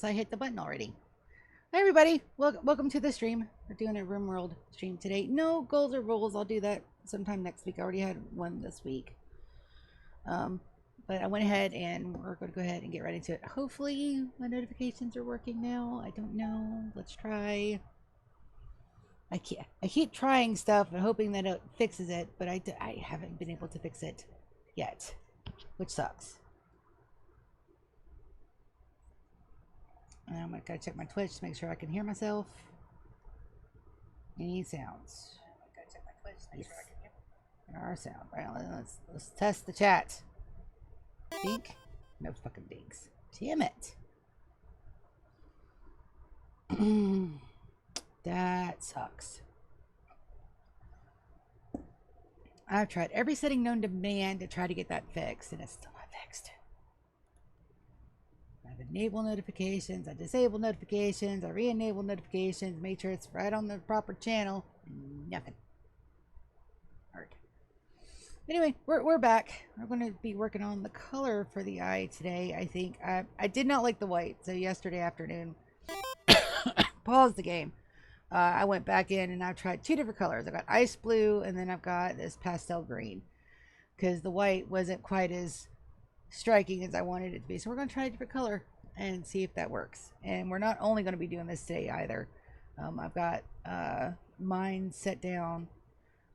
I hit the button already. Hi everybody, welcome to the stream. We're doing a Rimworld stream today. No goals or rules. I'll do that sometime next week. I already had one this week. Um, but I went ahead and we're going to go ahead and get right into it. Hopefully my notifications are working now. I don't know. Let's try. I keep trying stuff and hoping that it fixes it, but I haven't been able to fix it yet, which sucks. I'm gonna check my Twitch to make sure I can hear myself. Any sounds? Yes. There are sounds. Right, let's test the chat. Dink? No fucking dinks. Damn it. That sucks. I've tried every setting known to man to try to get that fixed, and it's still not fixed. I've enabled notifications, I disabled notifications, I re-enabled notifications, made sure it's right on the proper channel. Nothing. Alright. Anyway, we're back. We're going to be working on the color for the eye today, I think. I did not like the white, so yesterday afternoon, paused the game. I went back in and I've tried two different colors. I got ice blue and then I've got this pastel green because the white wasn't quite as striking as I wanted it to be. So we're going to try a different color and see if that works. And we're not only going to be doing this today either. I've got mine set down.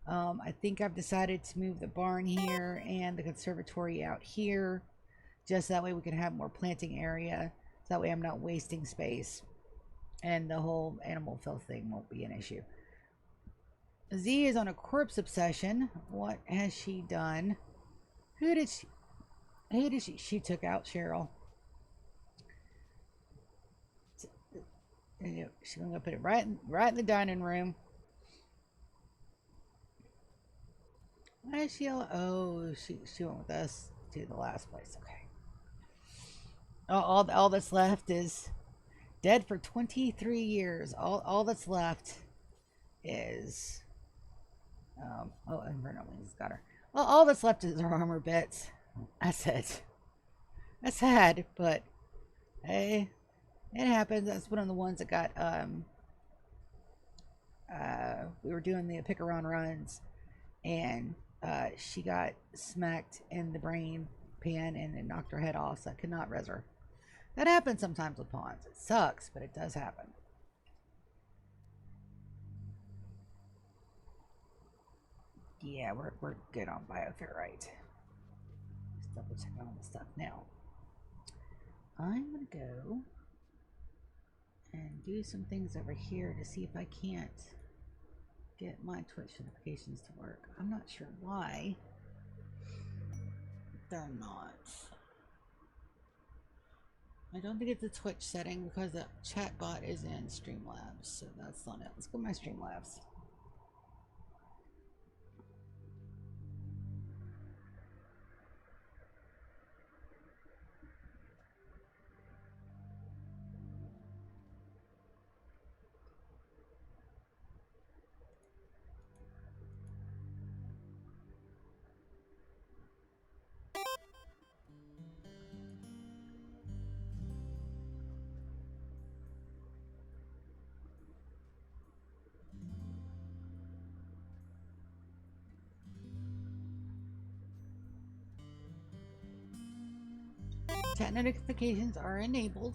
I think I've decided to move the barn here and the conservatory out here. Just that way we can have more planting area. So that way I'm not wasting space. And the whole animal filth thing won't be an issue. Z is on a corpse obsession. What has she done? Who did she? She took out Cheryl. She's gonna put it right in the dining room. Why is she? Oh, she went with us to the last place. Okay. All that's left is dead for 23 years. All that's left is oh, and Vernon Wings got her. Well, all that's left is her armor bits. That's it. That's sad, but hey, it happens. That's one of the ones that got we were doing the pick-around runs and she got smacked in the brain pan and it knocked her head off, so I could not res her. That happens sometimes with pawns. It sucks, but it does happen. Yeah, we're good on bioferrite. Just double check all the stuff now. I'm gonna go and do some things over here to see if I can't get my Twitch notifications to work. I'm not sure why they're not. I don't think it's a Twitch setting because the chat bot is in Streamlabs, so that's not it. Let's go to my Streamlabs. Chat notifications are enabled.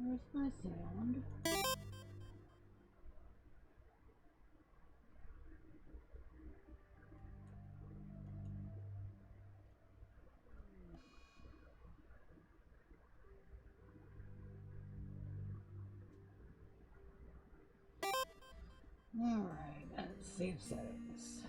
Where's my sound? Alright, let's save settings.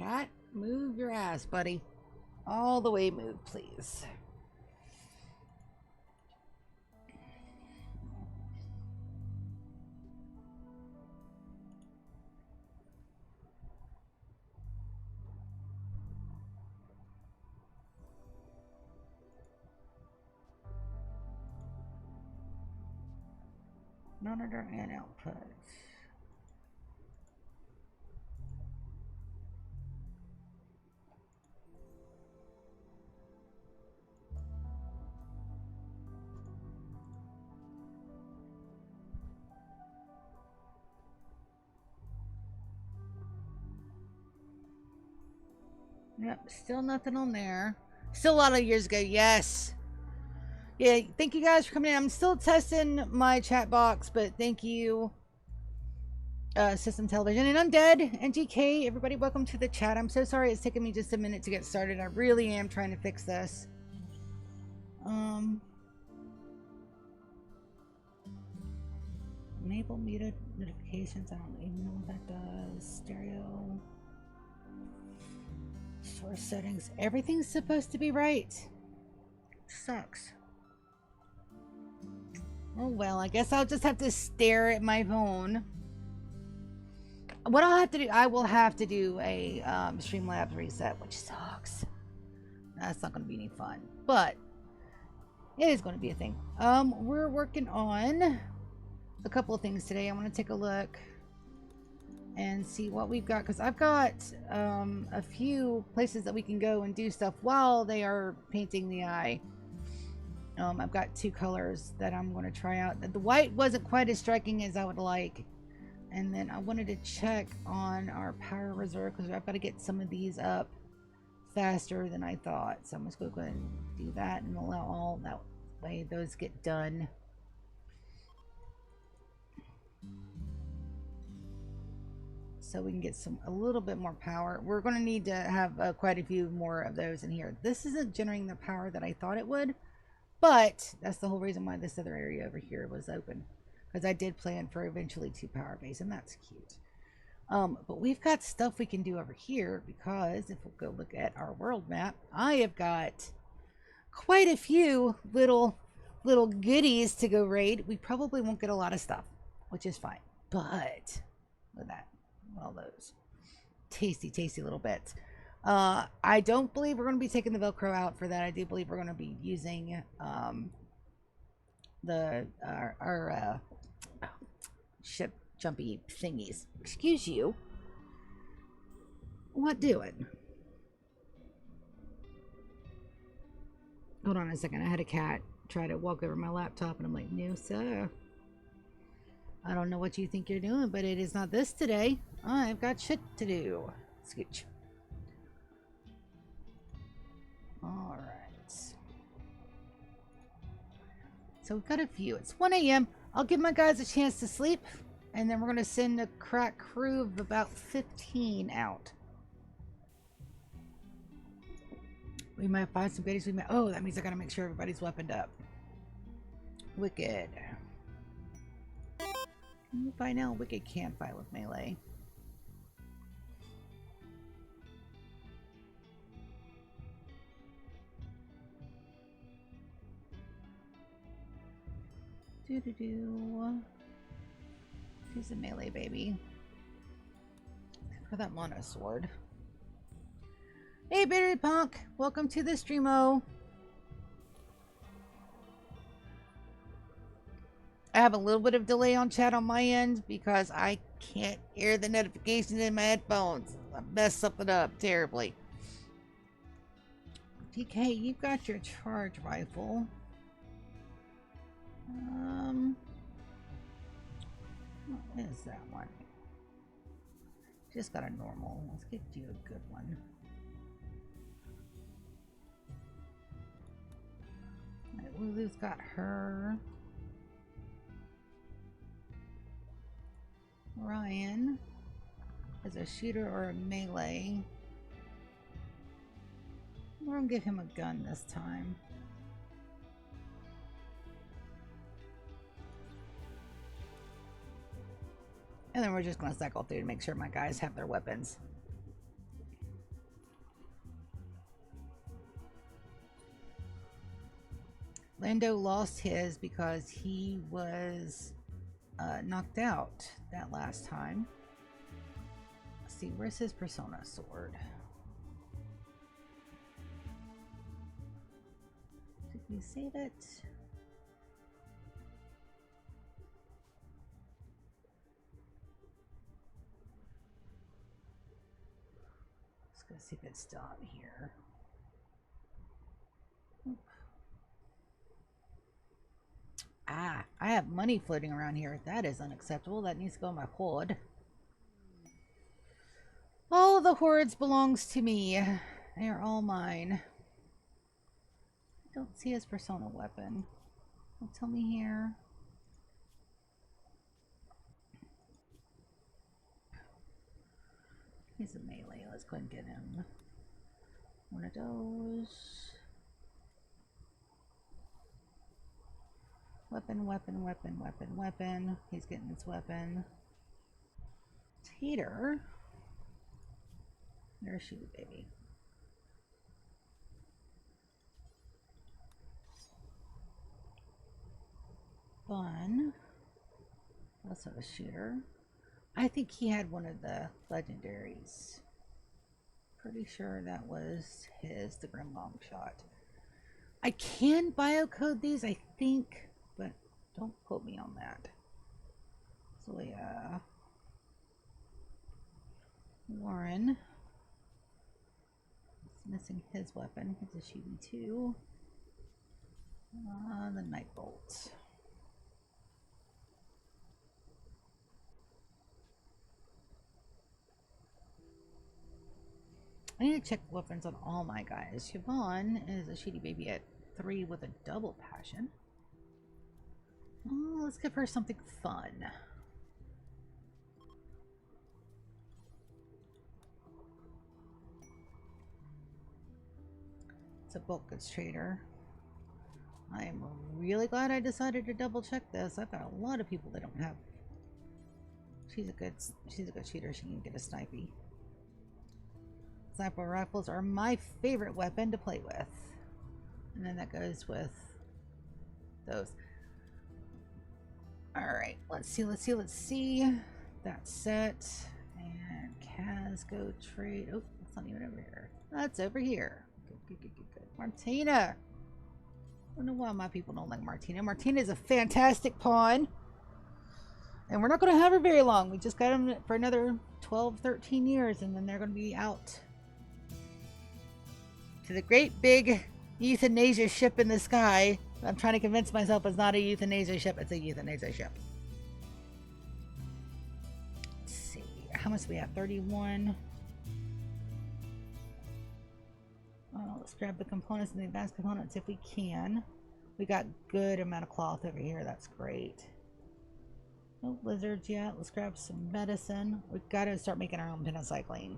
Cat, move your ass, buddy. All the way move, please. Monitor and output. Yep, still nothing on there. Still a lot of years ago, yes. Yeah, thank you guys for coming in. I'm still testing my chat box, but thank you, System Television and Undead and GK. Everybody, welcome to the chat. I'm so sorry it's taken me just a minute to get started. I really am trying to fix this. Enable muted notifications. I don't even know what that does. Stereo. Source settings. Everything's supposed to be right. Sucks. Oh well, I guess I'll just have to stare at my phone. What I'll have to do, I will have to do a Streamlabs reset, which sucks. That's not going to be any fun, but it is going to be a thing. We're working on a couple of things today. I want to take a look and see what we've got, because I've got a few places that we can go and do stuff while they are painting the eye. I've got two colors that I'm going to try out. The white wasn't quite as striking as I would like, and then I wanted to check on our power reserve because I've got to get some of these up faster than I thought. So I'm just going to go ahead and do that and allow all that way those get done. So we can get a little bit more power. We're going to need to have quite a few more of those in here. This isn't generating the power that I thought it would, but that's the whole reason why this other area over here was open, because I did plan for eventually 2 power bays, and that's cute. But we've got stuff we can do over here, because if we'll go look at our world map, I have got quite a few little goodies to go raid. We probably won't get a lot of stuff, which is fine, but look at that. All those tasty little bits. I don't believe we're going to be taking the Velcro out for that. I do believe we're going to be using our ship jumpy thingies. Excuse you. What doing? Hold on a second. I had a cat try to walk over my laptop, and I'm like, no sir. I don't know what you think you're doing, but it is not this today. I've got shit to do. Scooch. Alright. So we've got a few. It's 1 a.m. I'll give my guys a chance to sleep, and then we're going to send a crack crew of about 15 out. We might find some goodies. Oh, that means I got to make sure everybody's weaponed up. Wicked. By now, Wicked can't fight with melee. She's a melee baby. For that mono sword. Hey, Battery Punk! Welcome to the streamo. I have a little bit of delay on chat on my end because I can't hear the notifications in my headphones. I messed something up terribly. DK, you've got your charge rifle. What is that one? Just got a normal. Let's get you a good one. Right, Lulu's got her. Ryan is a shooter or a melee. We're gonna give him a gun this time. And then we're just gonna cycle through to make sure my guys have their weapons. Lando lost his because he was knocked out that last time. Let's see, where's his persona sword? Did we save it? Let's go see if it's still on here. Ah, I have money floating around here. That is unacceptable. That needs to go in my hoard. All of the hoards belongs to me. They are all mine. I don't see his persona weapon. Don't tell me here. He's a melee. Let's go ahead and get him. One of those. Weapon, weapon, weapon, weapon, weapon. He's getting his weapon. Tater. There's you, baby. Fun. Also a shooter. I think he had one of the legendaries. Pretty sure that was his, the Grim Long Shot. I can biocode these, I think, but don't quote me on that. So yeah. Warren. He's missing his weapon. It's a Shibi too. The Night Bolt. I need to check weapons on all my guys. Siobhan is a shitty baby at 3 with a double passion. Oh, let's give her something fun. It's a bulk goods trader. I am really glad I decided to double check this. I've got a lot of people that don't have. She's a good shooter. She can get a snipey. Sniper rifles are my favorite weapon to play with. And then that goes with those. Alright, let's see. That's set. And Kaz go trade. Oh, that's not even over here. That's over here. Good. Martina! I don't know why my people don't like Martina. Martina is a fantastic pawn. And we're not going to have her very long. We just got them for another 12, 13 years. And then they're going to be out to the great big euthanasia ship in the sky. I'm trying to convince myself it's not a euthanasia ship. It's a euthanasia ship. Let's see. How much do we have? 31. Oh, let's grab the components and the advanced components if we can. We got good amount of cloth over here. That's great. No lizards yet. Let's grab some medicine. We've got to start making our own penicillin.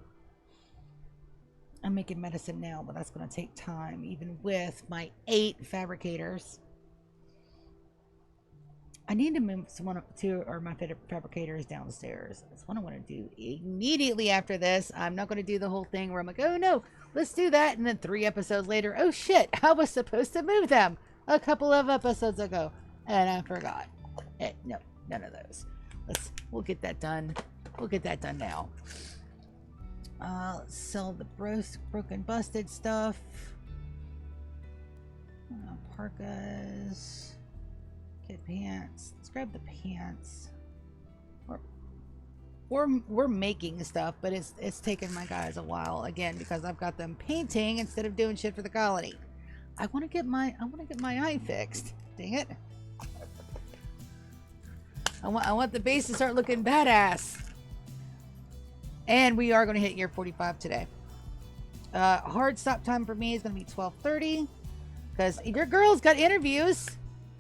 I'm making medicine now, but that's going to take time, even with my 8 fabricators. I need to move two of my fabricators downstairs. That's what I want to do immediately after this. I'm not going to do the whole thing where I'm like, oh no, let's do that. And then 3 episodes later, oh shit, I was supposed to move them a couple of episodes ago. And I forgot. No, none of those. We'll get that done. We'll get that done now. Let's sell the broken busted stuff. Parkas. Get pants. Let's grab the pants. We're making stuff, but it's taken my guys a while again because I've got them painting instead of doing shit for the colony. I want to get my eye fixed. Dang it! I want the base to start looking badass. And we are going to hit year 45 today. Hard stop time for me is going to be 12:30 because your girl's got interviews.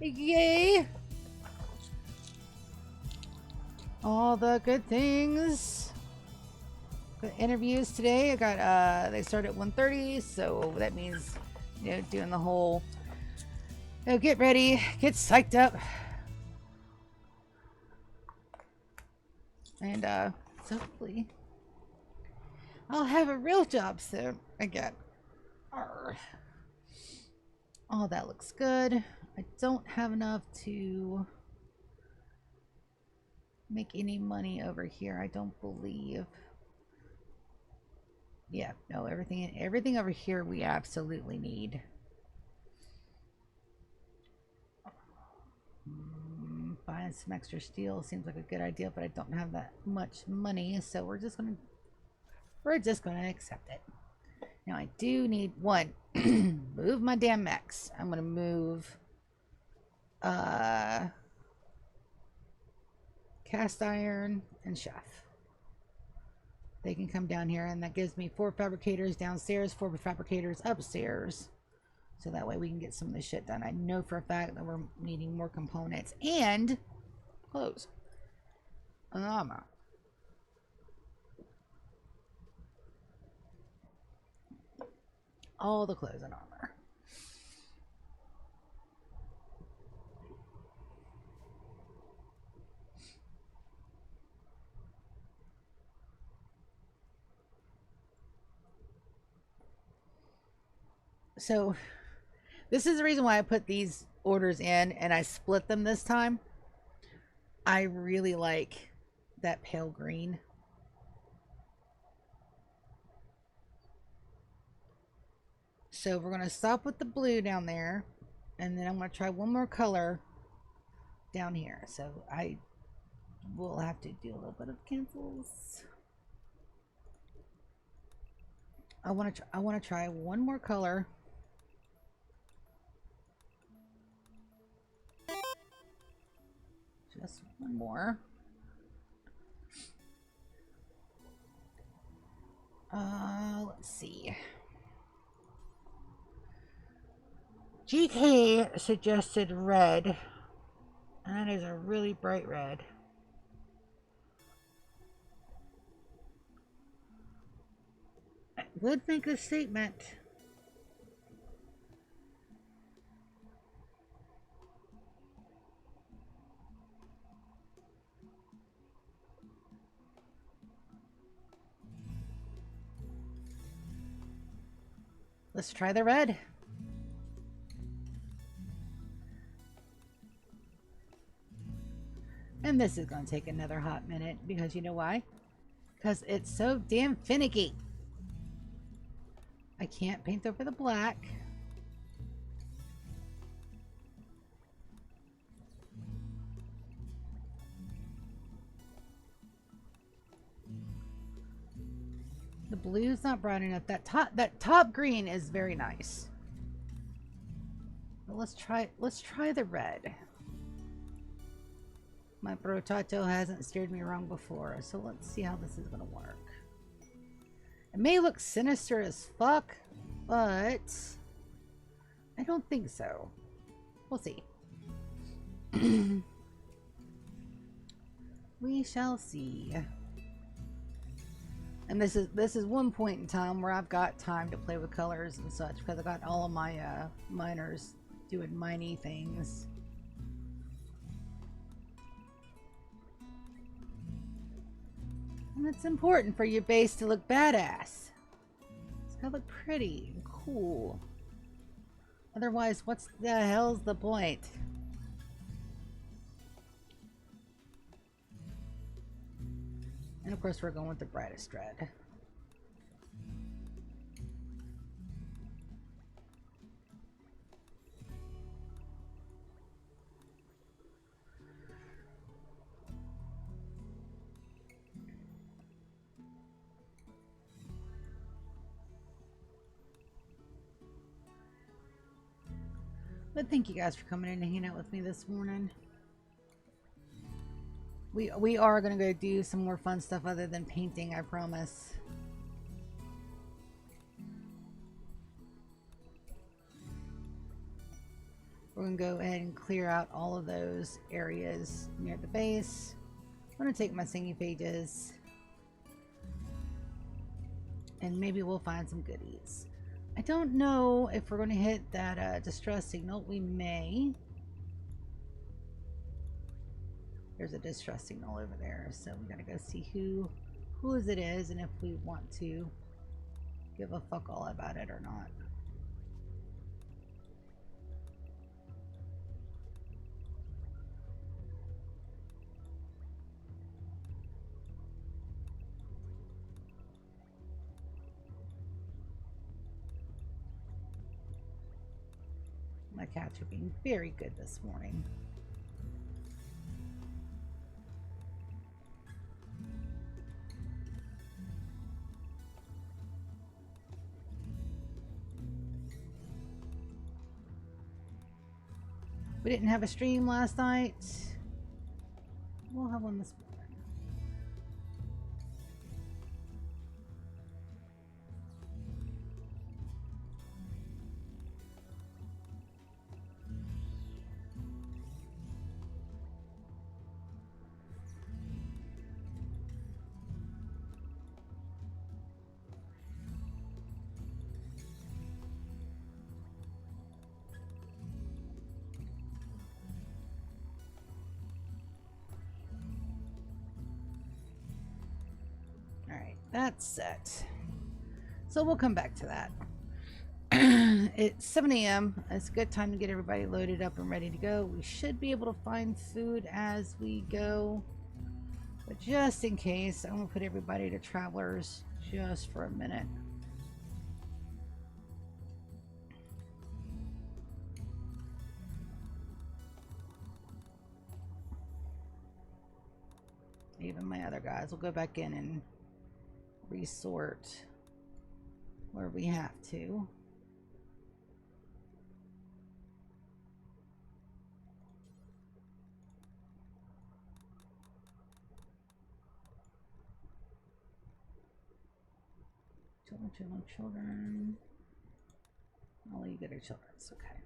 Yay! All the good things. The interviews today. I got they start at 1:30, so that means doing the whole get ready, get psyched up, and so hopefully I'll have a real job soon again. Arr. Oh, that looks good. I don't have enough to make any money over here, I don't believe. Yeah, no, everything over here we absolutely need. Buying some extra steel seems like a good idea, but I don't have that much money, so we're just gonna accept it. Now I do need one. Move my damn mechs. I'm gonna move cast iron and chef. They can come down here, and that gives me 4 fabricators downstairs, 4 fabricators upstairs. So that way we can get some of this shit done. I know for a fact that we're needing more components and clothes and armor. All the clothes and armor. So this is the reason why I put these orders in and I split them this time. I really like that pale green. So we're going to stop with the blue down there, and then I'm going to try one more color down here. So I will have to do a little bit of cancels. I want to try one more color. Just one more. Let's see. GK suggested red, and that is a really bright red. I would make a statement. Let's try the red. And this is going to take another hot minute because you know why? Because it's so damn finicky. I can't paint over the black. The blue's not bright enough. That top green is very nice. But let's try the red. My brotato hasn't steered me wrong before, so let's see how this is gonna work. It may look sinister as fuck, but I don't think so. We'll see. We shall see. And this is one point in time where I've got time to play with colors and such, because I got all of my miners doing miney things. And it's important for your base to look badass. It's gotta look pretty and cool. Otherwise, what's the hell's the point? And of course, we're going with the brightest red. But thank you guys for coming in and hanging out with me this morning. We are going to go do some more fun stuff other than painting, I promise. We're going to go ahead and clear out all of those areas near the base. I'm going to take my singing pages. And maybe we'll find some goodies. I don't know if we're going to hit that distress signal. We may. There's a distress signal over there, so we gotta go see who it is and if we want to give a fuck all about it or not. My cats are being very good this morning. We didn't have a stream last night. We'll have one this morning. Alright, that's set. So we'll come back to that. It's 7 a.m. It's a good time to get everybody loaded up and ready to go. We should be able to find food as we go. But just in case, I'm going to put everybody to travelers just for a minute. Even my other guys will go back in and resort where we have to. Children. All you get are children. It's okay.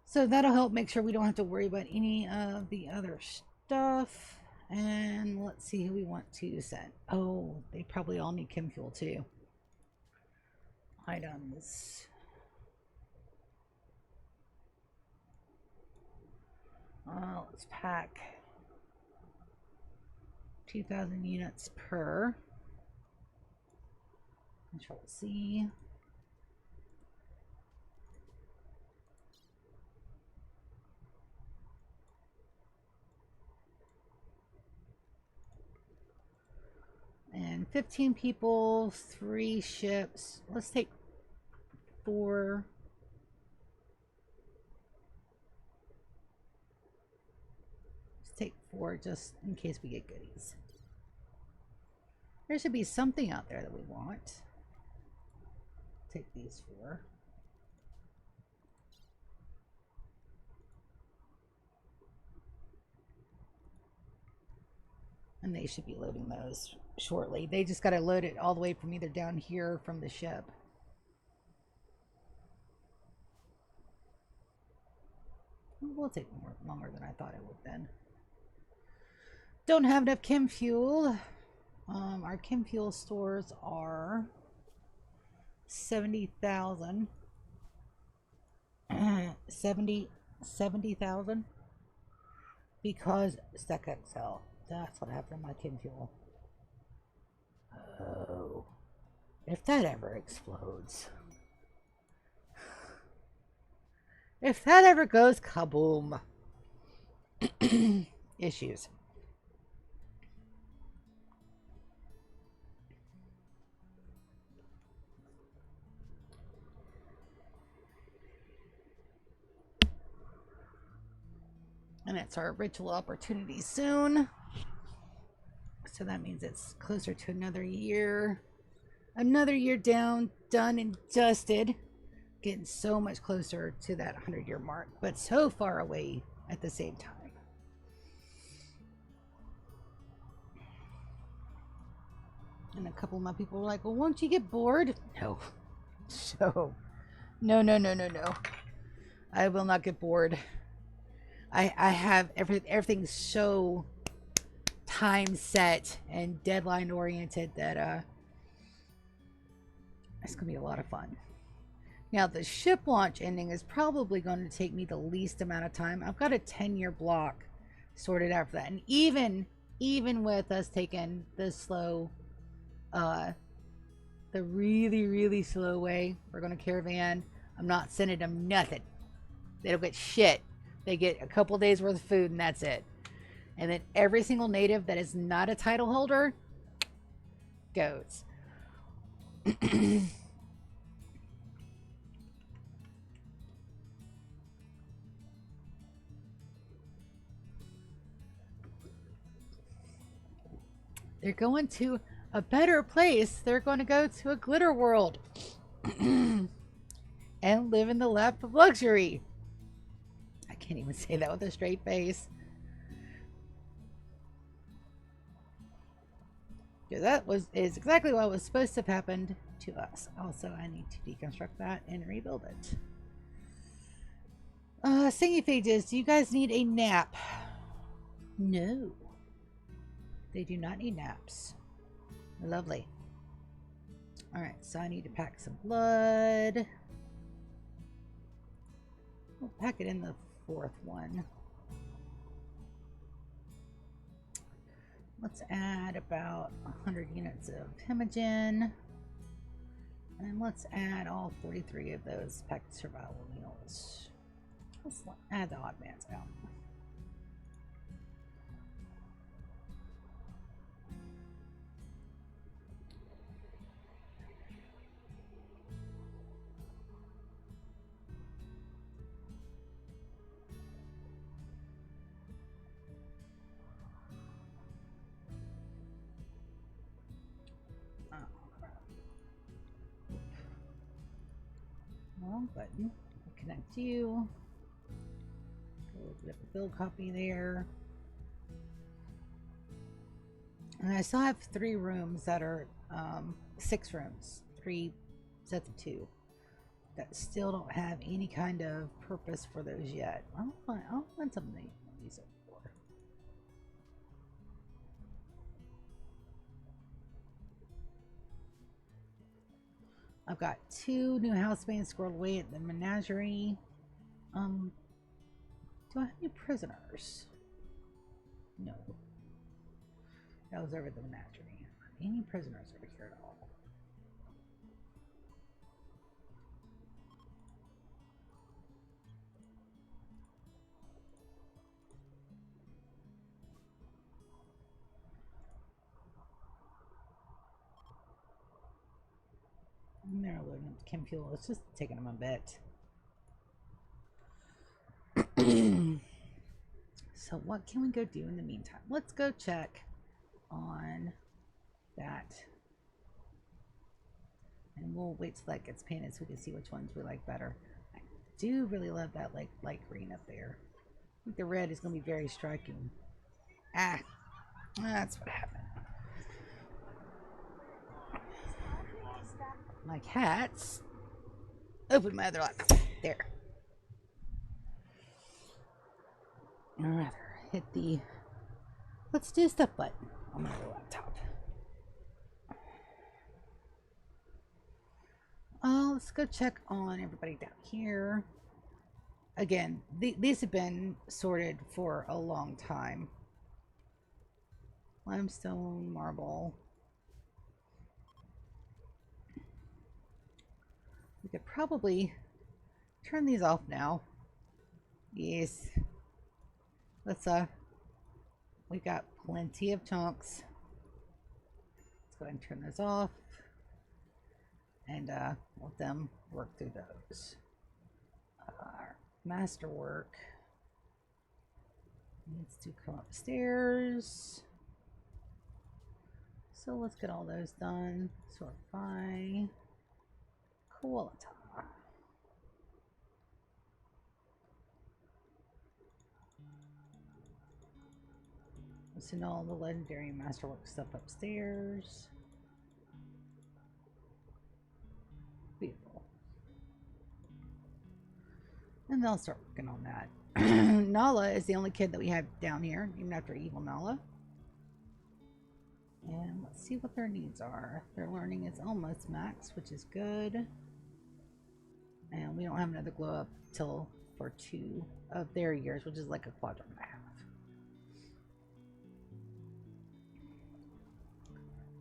So that'll help make sure we don't have to worry about any of the other stuff. And let's see who we want to send. Oh, they probably all need chem fuel too. Items. Let's pack 2,000 units per. Control C. And 15 people, 3 ships. Let's take 4. Let's take 4 just in case we get goodies. There should be something out there that we want. Take these 4. And they should be loading those shortly. They just got to load it all the way from either down here from the ship. Will take longer than I thought it would then. Don't have enough chem fuel. Our chem fuel stores are 70,000. 70,000 because Stack XL. That's what happened to my chem fuel. Oh, if that ever explodes. If that ever goes kaboom. Issues. And it's our ritual opportunity soon. So that means it's closer to another year. Another year down, done and dusted. Getting so much closer to that 100-year mark, but so far away at the same time. And a couple of my people were like, well, won't you get bored? No. So, no. I will not get bored. I have everything so time set and deadline oriented that it's gonna be a lot of fun. Now the ship launch ending is probably going to take me the least amount of time. I've got a 10-year block sorted out for that, and even with us taking the slow, the really slow way, we're going to caravan. I'm not sending them nothing. They don't get shit. They get a couple days worth of food and that's it. And then every single native that is not a title holder goes. They're going to a better place. They're going to go to a glitter world and live in the lap of luxury. I can't even say that with a straight face. Because that is exactly what was supposed to have happened to us. Also, I need to deconstruct that and rebuild it. Singing phages, do you guys need a nap? No. They do not need naps. Lovely. Alright, so I need to pack some blood. We'll pack it in the fourth one. Let's add about 100 units of Hemogen. And let's add all 43 of those packed survival meals. Let's add the odd man's out. Wrong button. Connect you. Get a build copy there. And I still have 3 rooms that are 6 rooms, 3 sets of 2 that still don't have any kind of purpose for those yet. I'll find something to use it for. I've got 2 new housemates squirreled away at the menagerie. Do I have any prisoners? No. That was over at the menagerie. Any prisoners over here at all? And they're loading up chem fuel. It's just taking them a bit. So what can we go do in the meantime? Let's go check on that. And we'll wait till that gets painted so we can see which ones we like better. I do really love that like light green up there. I think the red is going to be very striking. Ah, that's what happened. My cats open my other laptop. There. I'd rather hit the let's do stuff button on my other laptop. Let's go check on everybody down here. Again, these have been sorted for a long time. Limestone, marble. We could probably turn these off now. Yes. Let's we got plenty of chunks. Let's go ahead and turn those off and let them work through those. Masterwork needs to come upstairs. So let's get all those done. Sort by quality. Send all the legendary masterwork stuff upstairs. Beautiful. And they'll start working on that. Nala is the only kid that we have down here, even after evil Nala. And let's see what their needs are. Their learning is almost max, which is good. And we don't have another glow up till for 2 of their years, which is like a quadrant and a half.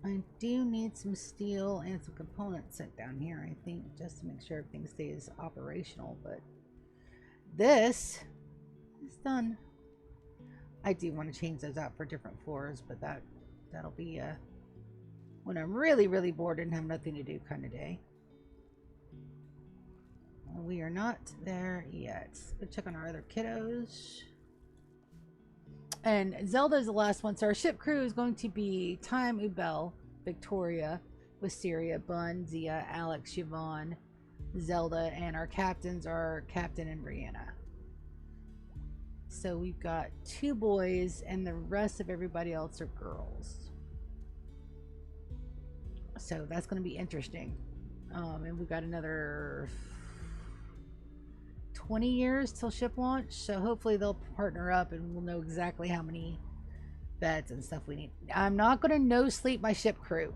I do need some steel and some components sent down here, I think, just to make sure everything stays operational, but this is done. I do want to change those out for different floors, but that'll be when I'm really, really bored and have nothing to do kind of day. We are not there yet. Let's check on our other kiddos. And Zelda's the last one. So our ship crew is going to be Time, Ubel, Victoria, Wisteria, Bun, Zia, Alex, Yvonne, Zelda, and our captains are Captain and Brianna. So we've got 2 boys, and the rest of everybody else are girls. So that's going to be interesting. And we've got another 20 years till ship launch. So hopefully they'll partner up, and we'll know exactly how many beds and stuff we need. I'm not going to no sleep my ship crew.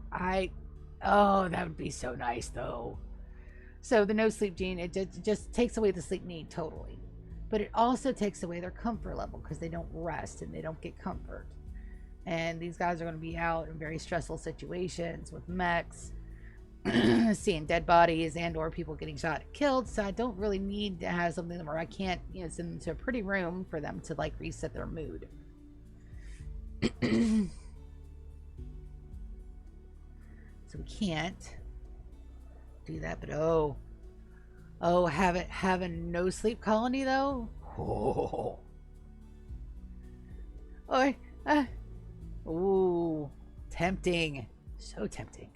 Oh, that would be so nice though. So the no sleep gene, it just takes away the sleep need totally. But it also takes away their comfort level because they don't rest and they don't get comfort. And these guys are going to be out in very stressful situations with mechs, seeing dead bodies and or people getting shot and killed. So I don't really need to have something where I can't, send them to a pretty room for them to like reset their mood. So we can't do that, but have a no sleep colony though. Ooh, tempting, so tempting.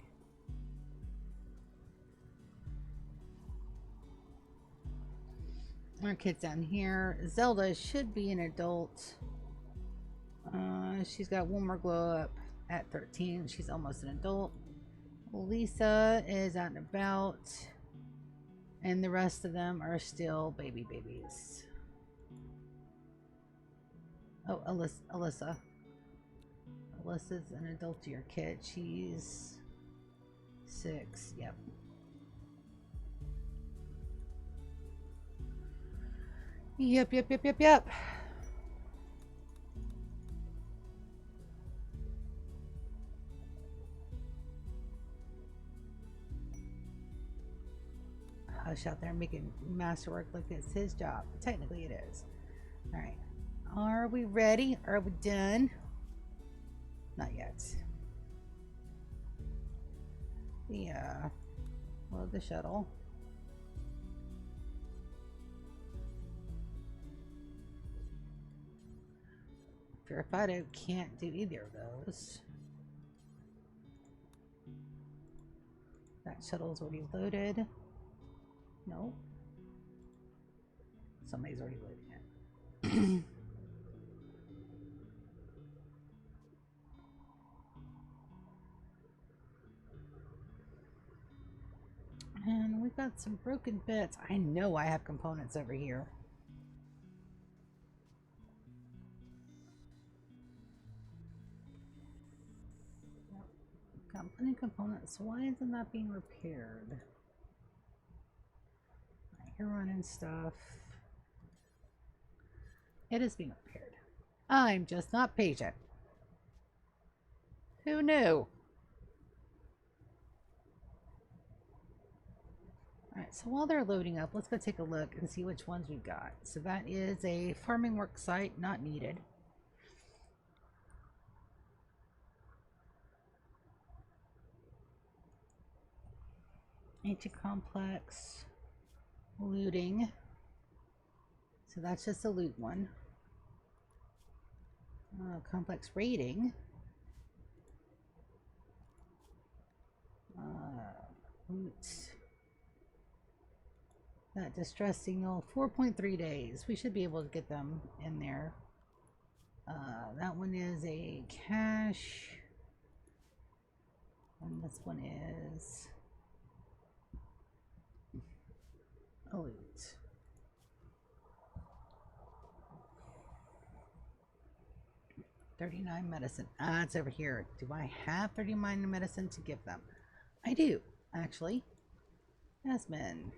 Our kids down here. Zelda should be an adult. She's got one more glow up at 13. She's almost an adult. Lisa is out and about. And the rest of them are still babies. Oh, Alyssa. Alyssa's an adultier kid. She's 6. Yep. Yep. Hush out there making masterwork like it's his job. Technically it is. Alright. Are we ready? Are we done? Not yet. Load the shuttle. Verified I can't do either of those. That shuttle's already loaded. No. Somebody's already loading it. And we've got some broken bits. I know I have components over here. Got plenty of components. So why isn't that being repaired? You're running stuff. It is being repaired. I'm just not patient. Who knew? Alright, so while they're loading up, let's go take a look and see which ones we've got. So that is a farming work site, not needed. Ancient complex. Looting. So that's just a loot one. Complex raiding. Loot. That distress signal, 4.3 days. We should be able to get them in there. That one is a cache. And this one is a loot. $39 medicine. It's over here. Do I have 39 medicine to give them? I do, actually. Yasmin.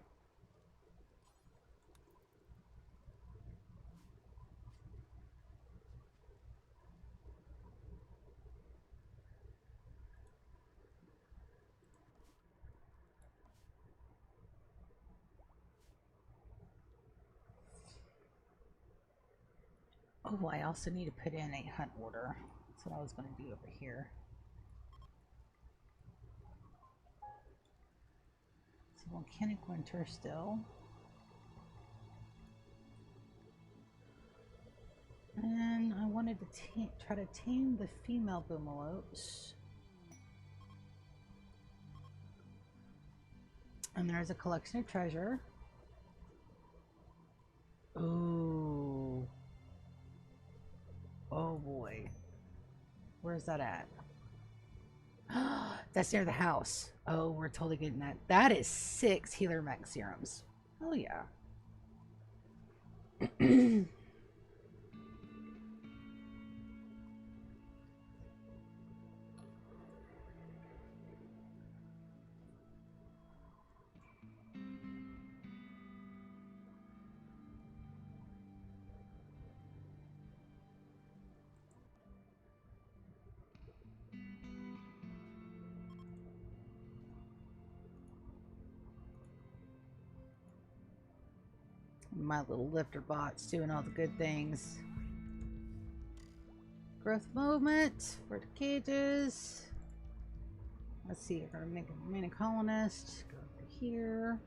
Oh, I also need to put in a hunt order. That's what I was going to do over here. So volcanic winter still. And I want to try to tame the female boomalopes. And there's a collection of treasure. Ooh. Oh boy. Where's that at? That's near the house. Oh, we're totally getting that. That is 6 healer mech serums. Oh yeah. My little lifter bot's doing all the good things. Growth movement for the cages. Let's see, we're gonna make a main colonist. Go over here.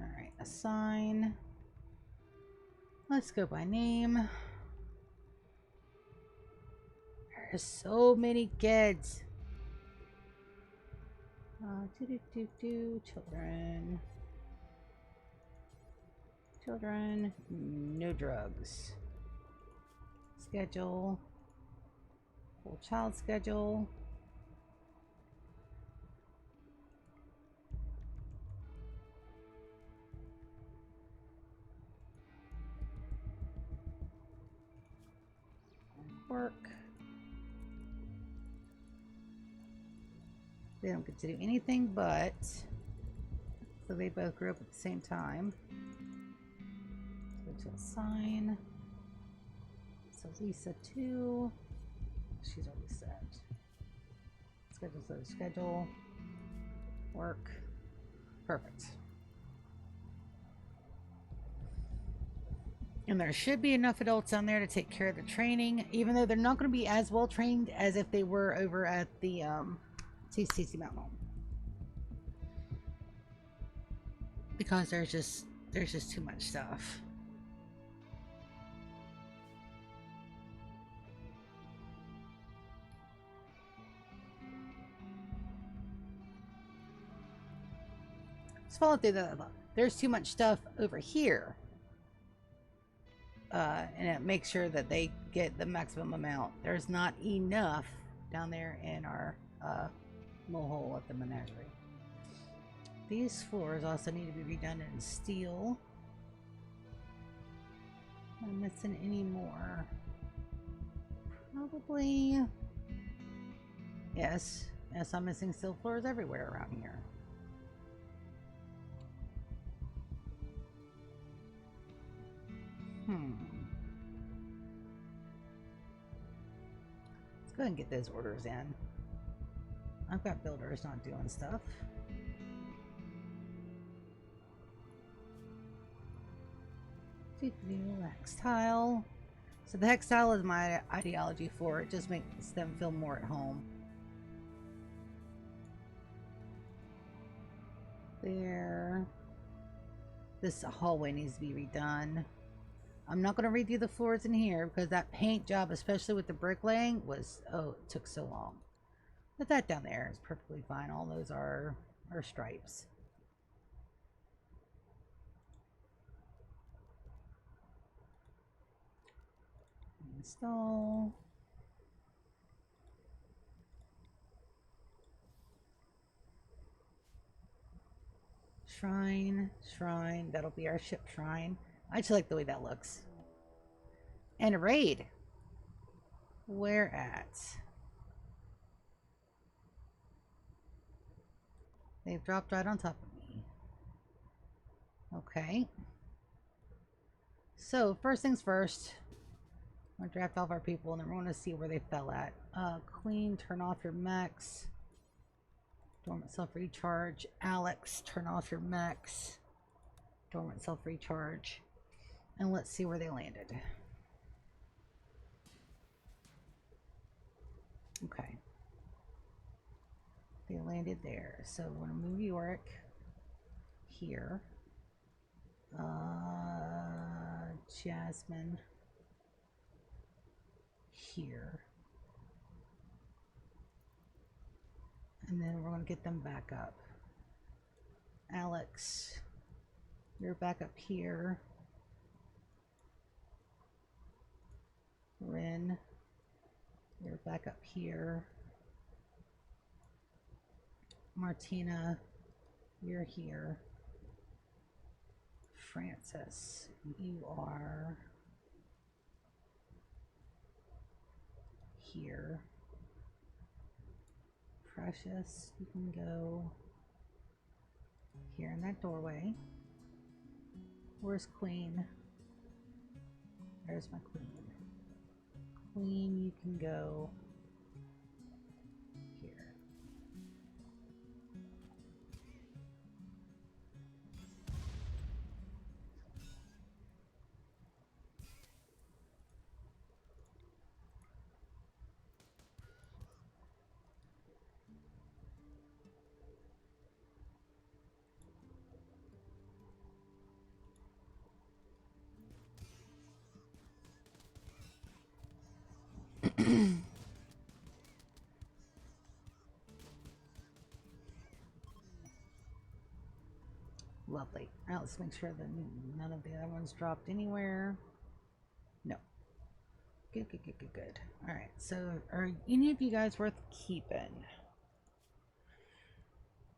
Alright, assign. Let's go by name. There's so many kids. Children. Children, no drugs. Schedule. Full child schedule. Work. They don't get to do anything but. So they both grew up at the same time. Go to assign. So Lisa 2. She's already set. Schedule, so schedule. Work. Perfect. And there should be enough adults on there to take care of the training, even though they're not going to be as well trained as if they were over at the TCC Mountain Home. Because there's just too much stuff. Let's follow through the. There's too much stuff over here. And it makes sure that they get the maximum amount. There's not enough down there in our mole at the menagerie. These floors also need to be redone in steel. Am I missing any more? Probably. Yes. Yes, I'm missing steel floors everywhere around here. Let's go ahead and get those orders in. I've got builders not doing stuff. Hex tile. So the hex tile is my ideology for it. Just makes them feel more at home. There. This hallway needs to be redone. I'm not going to redo the floors in here because that paint job, especially with the bricklaying, was, oh, it took so long. But that down there is perfectly fine. All those are stripes. Install. Shrine. That'll be our ship shrine. I just like the way that looks. And a raid. Where at? They've dropped right on top of me. Okay. So, first things first. I'm gonna draft off our people and then we're gonna see where they fell at. Queen, turn off your mechs. Dormant self recharge. Alex, turn off your mechs. Dormant self recharge. And let's see where they landed. Okay. They landed there. So we're going to move Yorick here. Jasmine. here. And then we're going to get them back up. Alex, you're back up here. Rin, you're back up here. Martina, you're here. Francis, you are here. Precious, you can go here in that doorway. Where's Queen? There's my Queen. Queen, you can go here. Lovely. Now let's make sure that none of the other ones dropped anywhere. No. Good, good, good, good, good. Alright, so are any of you guys worth keeping?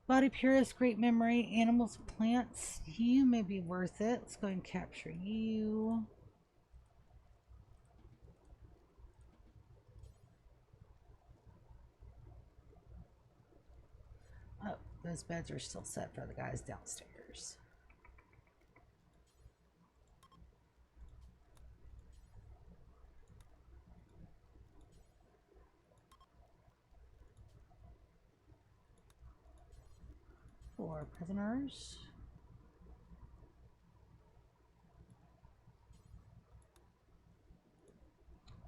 Body Purist, Great Memory, Animals, Plants. You may be worth it. Let's go ahead and capture you. Oh, those beds are still set for the guys downstairs. For prisoners.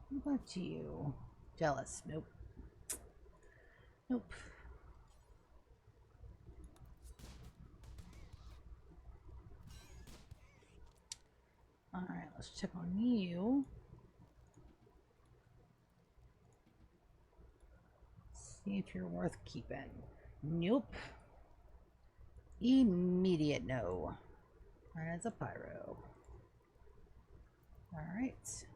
What about you? Jealous? Nope. Nope. Alright, let's check on you. See if you're worth keeping. Nope. Immediate no. That's a pyro. Alright.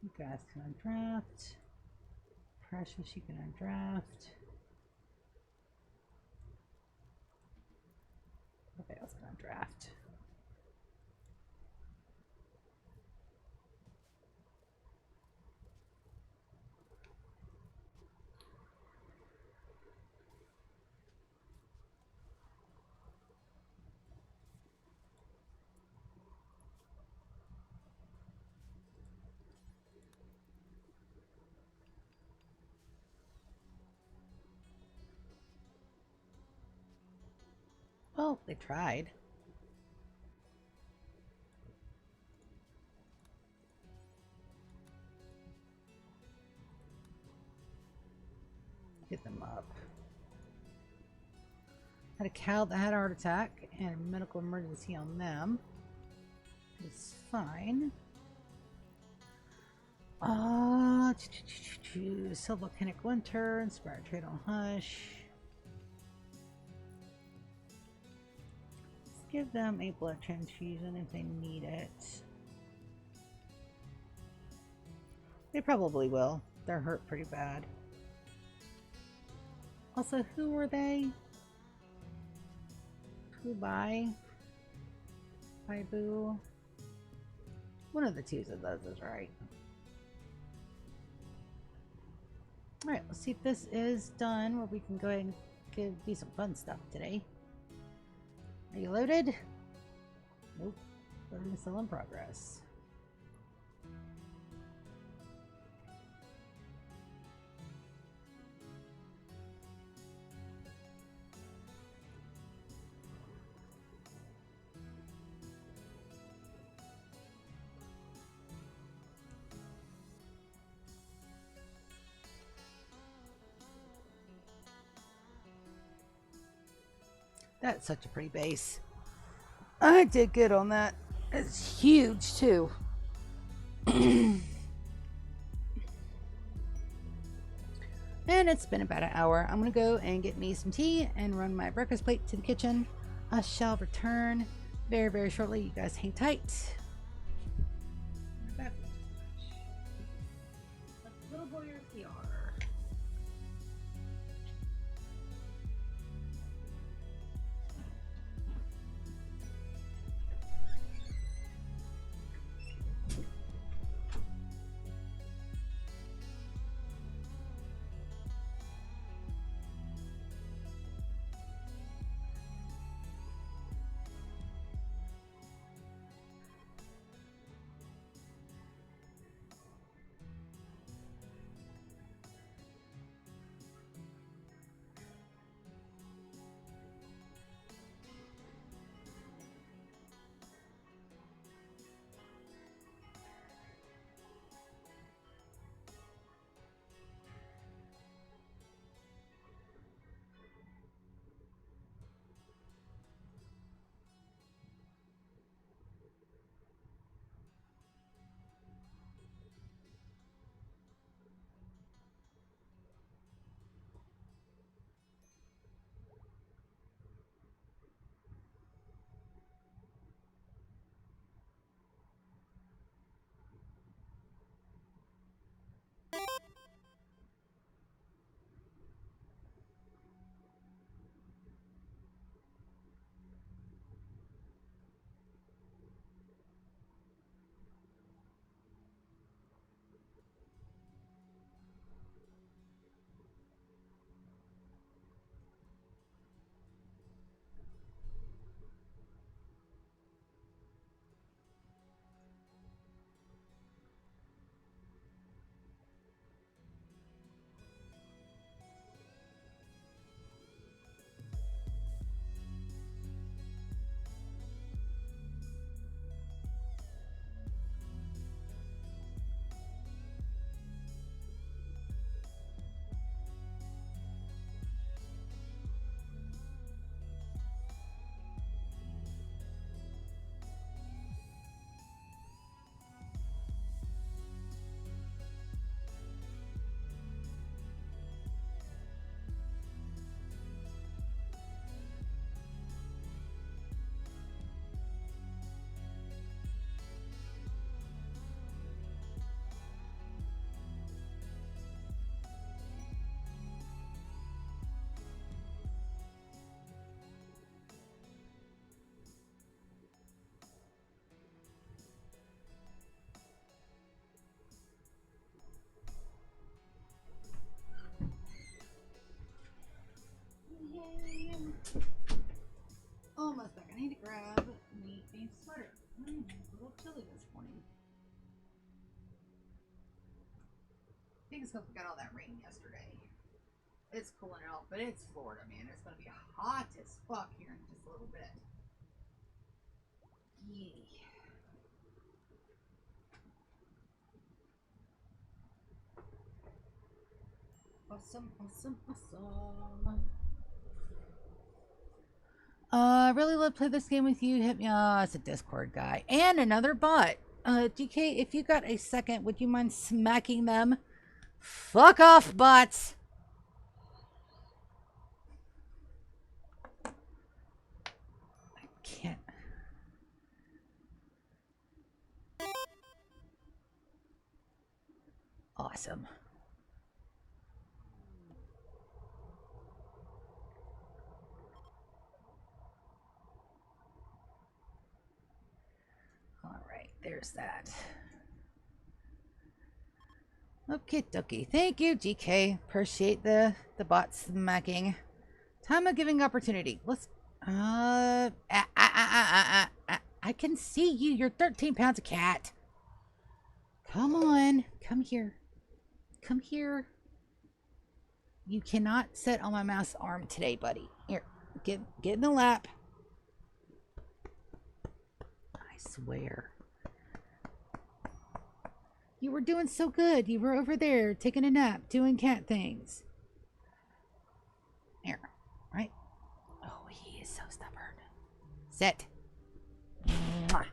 You guys can undraft. Precious, you can undraft. Okay, let's go undraft. Well, they tried. Get them up. Had a cow that had a heart attack and a medical emergency on them. It's fine. Volcanic Winter, Inspired Trade on Hush. Let's give them a blood transfusion if they need it. They probably will. They're hurt pretty bad. Also, who were they? Kubai? Baibu? One of the two of those is right. Alright, let's see if this is done where we can go ahead and do some fun stuff today. Are you loaded? Nope. Loading still in progress. That's such a pretty base. I did good on that. It's huge too. And it's been about an hour. I'm gonna go and get me some tea and run my breakfast plate to the kitchen. I shall return very, very shortly. You guys hang tight. Little boy PR. Almost back. I need to grab me a sweater. It's a little chilly this morning. I think it's because we got all that rain yesterday. It's cooling out, but it's Florida, man. It's going to be hot as fuck here in just a little bit. Yeah. Awesome, awesome, awesome. Really love to play this game with you. Hit me. Oh, it's a Discord guy and another bot. DK, if you got a second, would you mind smacking them? Fuck off, bots. I can't. Awesome. There's that. Okay, dokie. Thank you, GK. Appreciate the bot smacking. Time of giving opportunity. Let's. I can see you. You're 13 pounds of cat. Come on. Come here. Come here. You cannot sit on my mouse arm today, buddy. Here. Get in the lap. I swear. You were doing so good. You were over there taking a nap, doing cat things. Here, right? Oh, he is so stubborn. Sit. Mwah.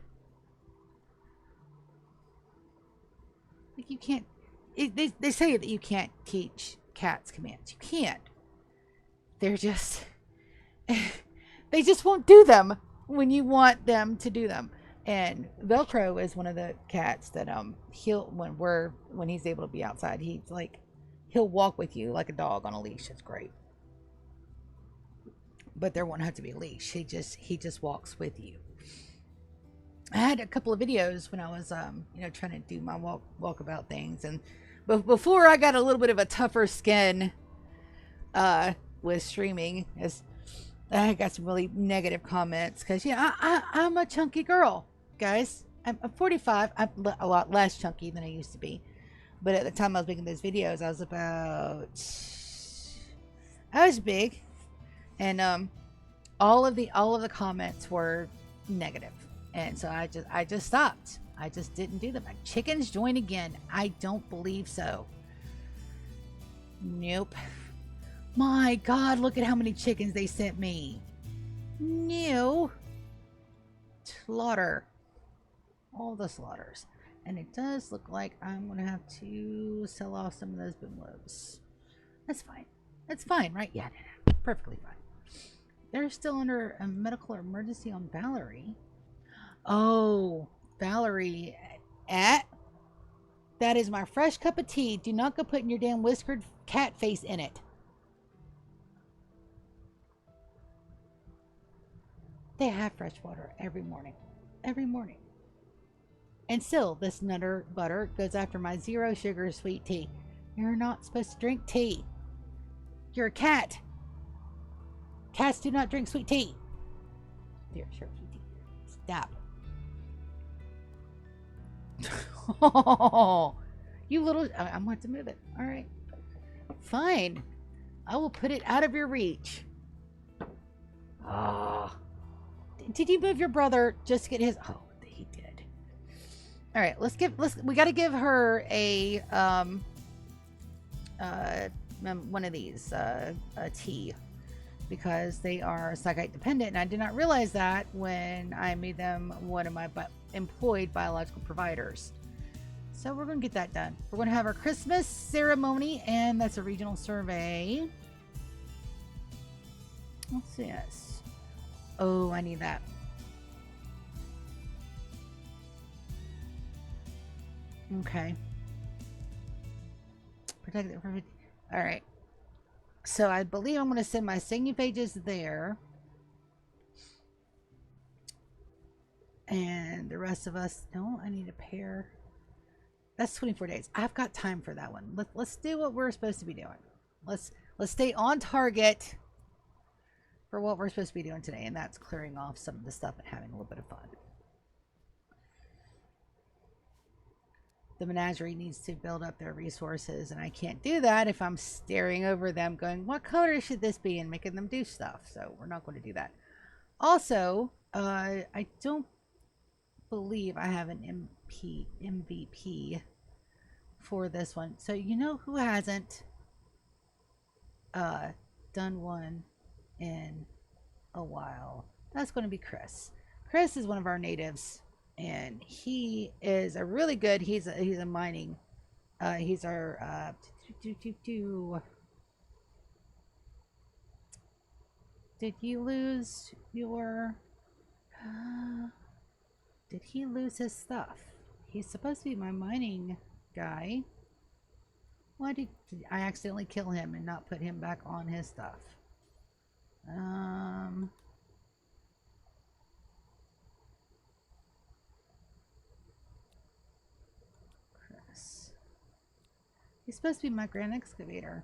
can't. They say that you can't teach cats commands. You can't. They're just they just won't do them when you want them to do them. And Velcro is one of the cats that he'll when he's able to be outside, he'll walk with you like a dog on a leash. It's great. But there won't have to be a leash. He just walks with you. I had a couple of videos when I was trying to do my walkabout things, and before I got a little bit of a tougher skin with streaming, as I got some really negative comments because I'm a chunky girl, guys. I'm 45. I'm a lot less chunky than I used to be, but at the time I was making those videos, I was big, and all of the comments were negative, and so I just stopped. I just didn't do them. Like, chickens join again. I don't believe so. Nope. My God, look at how many chickens they sent me. No. Slaughter. All the slaughters. And it does look like I'm going to have to sell off some of those bimlos. That's fine. That's fine, right? Yeah, perfectly fine. They're still under a medical emergency on Valerie. Oh, Valerie. That is my fresh cup of tea. Do not go putting your damn whiskered cat face in it. They have fresh water every morning. Every morning. And still, this Nutter Butter goes after my 0 sugar sweet tea. You're not supposed to drink tea. You're a cat. Cats do not drink sweet tea. 0 sugar sweet tea. Stop. Oh, you little... I'm going to move it. All right. Fine. I will put it out of your reach. Ah. Oh. Did you move your brother just to get his... Oh, he did. All right, we got to give her a one of these a tea, because they are psychite dependent, and I did not realize that when I made them one of my employed biological providers. So we're going to get that done. We're going to have our Christmas ceremony, and that's a regional survey. What's this? Oh, I need that. Okay. Protect it from... All right. So I believe I'm going to send my singing pages there. And the rest of us... No, I need a pair. That's 24 days. I've got time for that one. Let's do what we're supposed to be doing. Let's stay on target for what we're supposed to be doing today, and that's clearing off some of the stuff and having a little bit of fun. The menagerie needs to build up their resources, and I can't do that if I'm staring over them going, what color should this be, and making them do stuff. So we're not going to do that. Also, I don't believe I have an MVP for this one. So you know who hasn't done one in a while? That's going to be Chris. Chris is one of our natives, and he is a really good... He's a mining... he's our... Did you lose your... did he lose his stuff? He's supposed to be my mining guy. Why did I accidentally kill him and not put him back on his stuff? Chris. He's supposed to be my grand excavator.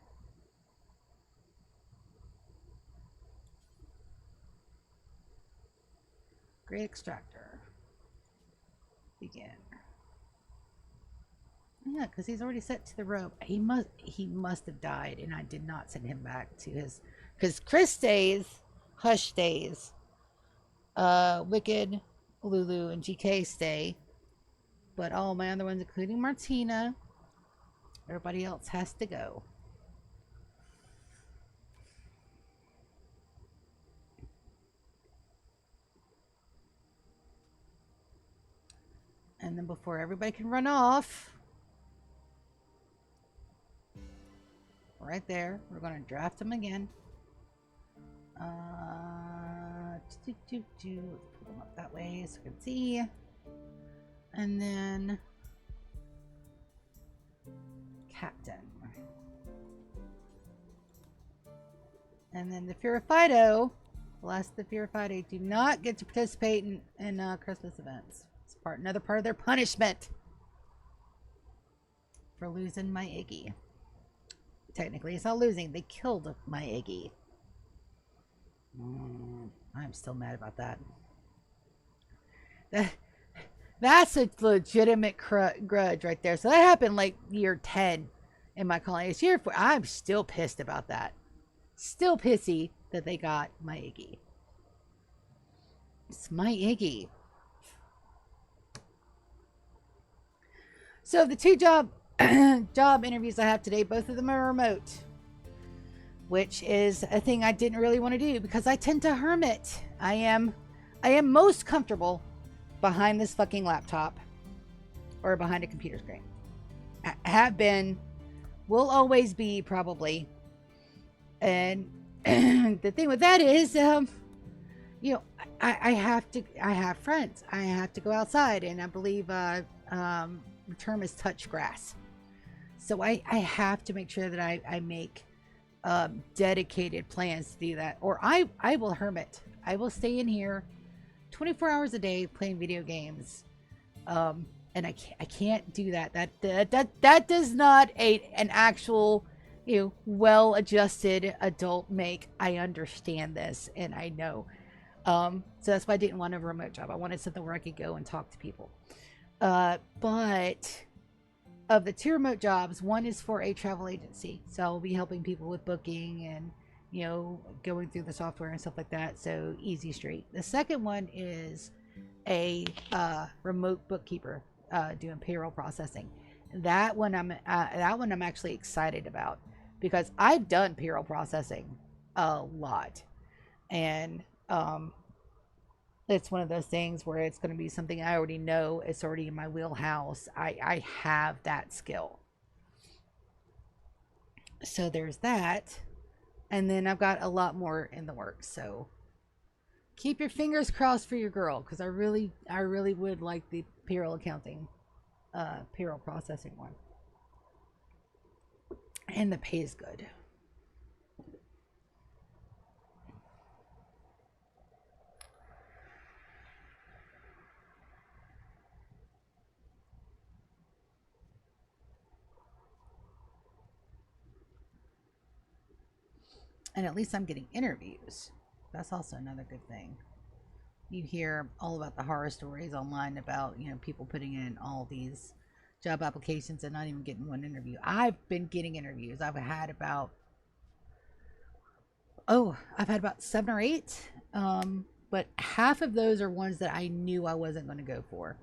Great extractor. Begin. Yeah, because he's already set to the rope. He must have died, and I did not send him back to his... Because Chris stays, Hush stays, Wicked, Lulu, and GK stay, but all my other ones, including Martina, everybody else has to go. And then before everybody can run off, right there. We're going to draft them again. Pull them up that way so we can see. And then captain. And then the Firefido, last the Firefido, do not get to participate in Christmas events. It's another part of their punishment for losing my Iggy. Technically, it's not losing. They killed my Iggy. I'm still mad about that. That's a legitimate grudge right there. So that happened like year 10 in my colony. It's year 4. I'm still pissed about that. Still pissy that they got my Iggy. It's my Iggy. So the 2 job interviews I have today, both of them are remote, which is a thing I didn't really want to do because I tend to hermit. I am most comfortable behind this fucking laptop or behind a computer screen. I have been, will always be probably. And the thing with that is, you know, I have friends. I have to go outside, and I believe the term is touch grass. So I have to make sure that I make dedicated plans to do that, or I will hermit. I will stay in here 24 hours a day playing video games, and I can't do that. That does not an actual, you know, well-adjusted adult make. I understand this, and I know. So that's why I didn't want a remote job. I wanted something where I could go and talk to people. But of the 2 remote jobs, one is for a travel agency. So I'll be helping people with booking and, you know, going through the software and stuff like that. So easy street. The second one is a remote bookkeeper doing payroll processing. That one I'm actually excited about because I've done payroll processing a lot, and it's one of those things where it's going to be something I already know. It's already in my wheelhouse. I have that skill. So there's that. And then I've got a lot more in the works. So keep your fingers crossed for your girl, because I really would like the payroll accounting, payroll processing one. And the pay is good. And at least I'm getting interviews. That's also another good thing. You hear all about the horror stories online about, you know, people putting in all these job applications and not even getting one interview. I've been getting interviews. I've had about 7 or 8. But half of those are ones that I knew I wasn't going to go for.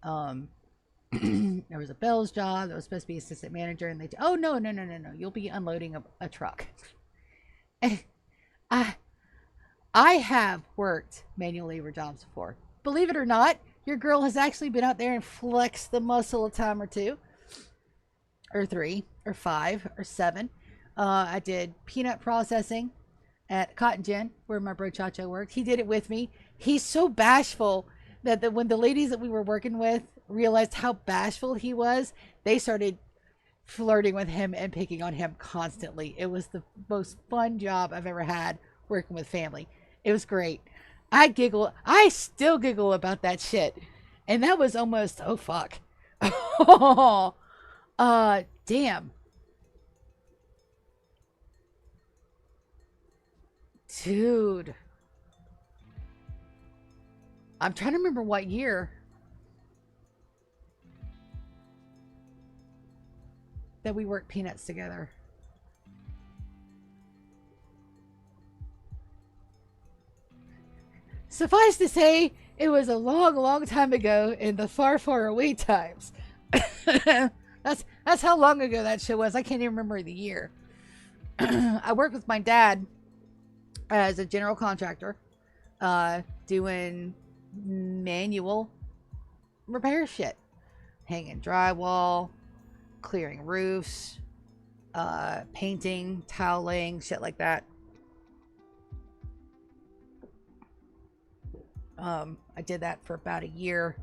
There was a Bell's job that was supposed to be assistant manager, and no, you'll be unloading a truck. I have worked manual labor jobs before. Believe it or not, your girl has actually been out there and flexed the muscle a time or 2, or 3, or 5, or 7. I did peanut processing at Cotton Gin, where my bro Chacho worked. He did it with me. He's so bashful that when the ladies that we were working with realized how bashful he was, they started flirting with him and picking on him constantly. It was the most fun job I've ever had working with family. It was great. I still giggle about that shit. And that was almost, oh fuck. Damn. Dude. I'm trying to remember what year that we worked peanuts together. Suffice to say, it was a long, long time ago in the far, far away times. That's how long ago that shit was. I can't even remember the year. I worked with my dad as a general contractor, doing manual repair shit, hanging drywall, clearing roofs, painting, toweling, shit like that. I did that for about a year.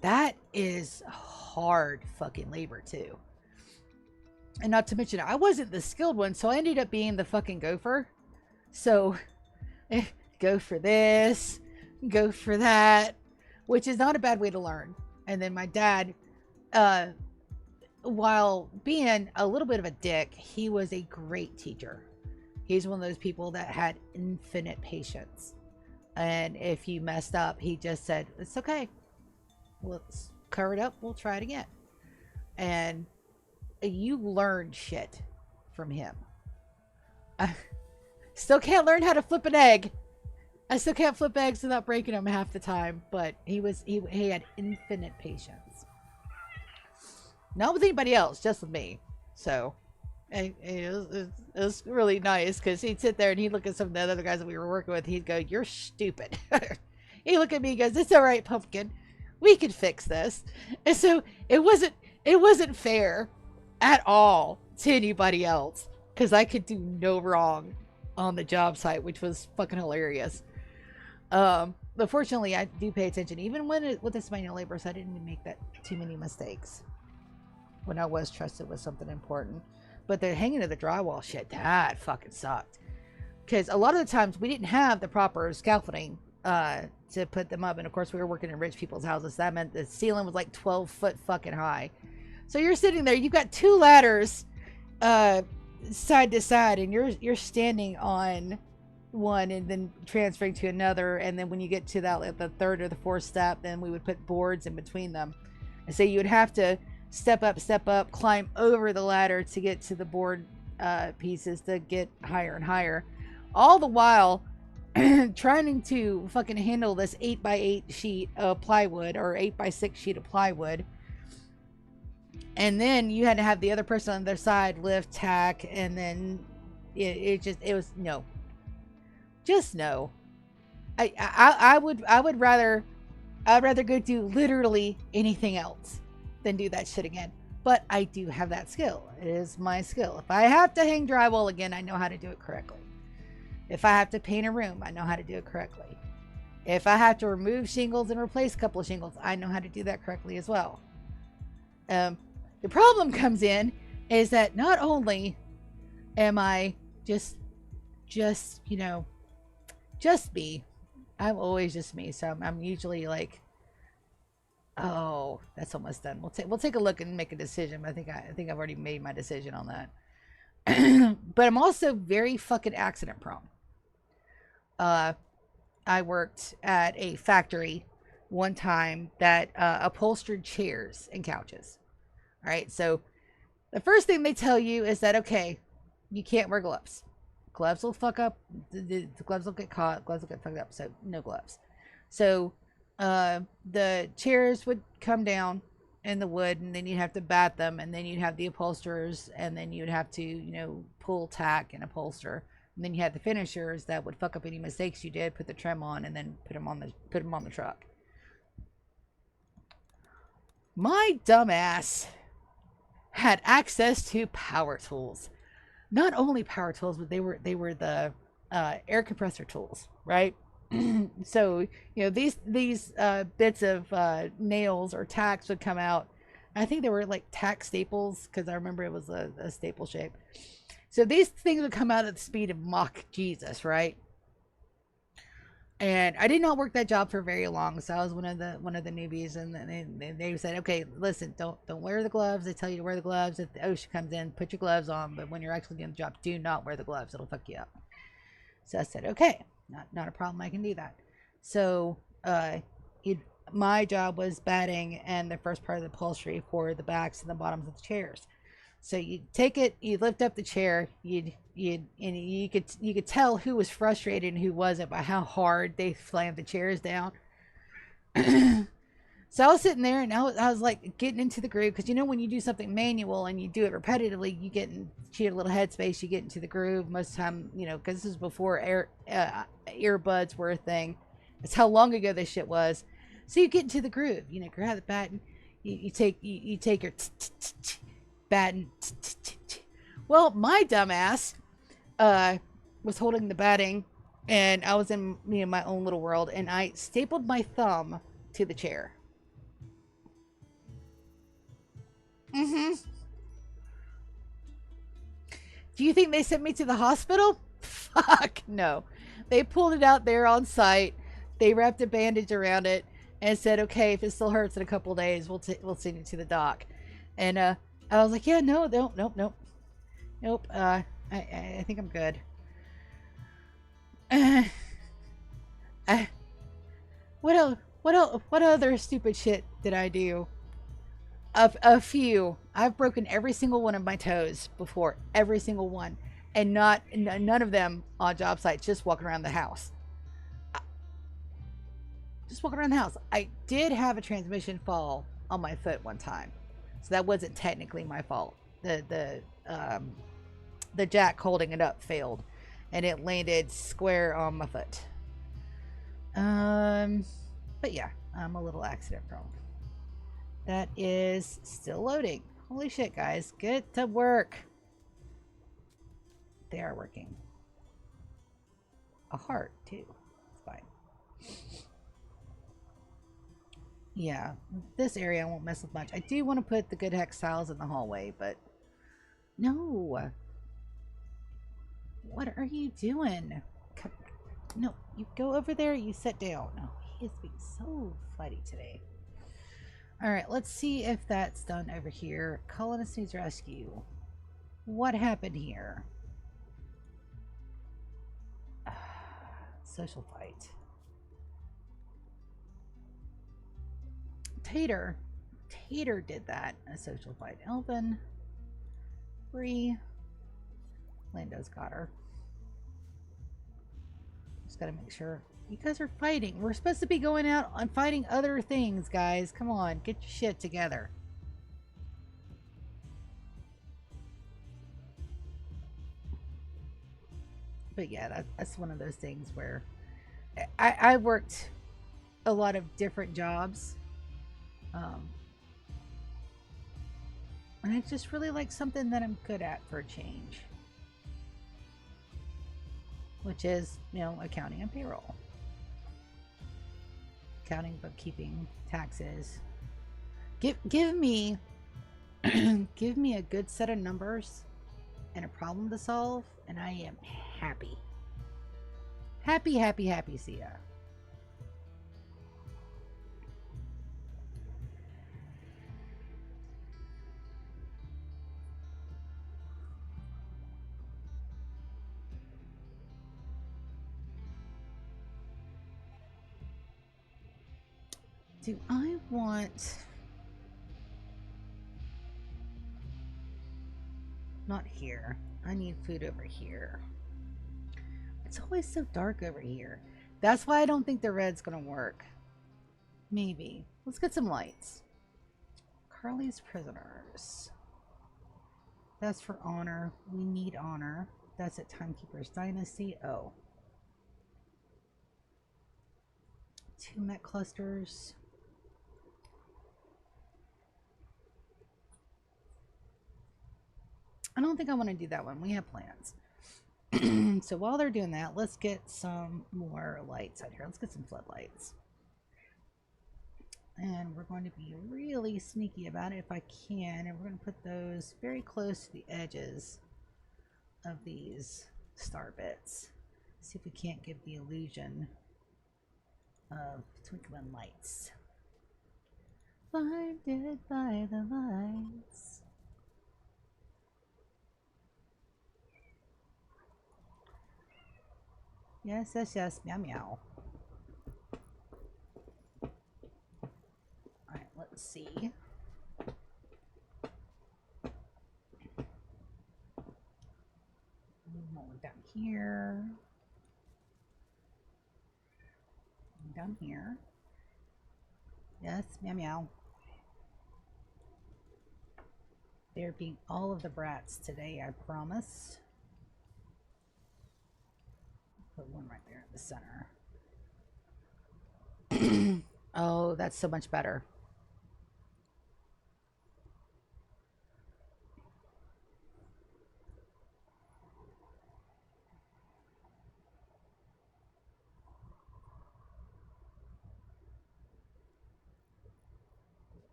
That is hard fucking labor too. And not to mention, I wasn't the skilled one, so I ended up being the fucking gopher. So, go for this, go for that, which is not a bad way to learn. And then my dad, while being a little bit of a dick, he was a great teacher. He's one of those people that had infinite patience. And if you messed up, he just said, it's okay. Let's cover it up. We'll try it again. And you learn shit from him. I still can't learn how to flip an egg. I still can't flip eggs without breaking them half the time. But he had infinite patience. Not with anybody else, just with me. So it was really nice because he'd sit there and he'd look at some of the other guys that we were working with. He'd go, "You're stupid." He'd look at me and goes, "It's all right, Pumpkin. We can fix this." And so it wasn't fair at all to anybody else because I could do no wrong on the job site, which was fucking hilarious. But fortunately, I do pay attention even with this manual labor, so I didn't make that too many mistakes when I was trusted with something important. But the hanging of the drywall shit, that fucking sucked. Because a lot of the times we didn't have the proper scaffolding to put them up. And of course we were working in rich people's houses. That meant the ceiling was like 12 foot fucking high. So you're sitting there, you've got two ladders side to side, and you're standing on one and then transferring to another. And then when you get to that, like the third or the fourth step, then we would put boards in between them. And so you would have to step up, climb over the ladder to get to the board pieces to get higher and higher. All the while trying to fucking handle this 8x8 sheet of plywood or 8x6 sheet of plywood. And then you had to have the other person on their side lift, tack, and then it was no. Just no. I'd rather go do literally anything else than do that shit again. But I do have that skill. It is my skill. If I have to hang drywall again, I know how to do it correctly. If I have to paint a room, I know how to do it correctly. If I have to remove shingles and replace a couple of shingles, I know how to do that correctly as well. The problem comes in is that not only am I just me, I'm always just me. So I'm usually like, oh, that's almost done. We'll take a look and make a decision. I think I've already made my decision on that. But I'm also very fucking accident prone. I worked at a factory one time that upholstered chairs and couches. All right, so the first thing they tell you is that, okay, you can't wear gloves. Gloves will fuck up. The gloves will get caught. Gloves will get fucked up. So no gloves. So the chairs would come down in the wood, and then you'd have to bat them, and then you'd have the upholsterers, and then you'd have to pull, tack, and upholster. And then you had the finishers that would fuck up any mistakes you did, put the trim on, and then put them on the truck. My dumbass had access to power tools. Not only power tools, but they were the air compressor tools, right? So these bits of nails or tacks would come out. I think they were like tack staples because I remember it was a staple shape. So these things would come out at the speed of Mach Jesus, right? And I did not work that job for very long, so I was one of the newbies, and they said, okay, listen, don't wear the gloves. They tell you to wear the gloves. If the OSHA comes in, put your gloves on, but when you're actually doing the job, do not wear the gloves. It'll fuck you up. So I said, okay, not a problem. I can do that. So my job was batting and the first part of the upholstery for the backs and the bottoms of the chairs. So you take it, you lift up the chair, you could tell who was frustrated and who wasn't by how hard they slammed the chairs down. So I was sitting there and I was like getting into the groove, because when you do something manual and you do it repetitively, you get a little headspace, you get into the groove most of the time, because this is before earbuds were a thing. That's how long ago this shit was. So you get into the groove, grab the bat and you take your bat and Well, my dumbass was holding the batting, and I was in my own little world, and I stapled my thumb to the chair. Mm-hmm. Do you think they sent me to the hospital? Fuck no. They pulled it out there on site. They wrapped a bandage around it and said, "Okay, if it still hurts in a couple of days, we'll send you to the doc." And I was like, "Yeah, no, nope, nope, nope, nope. I think I'm good." Uh, what else? What else? What other stupid shit did I do? A few. I've broken every single one of my toes before, every single one, and none of them on job sites. Just walking around the house. Just walking around the house. I did have a transmission fall on my foot one time, so that wasn't technically my fault. The jack holding it up failed, and it landed square on my foot. But yeah, I'm a little accident prone. That is still loading. Holy shit, guys. Get to work. They are working. A heart, too. It's fine. Yeah, this area I won't mess with much. I do want to put the good hex tiles in the hallway, but no. What are you doing? No, you go over there, you sit down. No, he is being so flighty today. Alright, let's see if that's done over here. Colonist needs rescue. What happened here? Social fight. Tater did that. A social fight. Elvin. Bree. Lando's got her. Just gotta make sure. You guys are fighting. We're supposed to be going out and fighting other things, guys. Come on, get your shit together. But yeah, that's one of those things where I worked a lot of different jobs. And I just really like something that I'm good at for a change. Which is, accounting and payroll. Accounting, bookkeeping, taxes. Give me give me a good set of numbers and a problem to solve, and I am happy. Happy, happy, happy, see ya. Do I want... Not here. I need food over here. It's always so dark over here. That's why I don't think the red's gonna work. Maybe. Let's get some lights. Carly's prisoners. That's for honor. We need honor. That's at Timekeeper's Dynasty. Oh. 2 mech clusters. I don't think I want to do that one. We have plans. So while they're doing that, let's get some more lights out here. Let's get some floodlights. And we're going to be really sneaky about it if I can. And we're going to put those very close to the edges of these star bits. See if we can't give the illusion of twinkling lights. Blinded by the lights. Yes, yes, yes. Meow, meow. Alright, let's see. Down here. Down here. Yes, meow, meow. They're being all of the brats today, I promise. Put one right there in the center. Oh, that's so much better.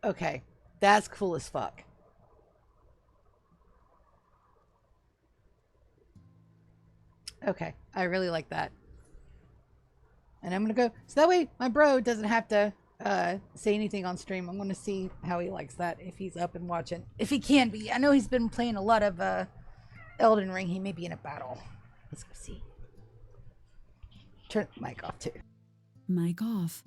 Okay. That's cool as fuck. Okay. I really like that. And I'm gonna go so that way my bro doesn't have to say anything on stream. I'm gonna see how he likes that, if he's up and watching. If he can be. I know he's been playing a lot of Elden Ring. He may be in a battle. Let's go see. Turn the mic off too. Mic off.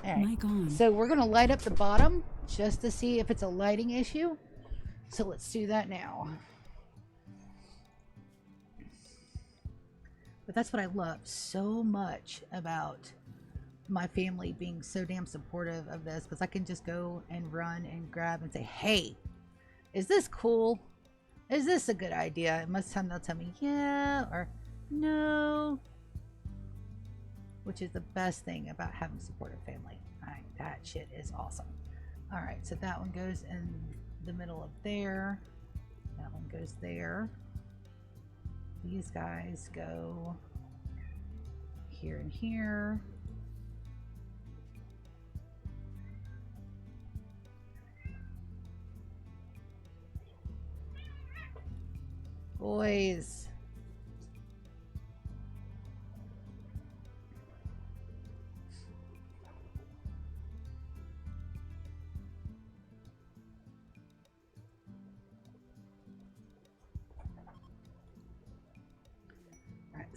All right. Mic on. So we're gonna light up the bottom just to see if it's a lighting issue. So let's do that now. But that's what I love so much about my family being so damn supportive of this, because I can just go and run and grab and say, hey, is this cool? Is this a good idea? And most of the time they'll tell me yeah or no, which is the best thing about having a supportive family. That shit is awesome. All right, so that one goes in the middle of there. That one goes there. These guys go here and here. Boys.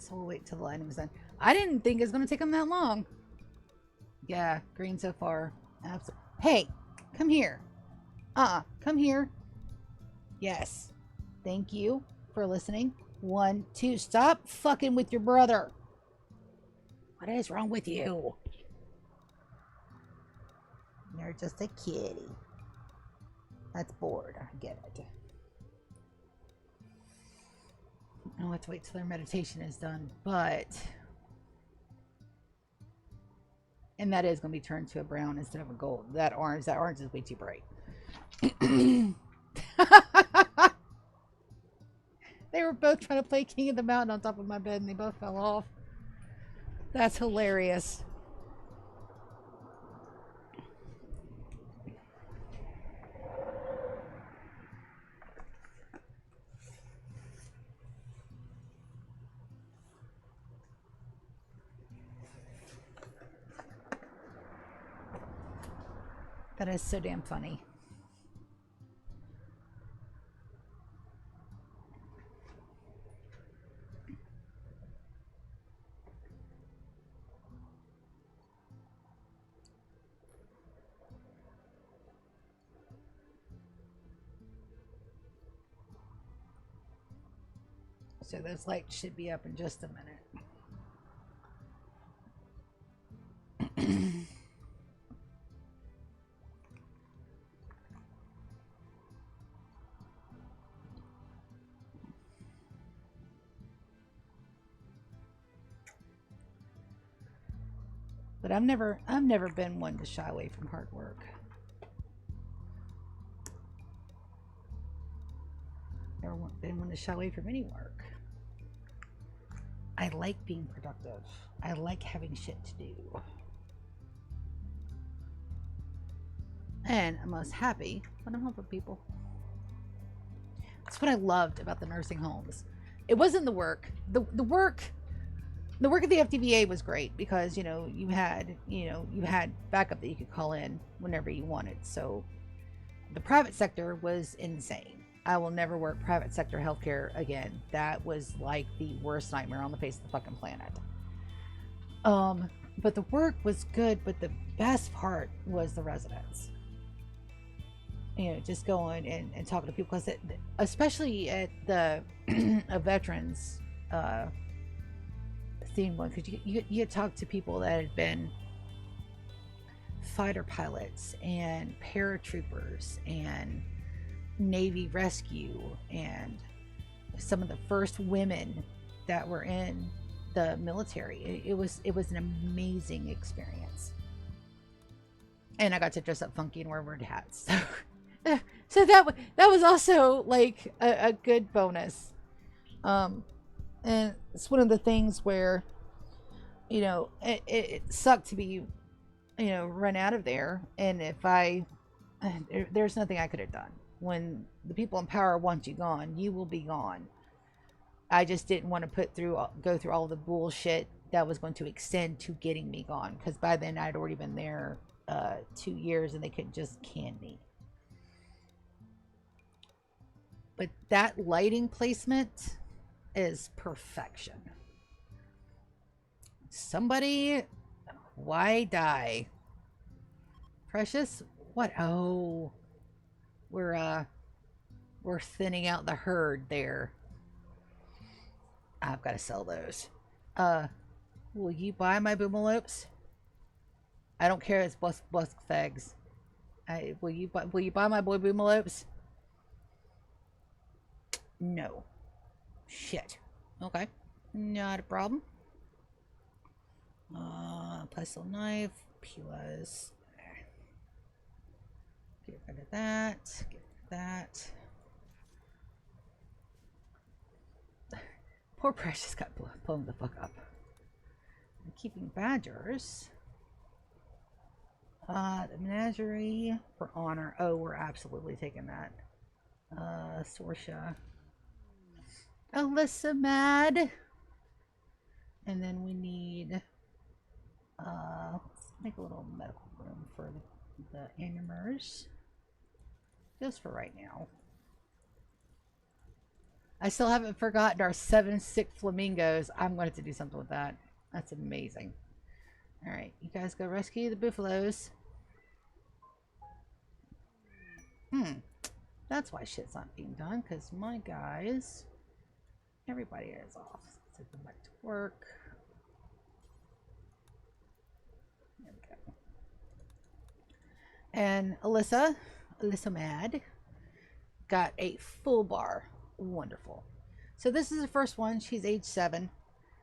So we'll wait till the lighting's done. I didn't think it was going to take them that long. Yeah, green so far. Absolutely. Hey, come here. Come here. Yes. Thank you for listening. 1, 2. Stop fucking with your brother. What is wrong with you? You're just a kitty. That's bored. I get it. I'll have to wait till their meditation is done, but... And that is going to be turned to a brown instead of a gold. That orange is way too bright. They were both trying to play King of the Mountain on top of my bed and they both fell off. That's hilarious. That is so damn funny. So those lights should be up in just a minute. But I've never been one to shy away from hard work. Never been one to shy away from any work. I like being productive. I like having shit to do. And I'm most happy when I'm helping people. That's what I loved about the nursing homes. It wasn't the work. The work at the FTVA was great because, you had backup that you could call in whenever you wanted. So the private sector was insane. I will never work private sector healthcare again. That was like the worst nightmare on the face of the fucking planet. But the work was good, but the best part was the residents. Just going and talking to people, because especially at the a veterans themed one, because you talk to people that had been fighter pilots and paratroopers and Navy rescue and some of the first women that were in the military. It was an amazing experience. And I got to dress up funky and wear weird hats. So that was also like a good bonus. And it's one of the things where, you know, it sucked to be, you know, run out of there. And if there's nothing I could have done. When the people in power want you gone, you will be gone. I just didn't want to go through all the bullshit that was going to extend to getting me gone, because by then I'd already been there 2 years and they could just can me. But that lighting placement is perfection. Somebody, why die? Precious, what? Oh, we're thinning out the herd there. I've got to sell those. Will you buy my boomalopes? I don't care. It's busk fags. Will you buy my boy boomalopes? No. Shit. Okay. Not a problem. Pestle knife. Pilas. Get rid of that. Get rid of that. Poor Precious got blown the fuck up. I'm keeping badgers. The menagerie for honor. Oh, we're absolutely taking that. Sorsha. Alyssa Mad. And then we need let's make a little medical room for the animers. Just for right now. I still haven't forgotten our 7 sick flamingos. I'm going to have to do something with that. That's amazing. Alright, you guys go rescue the buffaloes. That's why shit's not being done, because my guys, everybody is off. Let's take them back to work. There we go. And Alyssa Mad, got a full bar. Wonderful. So this is the first one. She's age 7.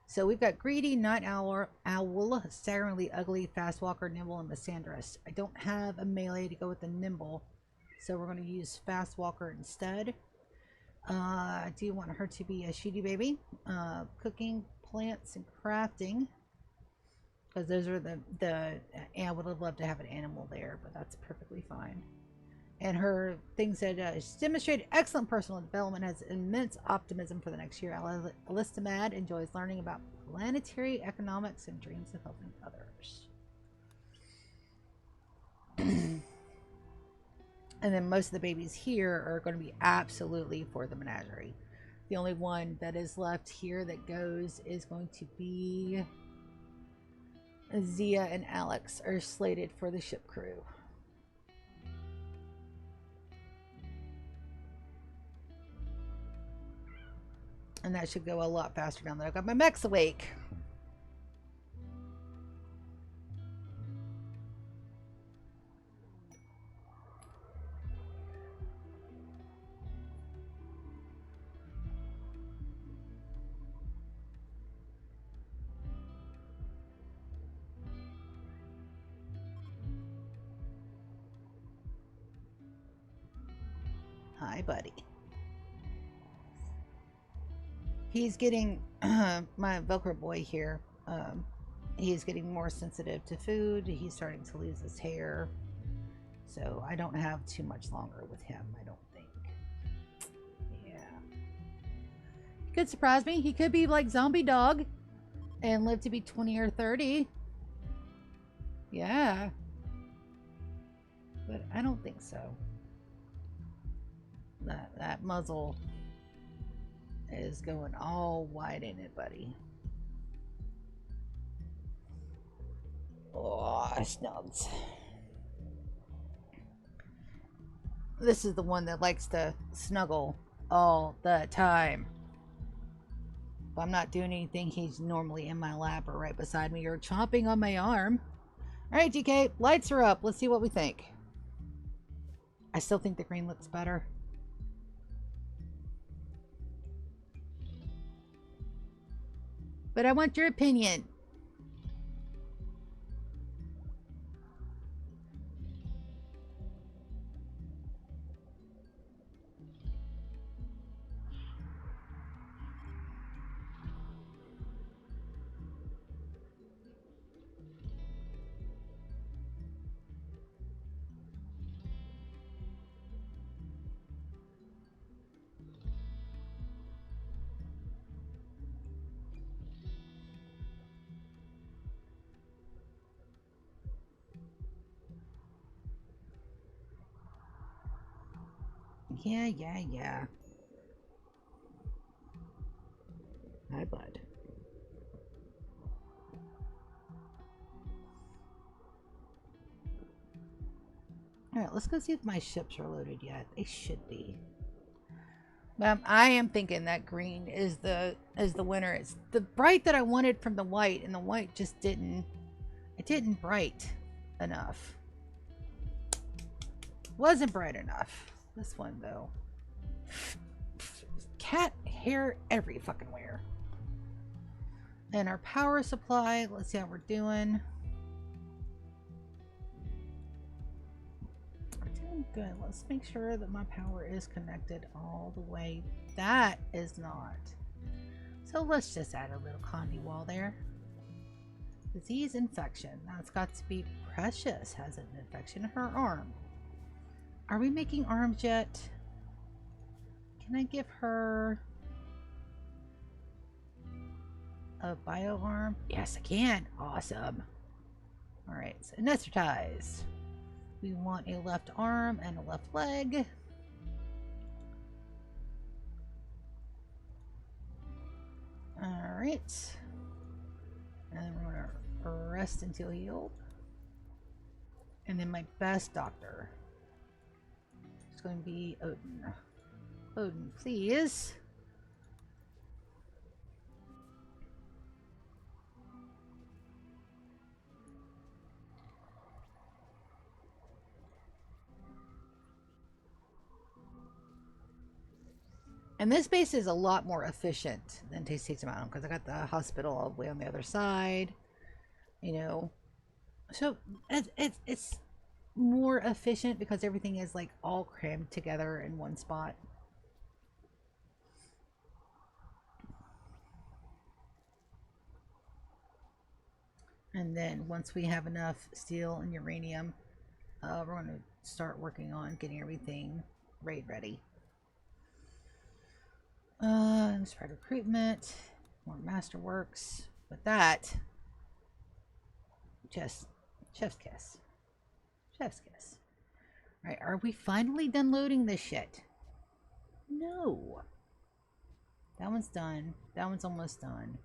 So we've got Greedy, Night Owl, Staggeringly Ugly, Fast Walker, Nimble, and Misandrist. I don't have a melee to go with the Nimble, so we're going to use Fast Walker instead. I do want her to be a shooty baby. Cooking, plants, and crafting, because those are I would have loved to have an animal there, but that's perfectly fine. And her thing said, she's demonstrated excellent personal development, has immense optimism for the next year. Alyssa Mad enjoys learning about planetary economics and dreams of helping others. And then most of the babies here are going to be absolutely for the menagerie. The only one that is left here that goes is going to be Zia and Alex are slated for the ship crew. And that should go a lot faster now that I've got my mechs awake. Hi, buddy. He's getting, my Velcro boy here, he's getting more sensitive to food. He's starting to lose his hair. So I don't have too much longer with him, I don't think. Yeah. Could surprise me. He could be like Zombie Dog and live to be 20 or 30. Yeah. But I don't think so. That muzzle is going all wide in it, buddy. Oh, snugs. This is the one that likes to snuggle all the time. If I'm not doing anything, he's normally in my lap or right beside me or chomping on my arm. All right, DK, lights are up. Let's see what we think. I still think the green looks better. But I want your opinion. Yeah. Hi, bud. Alright, let's go see if my ships are loaded yet. They should be. I am thinking that green is the winner. It's the bright that I wanted from the white, and the white just didn't bright enough. Wasn't bright enough. This one though. Cat hair every fucking where. And our power supply, let's see how we're doing. We're doing good. Let's make sure that my power is connected all the way. That is not. So let's just add a little condy wall there. Disease infection. Now it's got to be Precious has an infection in her arm. Are we making arms yet? Can I give her a bio arm? Yes, I can. Awesome. All right, so anesthetize. We want a left arm and a left leg. All right. And we're going to rest until healed. And then my best doctor is going to be Odin. Odin, please. And this base is a lot more efficient than Takes a Mountain because I got the hospital all the way on the other side. You know, so it's more efficient because everything is like all crammed together in one spot. And then once we have enough steel and uranium, we're going to start working on getting everything raid ready. Spread recruitment, more masterworks. With that, just chef's kiss. Chef's kiss. All right, are we finally done loading this shit? No. That one's done. That one's almost done.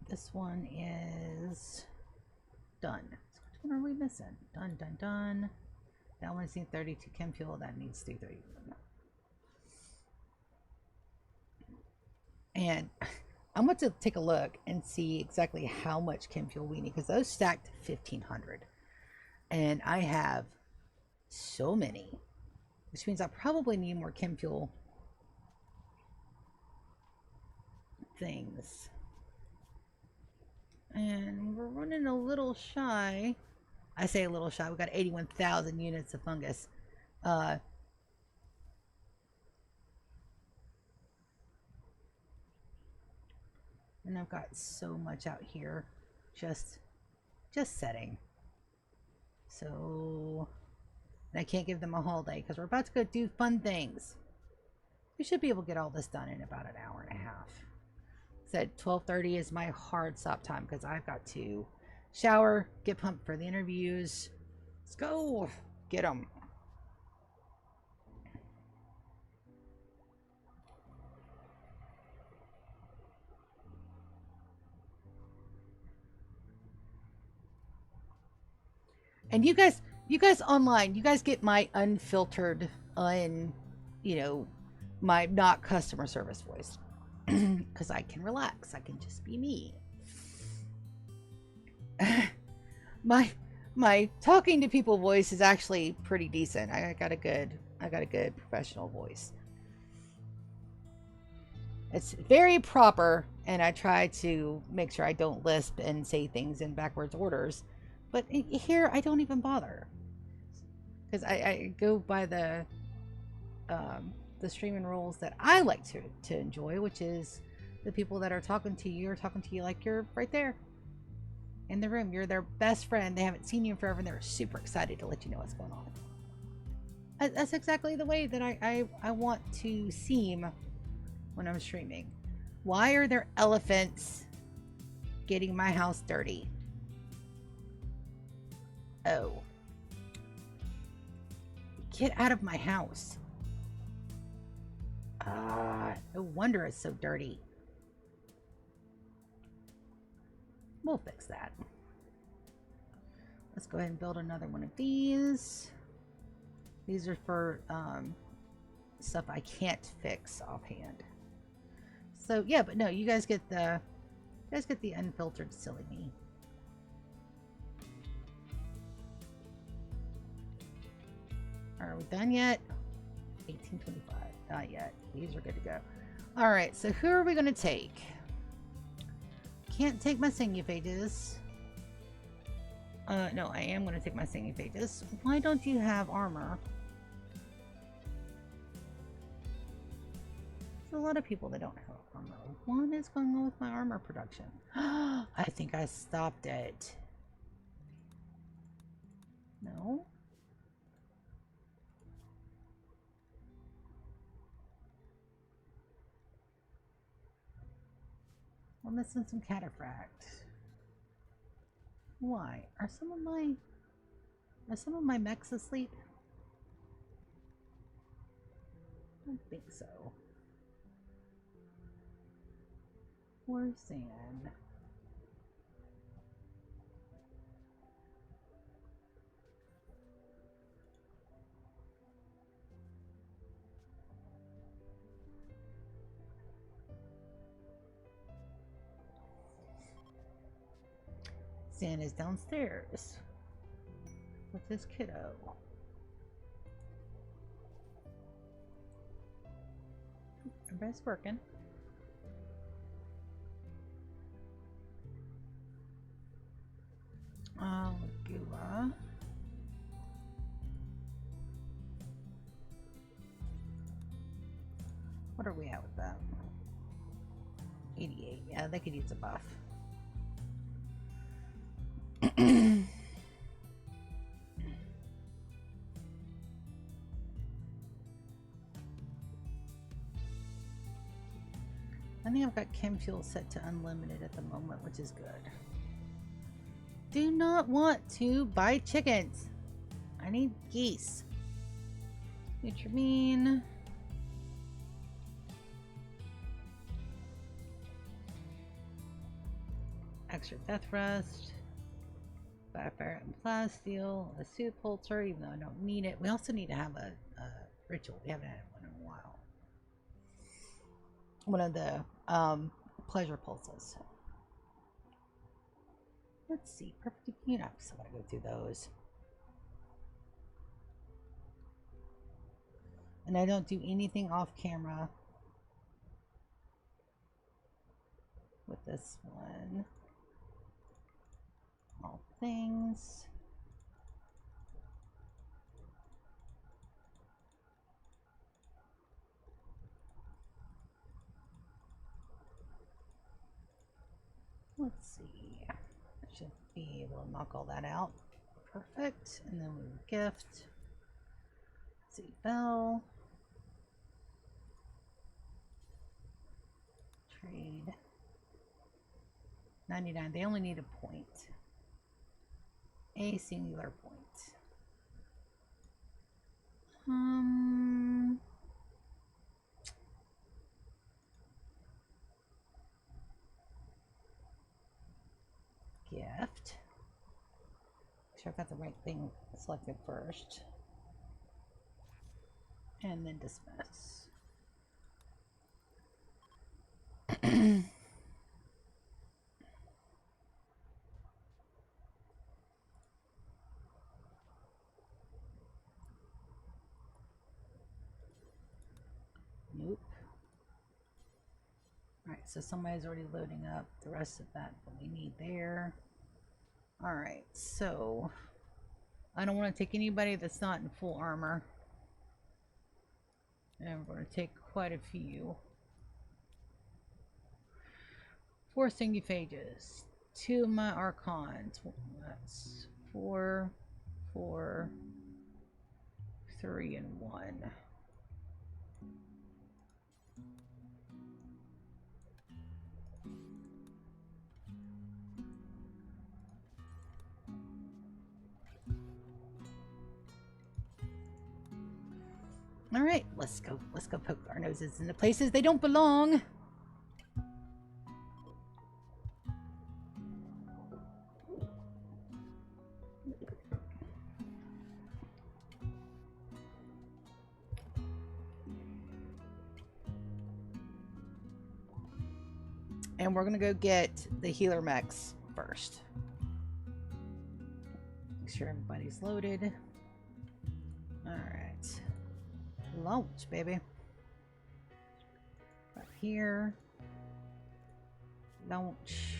This one is done. So which one are we missing? Done. That one needs 32 chem fuel. That needs 331. And I'm going to take a look and see exactly how much chem fuel we need because those stacked 1,500. And I have so many, which means I probably need more chem fuel things. And we're running a little shy. I say a little shy. We got 81,000 units of fungus. And I've got so much out here just setting. So I can't give them a holiday because we're about to go do fun things. We should be able to get all this done in about an hour and a half. Said 12:30 is my hard stop time because I've got to shower, get pumped for the interviews. Let's go get them. And you guys online, you guys get my unfiltered, my not customer service voice. Because I can relax. I can just be me. my my talking to people voice is actually pretty decent. I got a good professional voice. It's very proper, and I try to make sure I don't lisp and say things in backwards orders. But here, I don't even bother because I go by the streaming rules that I like to enjoy, which is the people that are talking to you are talking to you like you're right there in the room. You're their best friend. They haven't seen you in forever, and they're super excited to let you know what's going on. That's exactly the way that I want to seem when I'm streaming. Why are there elephants getting my house dirty? Oh. Get out of my house. No wonder it's so dirty. We'll fix that. Let's go ahead and build another one of these. These are for stuff I can't fix offhand. So yeah, but no, you guys get the unfiltered silly me. Are we done yet? 1825. Not yet. These are good to go. All right. So who are we going to take? Can't take my sinuphages. No, I am going to take my sinuphages. Why don't you have armor? There's a lot of people that don't have armor. What is going on with my armor production? I think I stopped it. No? We're missing some cataphract. Why? Are some of my mechs asleep? I don't think so. Where's Zan? Zan is downstairs with his kiddo. Everybody's working. Gula. What are we at with them? 88. Yeah, they could use a buff. I think I've got chem fuel set to unlimited at the moment, which is good. Do not want to buy chickens. I need geese. Nutrimine. Extra death rust. Fire and plasteel. A soup holster, even though I don't need it. We also need to have a ritual. We haven't had one in a while. One of the pleasure pulses. Let's see. Perfect immune. I still gotta go through those. And I don't do anything off camera with this one. All things. Let's see. I should be able to knock all that out. Perfect. And then we gift. Let's see, bell. Trade. 99. They only need a point. A singular point. Gift. Make sure I've got the right thing selected first. And then dismiss. Alright, so somebody's already loading up the rest of that we need there. Alright, so I don't want to take anybody that's not in full armor. And we're going to take quite a few. 4 Singiphages. 2 of my Archons. That's 4, 4, 3, and 1. All right, let's go poke our noses into places they don't belong. And we're gonna go get the healer mechs first. Make sure everybody's loaded. All right. Launch, baby. Right here. Launch.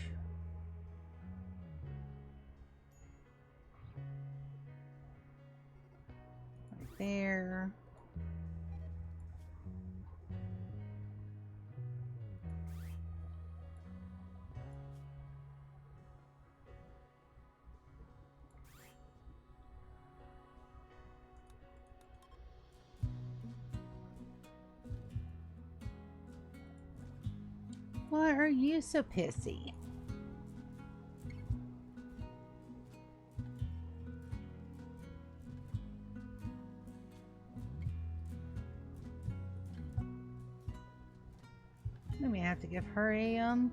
Right there. Why are you so pissy? Then we have to give her a Alright.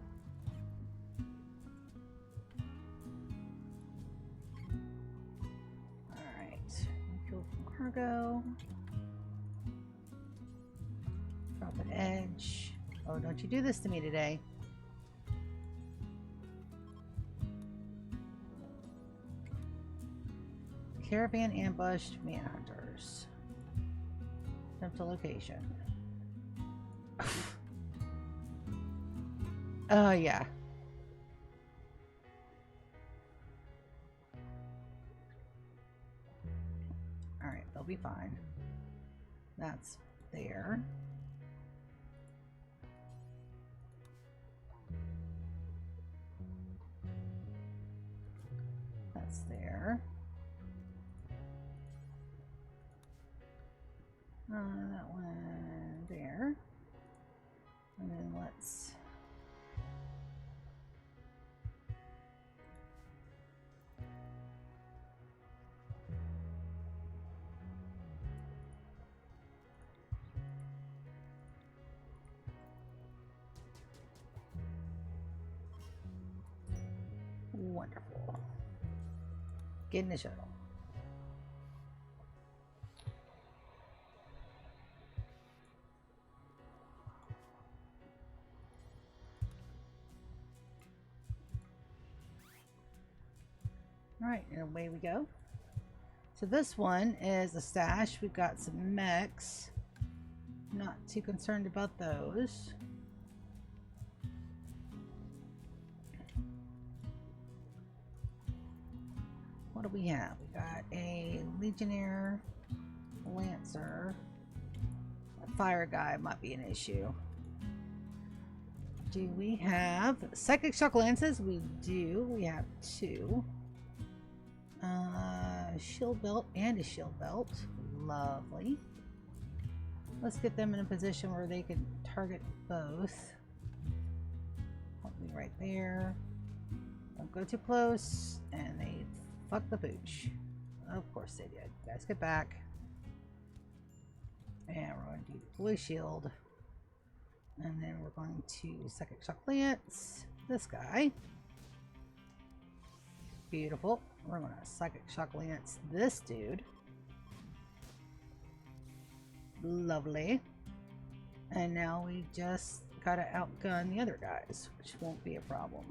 Fuel from cargo. Drop an edge. Oh, don't you do this to me today. Caravan ambushed manhunters. Jump to location. Oh, yeah. Alright, they'll be fine. That's there. That's there. That one there. And then let's wonderful. Get in the shuttle. Alright, and away we go. So this one is a stash. We've got some mechs. Not too concerned about those. What do we have? We got a Legionnaire, Lancer. A fire guy might be an issue. Do we have Psychic Shock Lances? We do. We have 2. Shield belt and a shield belt. Lovely. Let's get them in a position where they can target both. Help me right there. Don't go too close. And they fuck the pooch. Of course they did. You guys get back. And we're going to do the blue shield. And then we're going to Psychic Shock Lance this guy. Beautiful. We're going to Psychic Shock Lance this dude. Lovely. And now we just gotta outgun the other guys, which won't be a problem.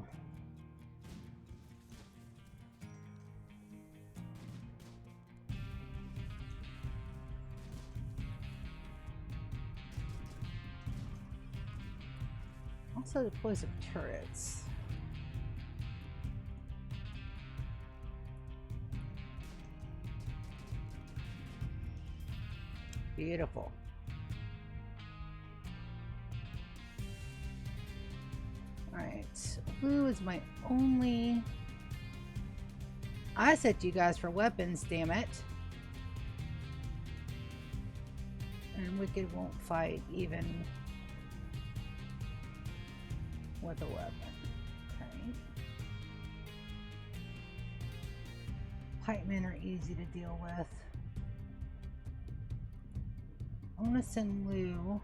Also deploy some turrets. Beautiful. Alright, blue is my only... I set you guys for weapons, damn it. And Wicked won't fight even with a weapon. Okay. Pikemen are easy to deal with. I'm gonna send Lou.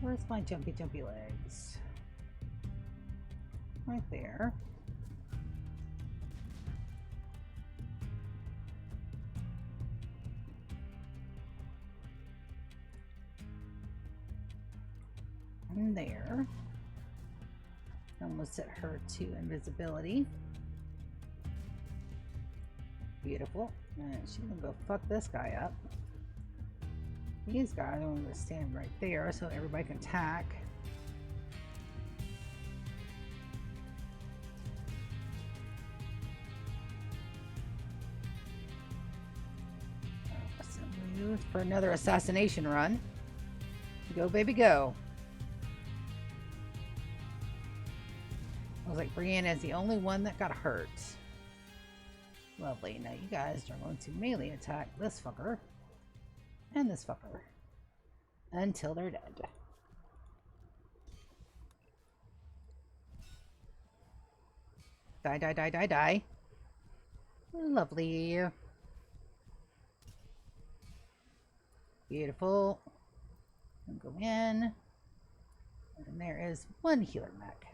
Where's my jumpy legs? Right there. And there. I'm gonna set her to invisibility. Beautiful. And she's gonna go fuck this guy up. These guys are gonna stand right there so everybody can attack. For another assassination run. Go, baby, go. Looks like Brianna is the only one that got hurt. Lovely. Now you guys are going to melee attack this fucker and this fucker until they're dead. Die, die, die, die, die. Lovely. Beautiful. And go in. And there is one healer mech.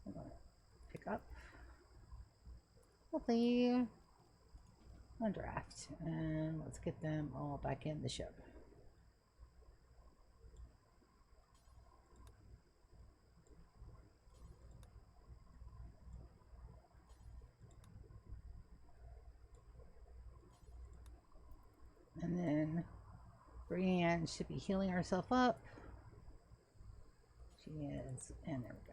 I'm gonna pick up. Lovely. One draft. And let's get them all back in the ship. And then Brienne should be healing herself up. She is, and there we go.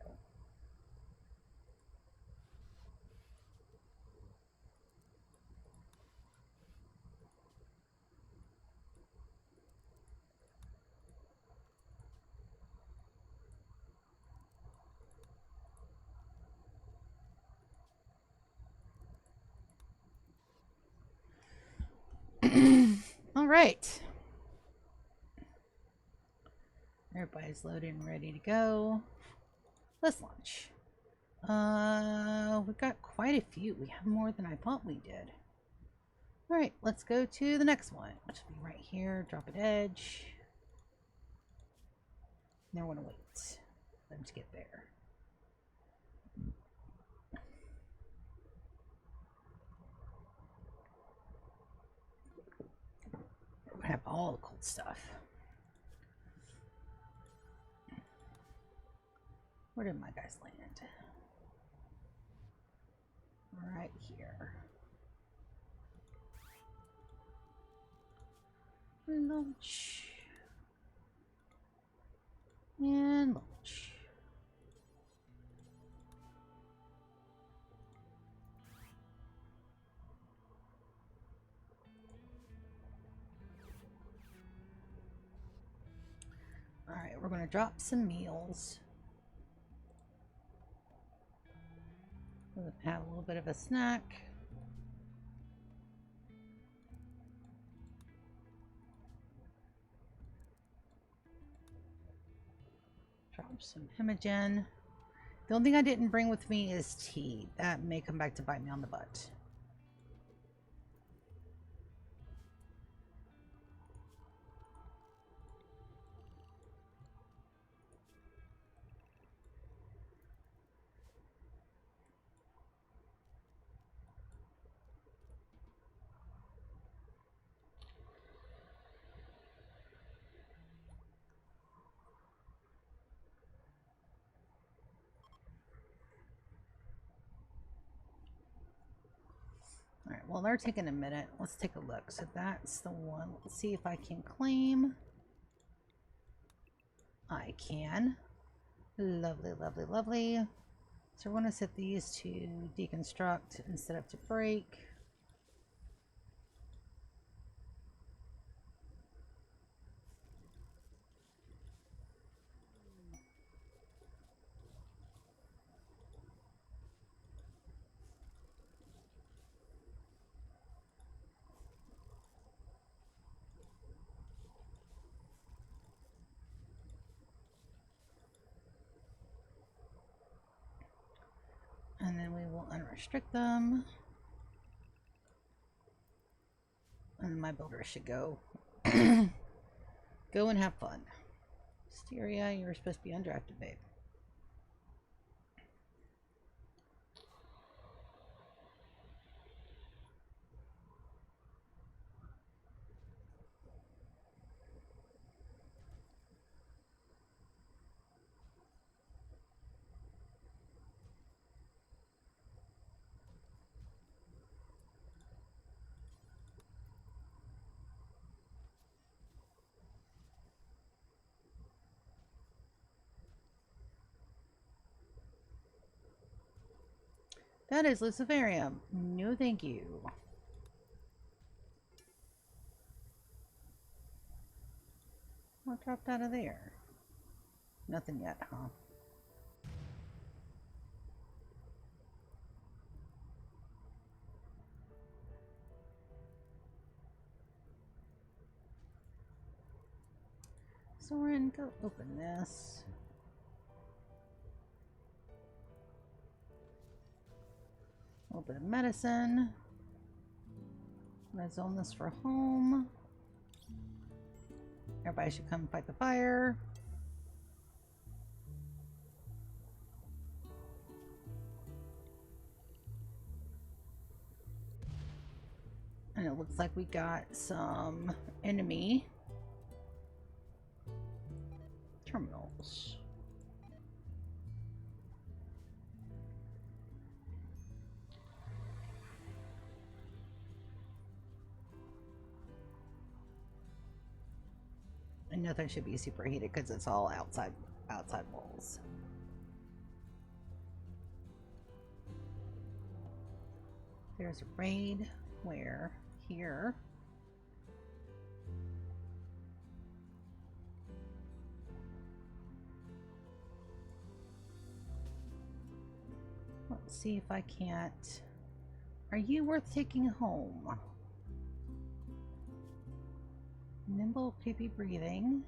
All right. Everybody's loaded and ready to go. Let's launch. We've got quite a few. We have more than I thought we did. All right, let's go to the next one, which will be right here. Drop an edge. Now we're gonna wait for them to get there. We're gonna have all the cool stuff. Where did my guys land? Right here. Launch. And launch. All right, we're going to drop some meals. We'll have a little bit of a snack. Drop some Imogen. The only thing I didn't bring with me is tea. That may come back to bite me on the butt. All right, well, they're taking a minute. Let's take a look. So that's the one. Let's see if I can claim. can. Lovely, lovely, lovely. So we're going to set these to deconstruct instead of to break. And then we will unrestrict them. And my builder should go. Go and have fun. Asteria, you were supposed to be undrafted, babe. That is Luciferium. No thank you. What dropped out of there? Nothing yet, huh? Soren, go open this. A little bit of medicine. I'm gonna zone this for home. Everybody should come fight the fire. And it looks like we got some enemy terminals. And nothing should be superheated because it's all outside walls. There's a raid where here. Let's see if I can't. Are you worth taking home? Nimble, creepy breathing.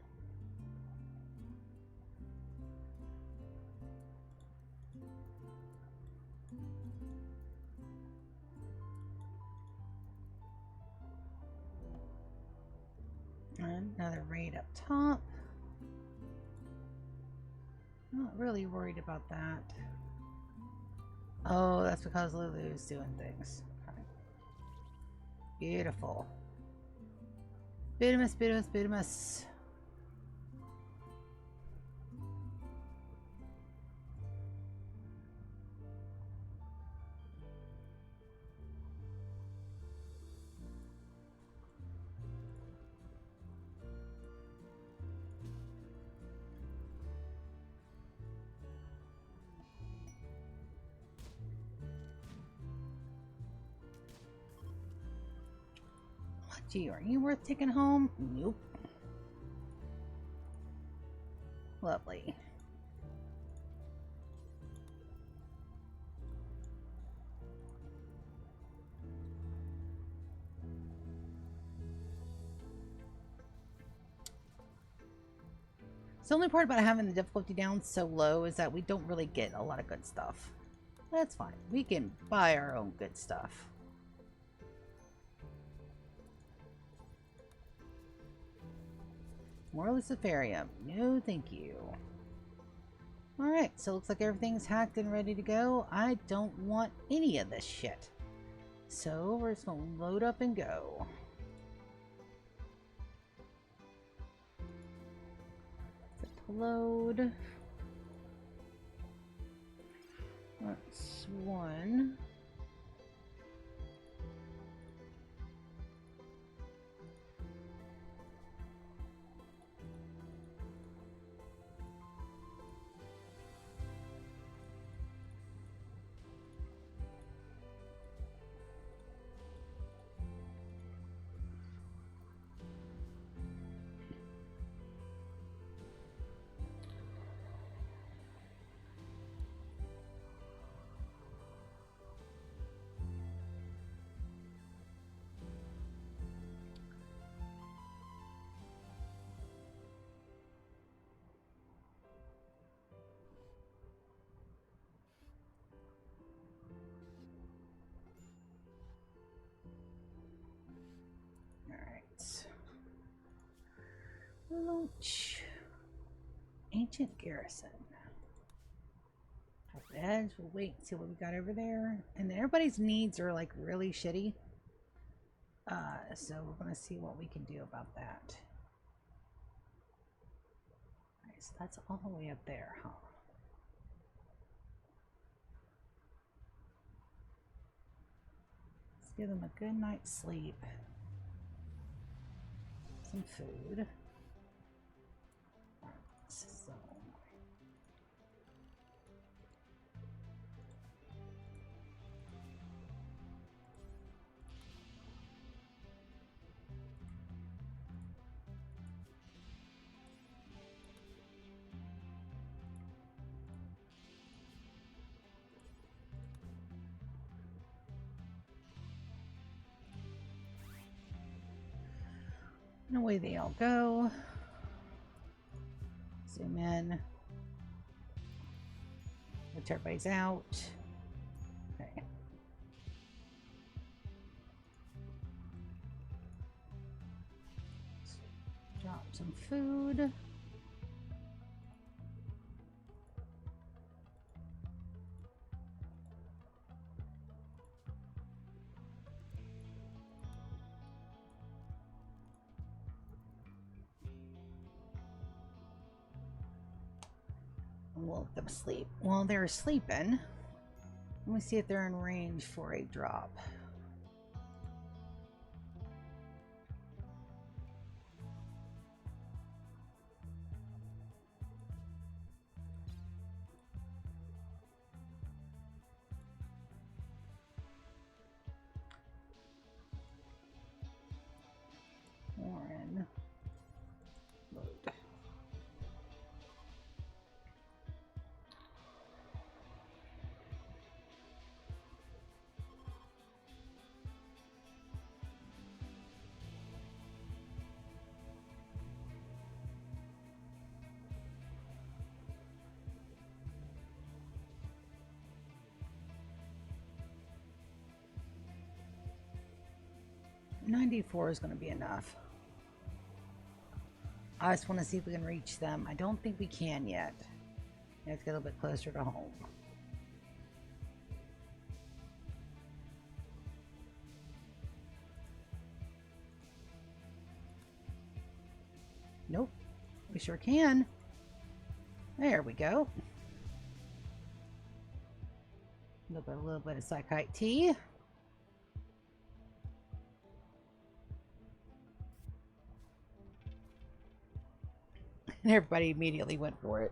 And another raid up top. Not really worried about that. Oh, that's because Lulu's doing things. Okay. Beautiful. Bidimus, bidimus, bidimus. Gee, are you worth taking home? Nope. Lovely. The only part about having the difficulty down so low is that we don't really get a lot of good stuff. That's fine. We can buy our own good stuff. More Luciferium. No, thank you. Alright, so looks like everything's hacked and ready to go. I don't want any of this shit. So we're just gonna load up and go. Set to load. That's one. Launch. Ancient garrison. Top of the edge. We'll wait and see what we got over there. And then everybody's needs are like really shitty. So we're gonna see what we can do about that. Alright, so that's all the way up there, huh? Let's give them a good night's sleep. Some food. So and away they all go. Zoom in. Let everybody's out. Okay. Drop some food. We'll let them sleep. While they're sleeping, let me see if they're in range for a drop. Warren. Load. $94 is going to be enough. I just want to see if we can reach them. I don't think we can yet. Let's get a little bit closer to home. Nope. We sure can. There we go. A little bit of psychite tea. And everybody immediately went for it.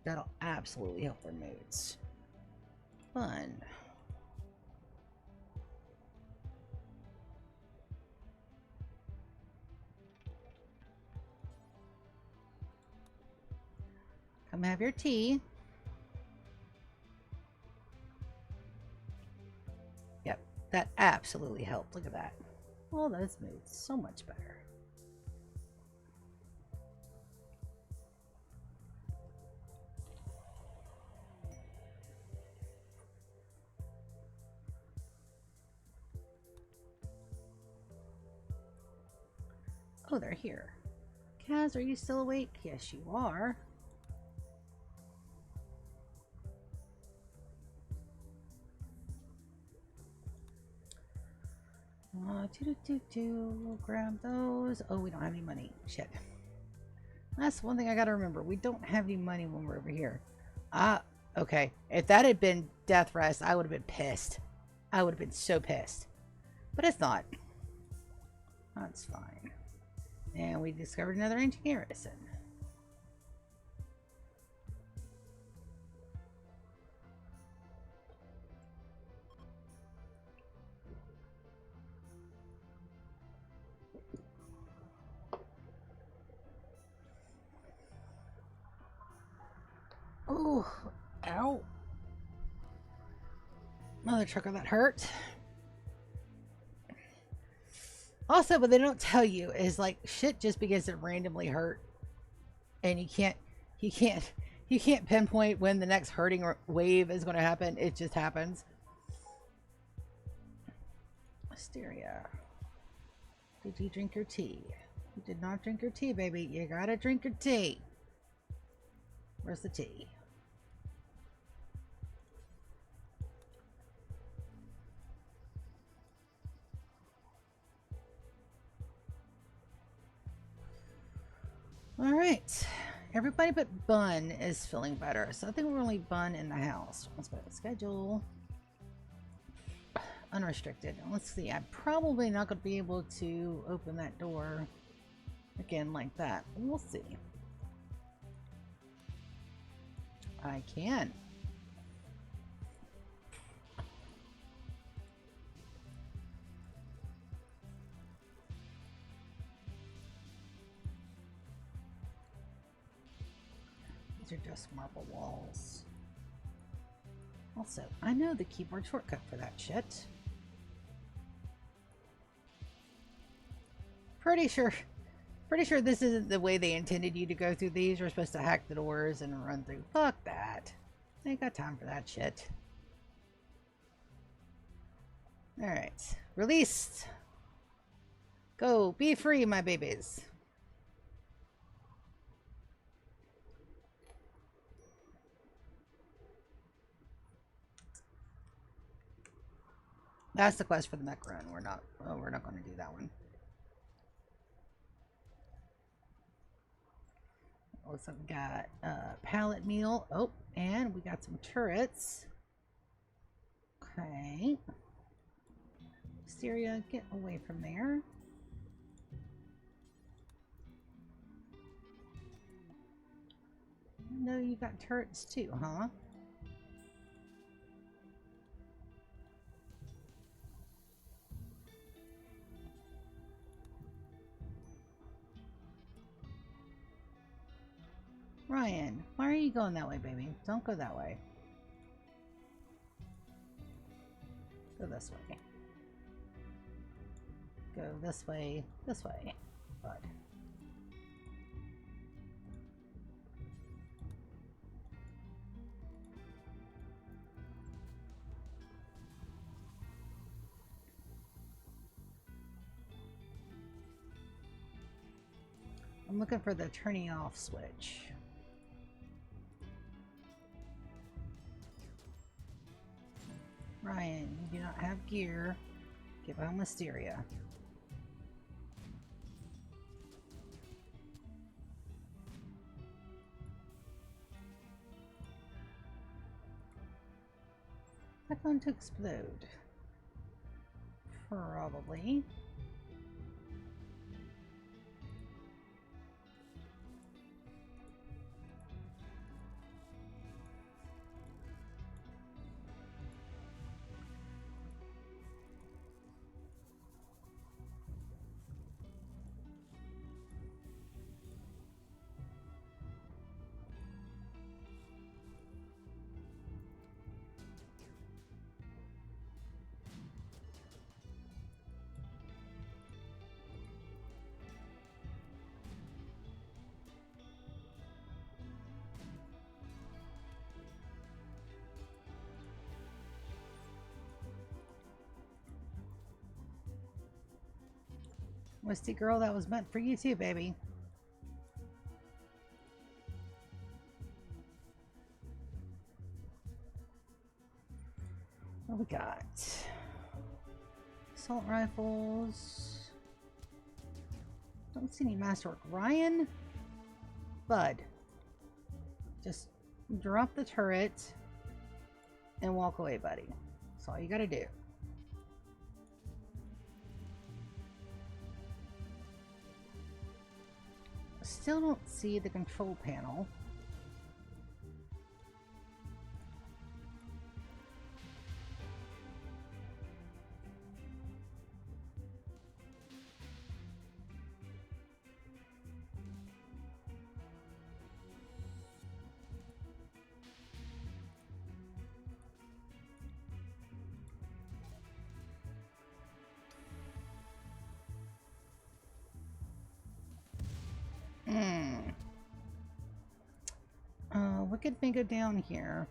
That'll absolutely help their moods. Fun. Come have your tea. Yep, that absolutely helped. Look at that. Oh, those moods so much better. Oh, they're here. Kaz, are you still awake? Yes, you are. We'll grab those. Oh, we don't have any money. Shit. That's one thing I gotta remember. We don't have any money when we're over here. Okay. If that had been death rest, I would have been pissed. I would have been so pissed. But it's not. That's fine. And we discovered another ancient garrison. Oh, ow. Another trucker that hurt. Also, what they don't tell you is like shit just begins to randomly hurt. And you can't pinpoint when the next hurting wave is going to happen. It just happens. Wisteria. Did you drink your tea? You did not drink your tea, baby. You gotta drink your tea. Where's the tea? Alright. Everybody but Bun is feeling better. So I think we're only Bun in the house. Let's go to schedule. Unrestricted. Let's see. I'm probably not going to be able to open that door again like that. We'll see. I can. These are just marble walls. Also, I know the keyboard shortcut for that shit. Pretty sure this isn't the way they intended you to go through these. You're supposed to hack the doors and run through. Fuck that. I ain't got time for that shit. Alright. Released. Go. Be free, my babies. That's the quest for the mech run. We're not going to do that one. Looks like we got pallet meal. Oh, and we got some turrets. Okay. Wisteria, get away from there. No, you got turrets too, huh? Ryan, why are you going that way, baby? Don't go that way. Go this way. Go this way, bud. I'm looking for the turning off switch. Ryan, you do not have gear. Get behind Wisteria. Is that going to explode? Probably. Misty girl, that was meant for you too, baby. What we got? Assault rifles. Don't see any masterwork. Ryan? Bud. Just drop the turret and walk away, buddy. That's all you gotta do. Still don't see the control panel. Wicked may go down here.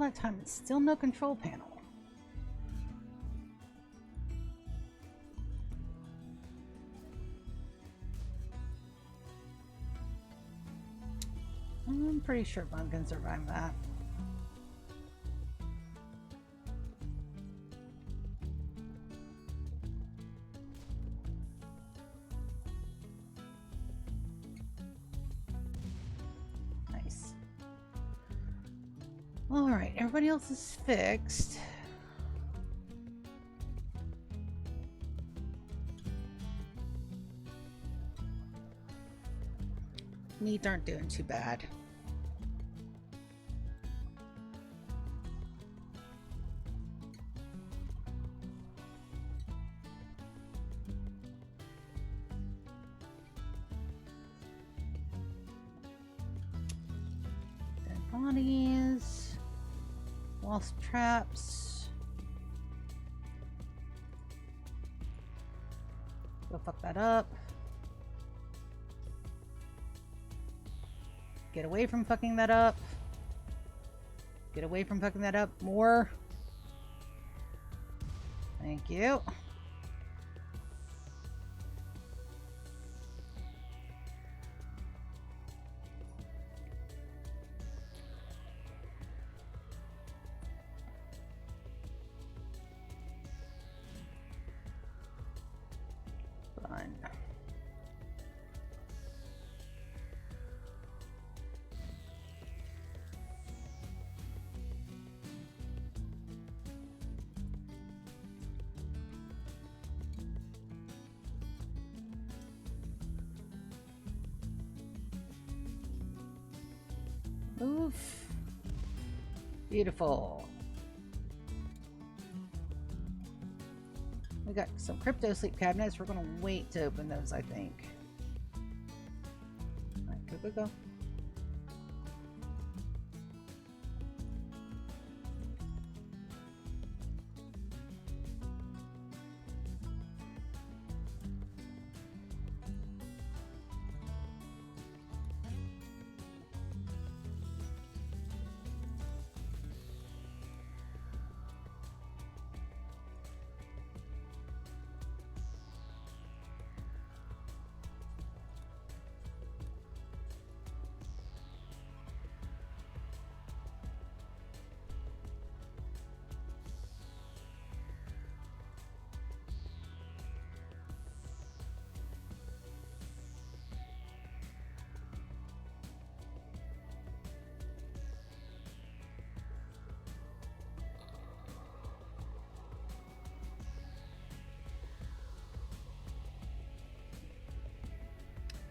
that time and still no control panel. I'm pretty sure Bun can survive that. Nice. Alright, everybody else is fixed. Neat aren't doing too bad. Dead bodies. Lost traps. Go fuck that up. Get away from fucking that up. Get away from fucking that up more. Thank you. Fun. Oof. Beautiful. We got some crypto sleep cabinets. We're gonna wait to open those, I think. Alright, go, go, go.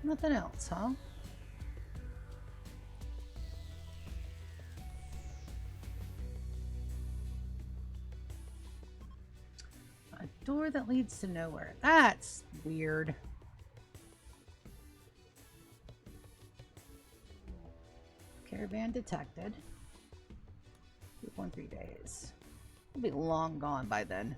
Nothing else, huh? A door that leads to nowhere. That's weird. Caravan detected. 2.3 days. We'll be long gone by then.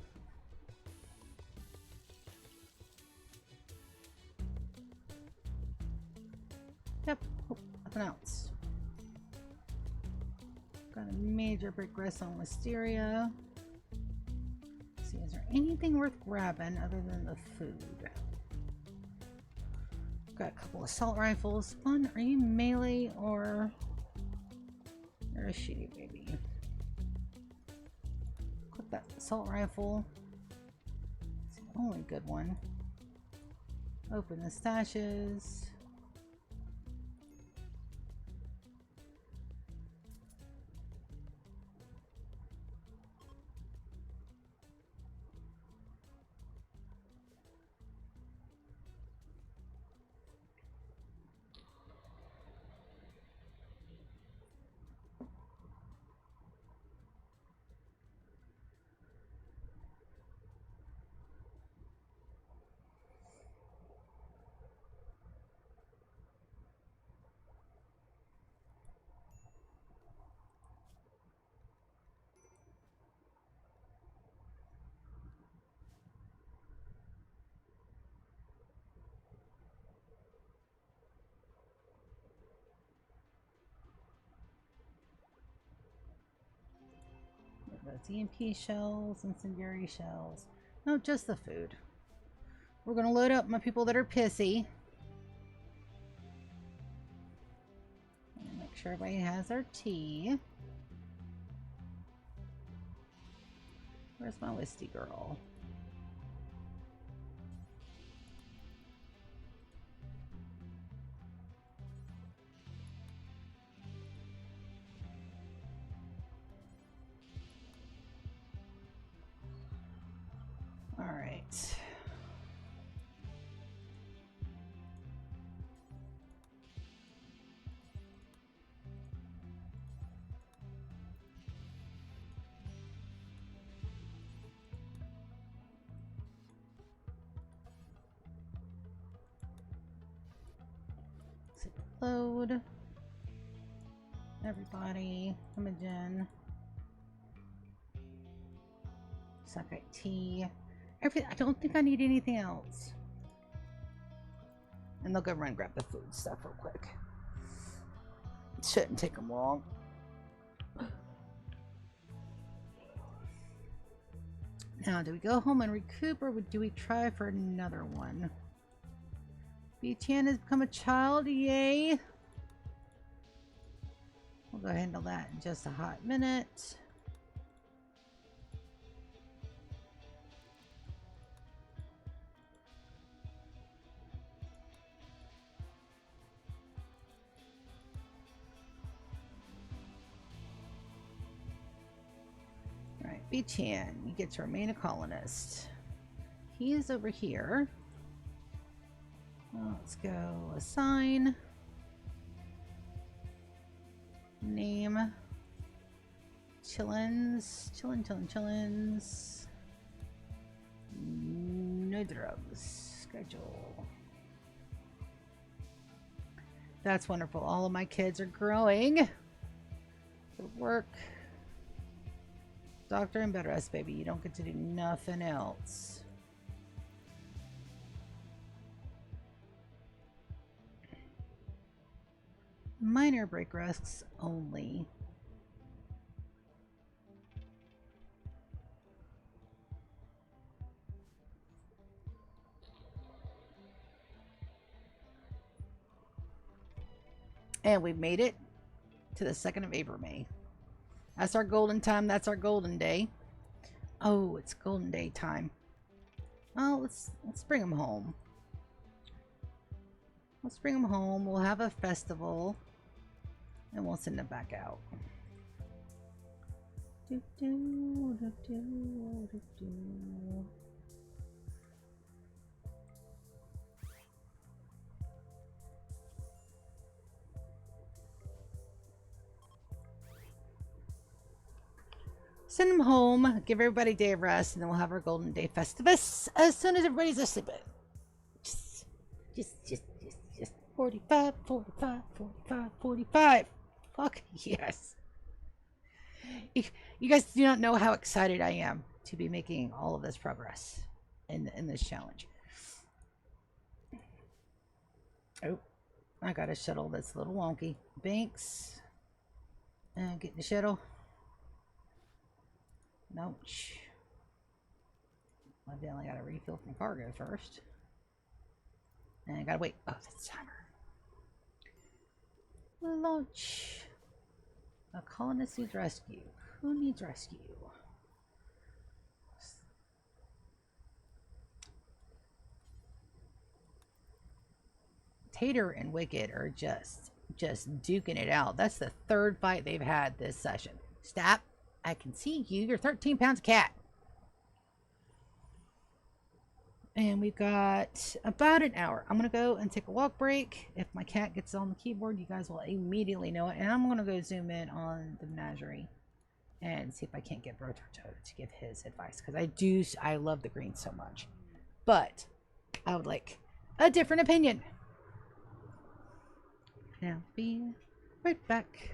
Yep. Oh, nothing else. Got a major brick rest on Wisteria. Let's see, is there anything worth grabbing other than the food? Got a couple assault rifles. One, are you melee or a shooting baby? Click that assault rifle. It's the only good one. Open the stashes. DMP shells, incendiary shells. No, just the food. We're gonna load up my people that are pissy. And make sure everybody has their tea. Where's my Wisty girl? All right. Load. Everybody, Imogen. Sakai tea. I don't think I need anything else. And they'll go run and grab the food stuff real quick. It shouldn't take them long. Now, do we go home and recoup, or do we try for another one? B10 has become a child, yay! We'll go handle that in just a hot minute. Alright, B10, you get to remain a colonist. He is over here. Well, let's go assign. Name. Chillins. Chillins. No drugs. Schedule. That's wonderful. All of my kids are growing. Good work. Doctor and bed rest, baby. You don't get to do nothing else. Minor break rests only. And we've made it to the 2nd of April, May. That's our golden time. That's our golden day. Oh, it's golden day time. Oh, let's bring them home. Let's bring them home. We'll have a festival. And we'll send them back out. Send them home. Give everybody a day of rest. And then we'll have our Golden Day Festivus as soon as everybody's asleep. Just 45, 45, 45, 45. Fuck yes. You guys do not know how excited I am to be making all of this progress in this challenge. Oh, I got a shuttle that's a little wonky. Banks. And get the shuttle. Nope. I definitely got to refill from cargo first. And I gotta wait. Oh, that's timer. Launch. A colonist needs rescue. Who needs rescue? Tater and Wicked are just duking it out. That's the 3rd fight they've had this session. Stop. I can see you. You're 13 pounds of cat. And we've got about an hour. I'm going to go and take a walk break. If my cat gets on the keyboard, you guys will immediately know it. And I'm going to go zoom in on the menagerie and see if I can't get Broto to give his advice. Because I love the green so much. But I would like a different opinion. Now, be right back.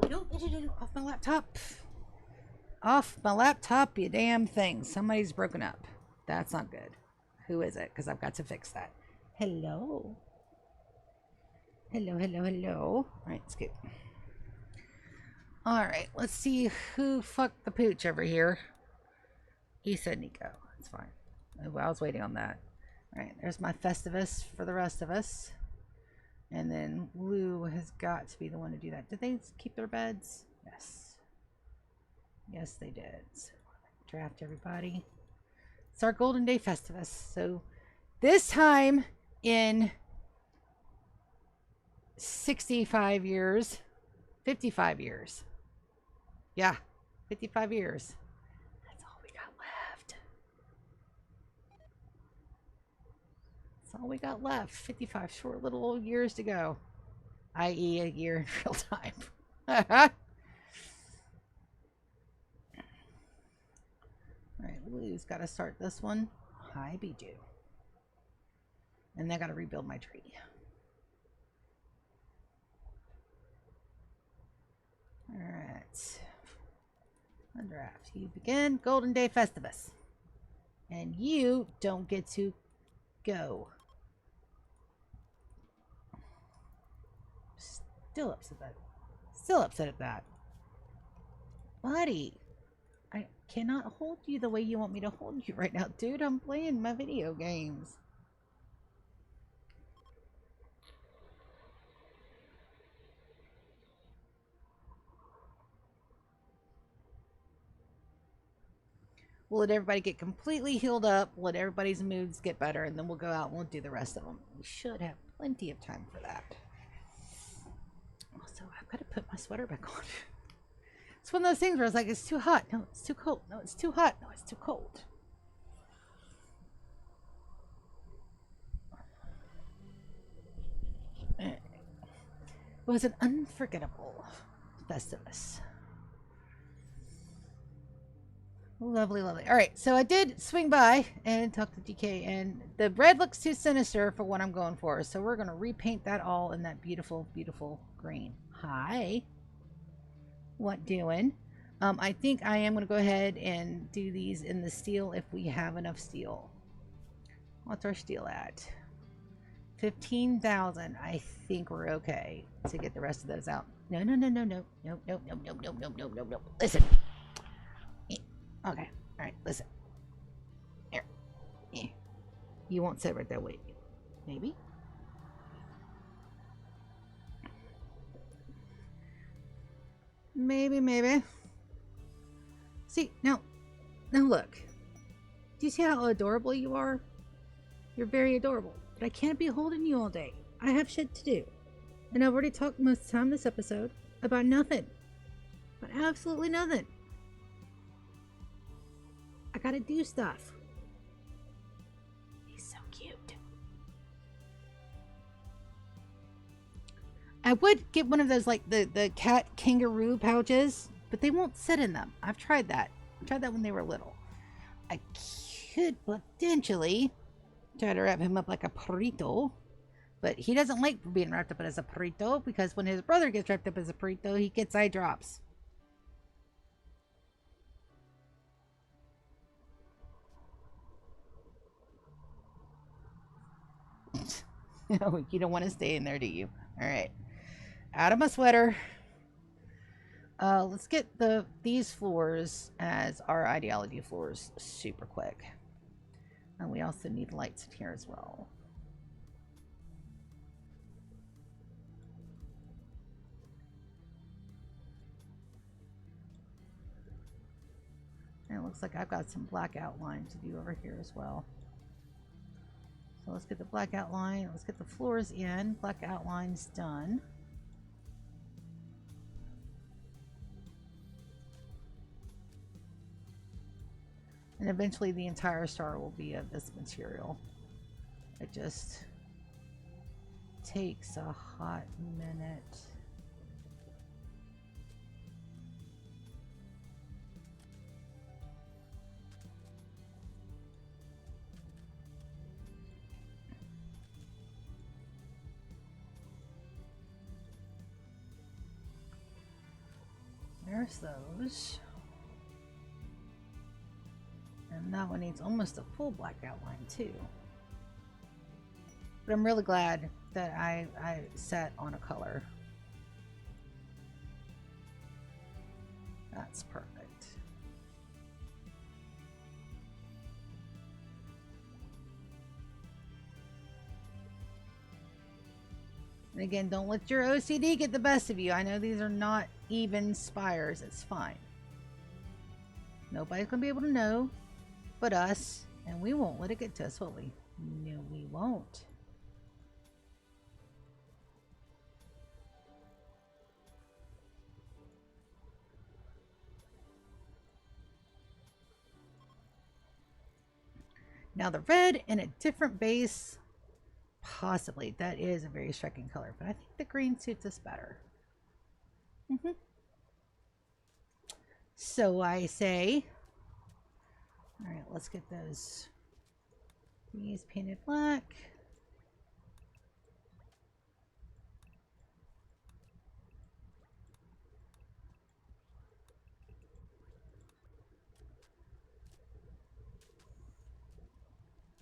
No, off my laptop. Off my laptop, you damn thing. Somebody's broken up. That's not good. Who is it? Because I've got to fix that. Hello. Hello, hello, hello. All right, skip. All right, let's see who fucked the pooch over here. He said Nico. That's fine. I was waiting on that. All right, there's my Festivus for the rest of us. And then Lou has got to be the one to do that. Did they keep their beds? Yes. Yes, they did. So, draft everybody. It's our Golden Day Festivus. So this time in 65 years, 55 years. Yeah, 55 years. That's all we got left. That's all we got left. 55 short little old years to go. I.e. a year in real time. Alright, Lou's got to start this one. Hi, Bijou. And I got to rebuild my tree. Alright. Undraft. You begin Golden Day Festivus. And you don't get to go. Still upset at that. Still upset at that. Buddy. I cannot hold you the way you want me to hold you right now, dude. I'm playing my video games. We'll let everybody get completely healed up, let everybody's moods get better, and then we'll go out and we'll do the rest of them. We should have plenty of time for that. Also, I've got to put my sweater back on. It's one of those things where I was like, it's too hot. No, it's too cold. No, it's too hot. No, it's too cold. It was an unforgettable Festivus. Lovely, lovely. All right, so I did swing by and talk to DK, and the red looks too sinister for what I'm going for, so we're going to repaint that all in that beautiful, beautiful green. Hi. What doing? I think I am going to go ahead and do these in the steel if we have enough steel. What's our steel at? 15,000. I think we're okay to get the rest of those out. No, no, no, no, no, no, no, no, no, no, no, no, no, no. Listen. Okay. All right. Listen. Here. Yeah. You won't sit right there. Wait. Maybe. Maybe. See, now look. Do you see how adorable you are? You're very adorable. But I can't be holding you all day. I have shit to do. And I've already talked most of the time this episode about nothing. But absolutely nothing. I gotta do stuff. He's so cute. I would get one of those, like, the cat kangaroo pouches, but they won't sit in them. I've tried that. I tried that when they were little. I could potentially try to wrap him up like a burrito, but he doesn't like being wrapped up as a burrito because when his brother gets wrapped up as a burrito, he gets eye drops. No, you don't want to stay in there, do you? All right. Out of my sweater. Let's get these floors as our ideology floors super quick. And we also need lights in here as well. And it looks like I've got some black outline to do over here as well. So let's get the black outline. Let's get the floors in. Black outline's done. And eventually the entire star will be of this material. It just takes a hot minute. there's those. And that one needs almost a full black outline too. But I'm really glad that I set on a color. That's perfect. And again, don't let your OCD get the best of you. I know these are not even spires. It's fine. Nobody's going to be able to know but us. And we won't let it get to us, will we? No, we won't. Now the red in a different base, possibly. That is a very striking color, but I think the green suits us better. So I say, all right, let's get these painted black.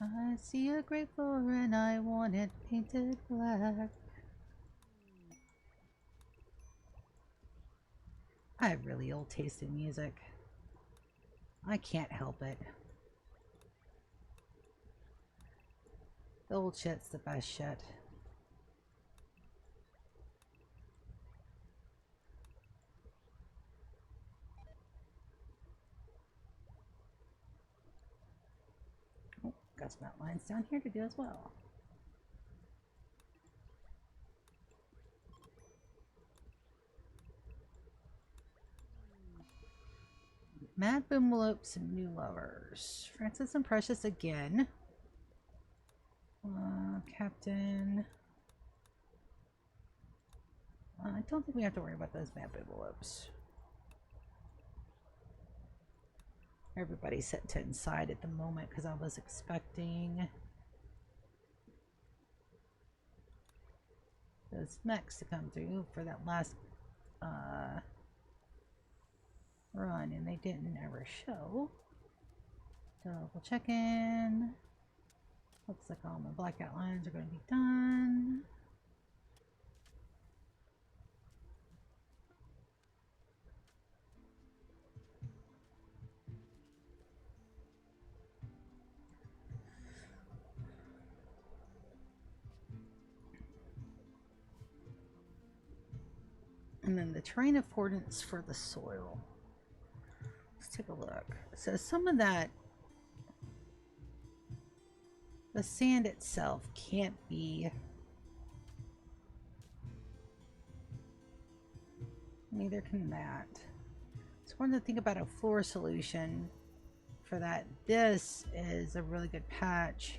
I see a great floor and I want it painted black. I have really old taste in music. I can't help it. The old shit's the best shit. Oh, got some outlines down here to do as well. Mad Boomlopes and New Lovers. Francis and Precious again. Captain. I don't think we have to worry about those Mad Boomlopes. Everybody's set to inside at the moment because I was expecting those mechs to come through for that last run, and they didn't ever show. Double check in. Looks like all my black outlines are going to be done. And then the terrain affordance for the soil. Let's take a look. So some of that, the sand itself can't be, neither can that. So I wanted to think about a floor solution for that. This is a really good patch.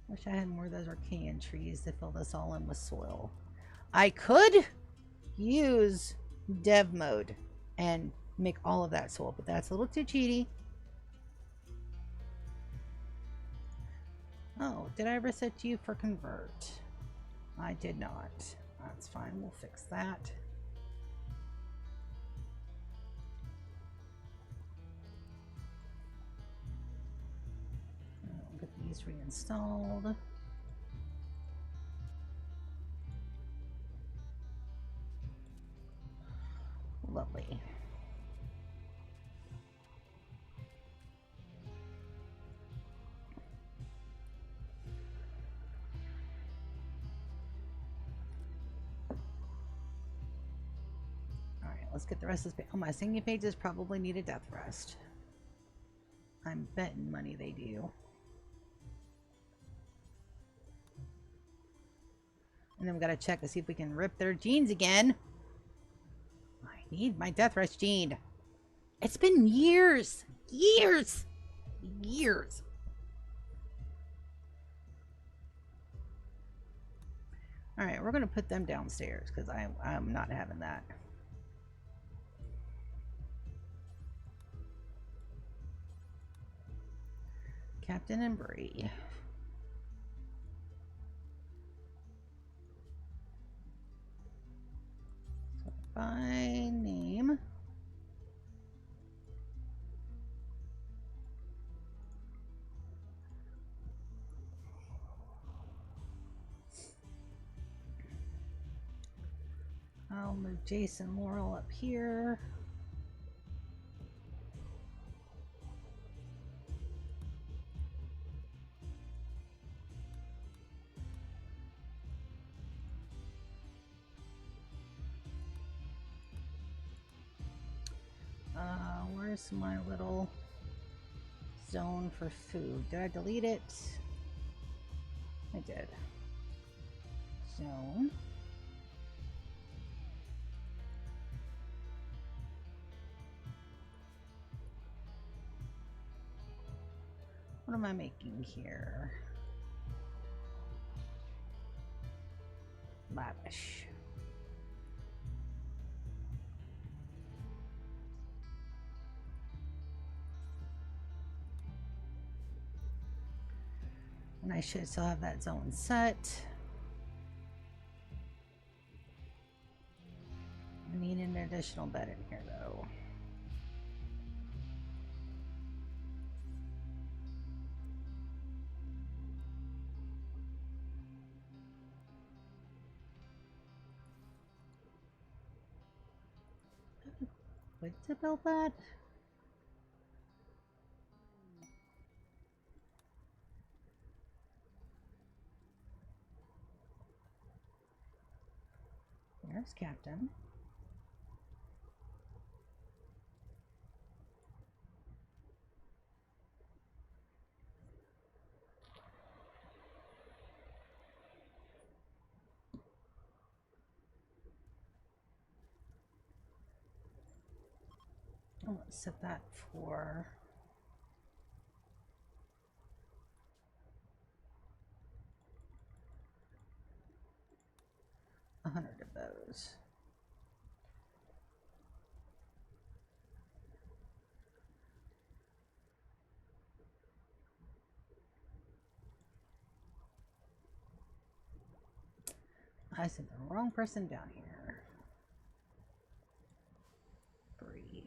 Wish I had more of those archaean trees to fill this all in with soil. I could use dev mode and make all of that soil, but that's a little too cheaty. Oh, did I ever set you for convert? I did not. That's fine, we'll fix that. I'll get these reinstalled. Lovely. Alright, let's get the rest of this. Oh, my singing pages probably need a death rest. I'm betting money they do. And then we gotta check to see if we can rip their genes again. I need my death rest gene. It's been years. Years. Years. Alright, we're gonna put them downstairs because I'm not having that. Captain and Bree. by name. I'll move Jason Laurel up here. Where's my little zone for food? Did I delete it? I did. Zone. What am I making here? Lavish. And I should still have that zone set. I need an additional bed in here though. Wood to build that? There's Captain. Oh, let's set that for a 100 of those. I sent the wrong person down here. 3.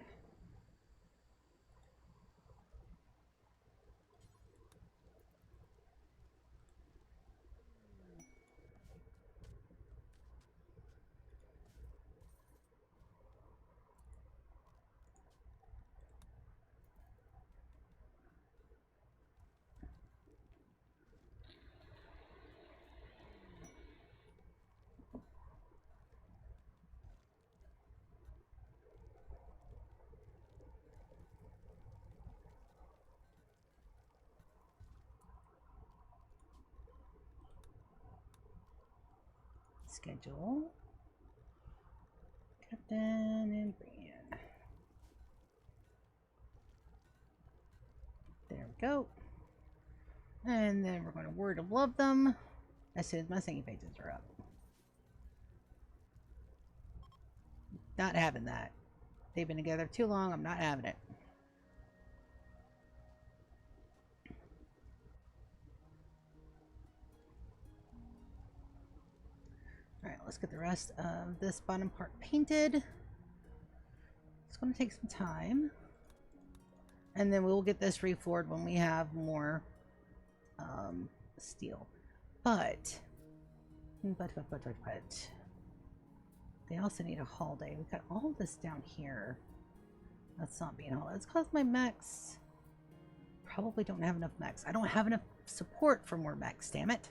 Schedule. Captain and Brian. There we go. And then we're going to word of love them as soon as my singing pages are up. Not having that. They've been together too long. I'm not having it. Alright, let's get the rest of this bottom part painted. It's going to take some time. And then we'll get this refloored when we have more steel. But they also need a haul day. We've got all of this down here. That's not being hauled. It's because my mechs probably don't have enough mechs. I don't have enough support for more mechs, damn it.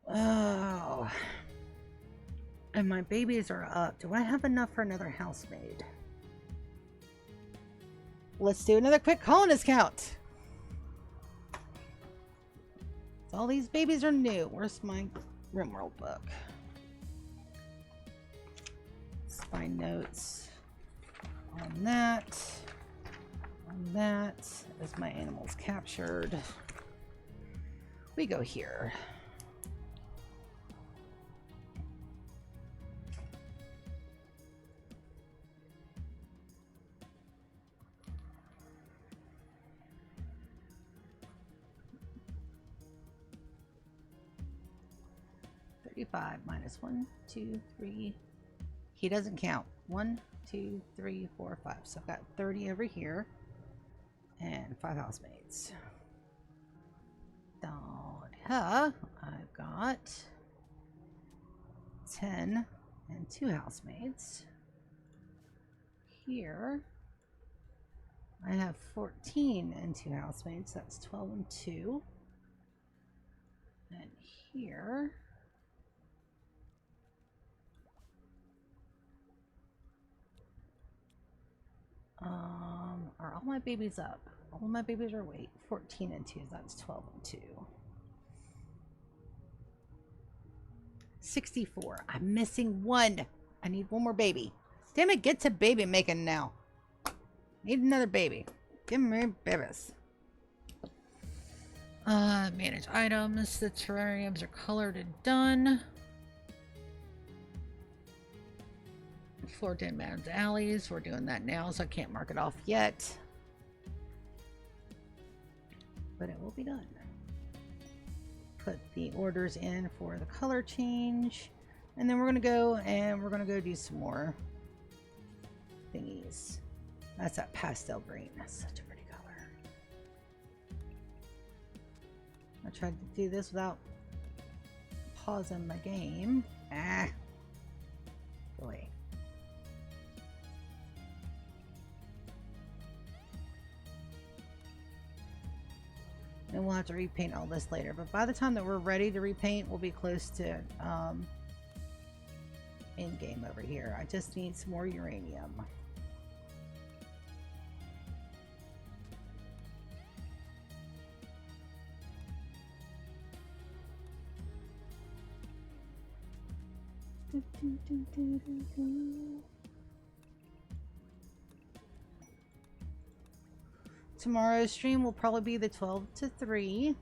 Oh. And my babies are up. Do I have enough for another housemaid? Let's do another quick colonist count. All these babies are new. Where's my Rimworld book? Let's find notes on that. On that. As my animals captured. We go here. -1, 2, 3, He doesn't count. 1, 2, 3, 4, 5. So I've got 30 over here. And 5 housemates. Down here, I've got 10 and 2 housemates. Here, I have 14 and 2 housemates. That's 12 and 2. And here, are all my babies up? All my babies are awake. 14 and 2. That's 12 and 2. 64. I'm missing 1. I need 1 more baby. Damn it, get to baby making now. Need another baby. Give me babies. Manage items. The terrariums are colored and done. Floor den manage alleys. We're doing that now, so I can't mark it off yet. But it will be done. Put the orders in for the color change. And then we're going to go do some more thingies. That's that pastel green. That's such a pretty color. I tried to do this without pausing my game. Ah. Go away. And we'll have to repaint all this later. But by the time that we're ready to repaint, we'll be close to end game over here. I just need some more uranium. Tomorrow's stream will probably be the 12 to 3.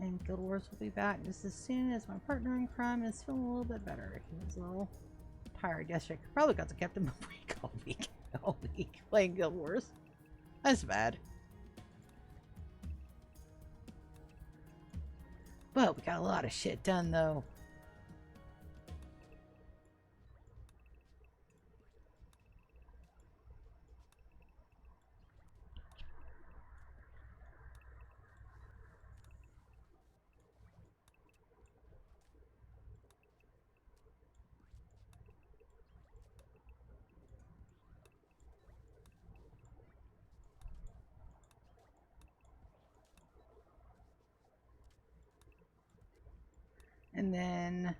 And Guild Wars will be back just as soon as my partner in crime is feeling a little bit better. He was a little tired yesterday. Probably got to kept him awake all week playing Guild Wars. That's bad. But we got a lot of shit done though. And then,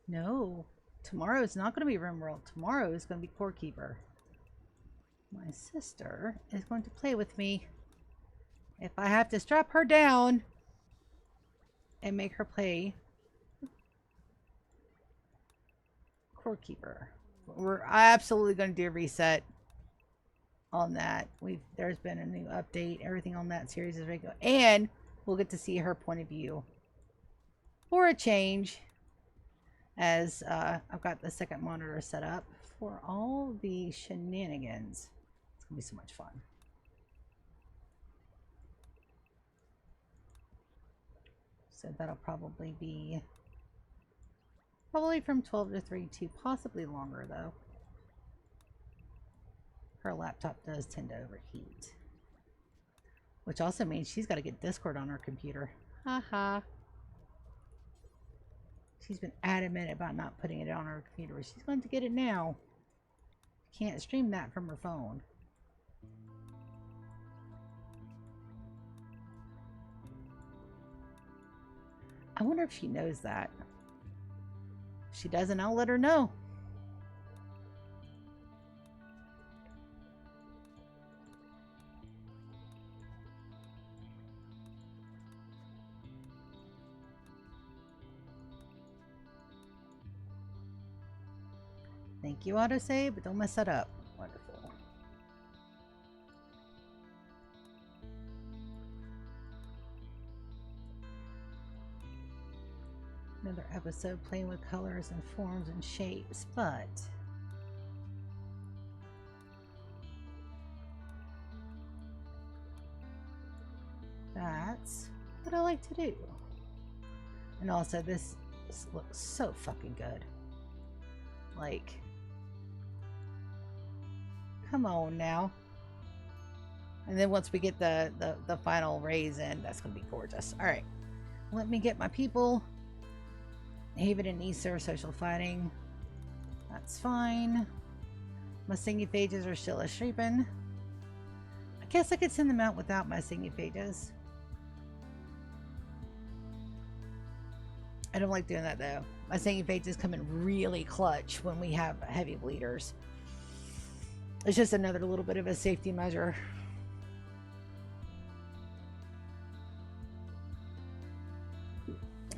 no, tomorrow is not going to be Rimworld. Tomorrow is going to be Core Keeper. My sister is going to play with me. If I have to strap her down and make her play Core Keeper. We're absolutely going to do a reset on that. There's been a new update. Everything on that series is ready to go. And we'll get to see her point of view. For a change, as I've got the second monitor set up for all the shenanigans. It's gonna be so much fun. So that'll probably be from 12 to 3 to possibly longer though. Her laptop does tend to overheat, which also means she's got to get Discord on her computer. Haha. She's been adamant about not putting it on her computer. She's going to get it now. Can't stream that from her phone. I wonder if she knows that. If she doesn't, I'll let her know. Thank you, autosave, but don't mess that up. Wonderful. Another episode playing with colors and forms and shapes, but that's what I like to do. And also this This looks so fucking good. Like, come on now. And then once we get the final raise in, that's going to be gorgeous. All right. Let me get my people. Haven and Issa are social fighting. That's fine. My singing phages are still sleeping. I guess I could send them out without my singing phages. I don't like doing that though. My singing phages come in really clutch when we have heavy bleeders. It's just another little bit of a safety measure.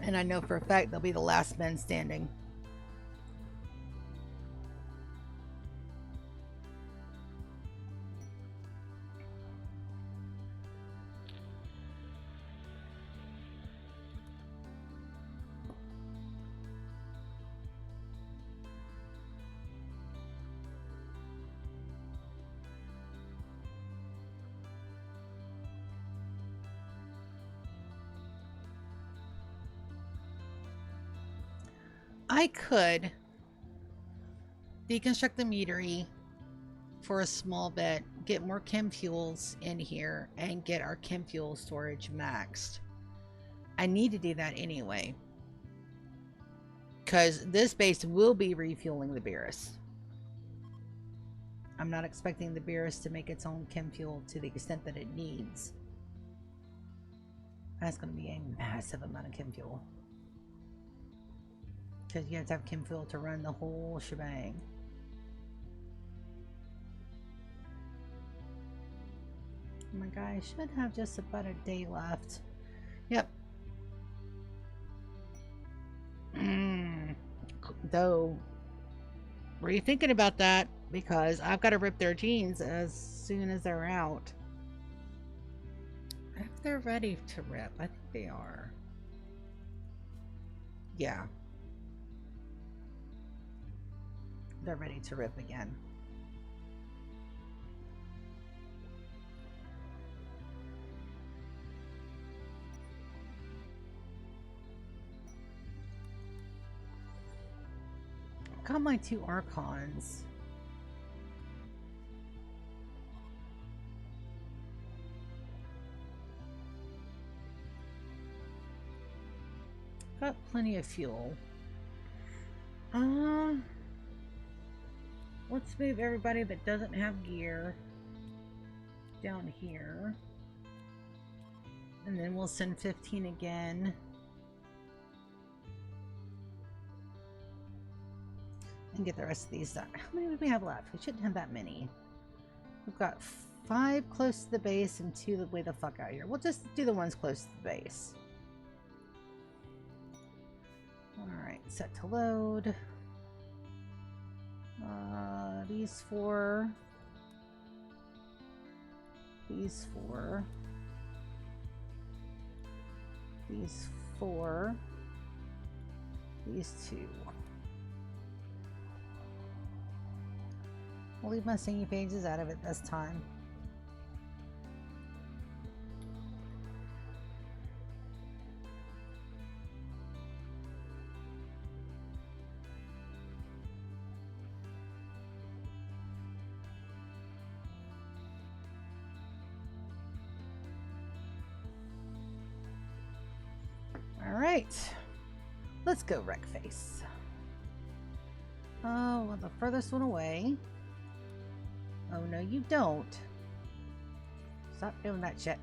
And I know for a fact they'll be the last men standing. I could deconstruct the meadery for a small bit, get more chem fuels in here, and get our chem fuel storage maxed. I need to do that anyway, because this base will be refueling the Beerus. I'm not expecting the Beerus to make its own chem fuel to the extent that it needs. That's going to be a massive amount of chem fuel. Because you have to have chem fuel to run the whole shebang. Oh my god, I should have just about a day left. Yep. Though, were you thinking about that? Because I've got to rip their jeans as soon as they're out. If they're ready to rip, I think they are. Yeah. They're ready to rip again. Got my 2 Archons. Got plenty of fuel. Let's move everybody that doesn't have gear down here. And then we'll send 15 again. And get the rest of these done. How many do we have left? We shouldn't have that many. We've got 5 close to the base and 2 way the fuck out here. We'll just do the ones close to the base. Alright, set to load. These 4. These 4. These 4. These 2. I'll leave my singing pages out of it this time. Alright, let's go wreck face. Oh, well, the furthest one away. Oh, no, you don't. Stop doing that shit.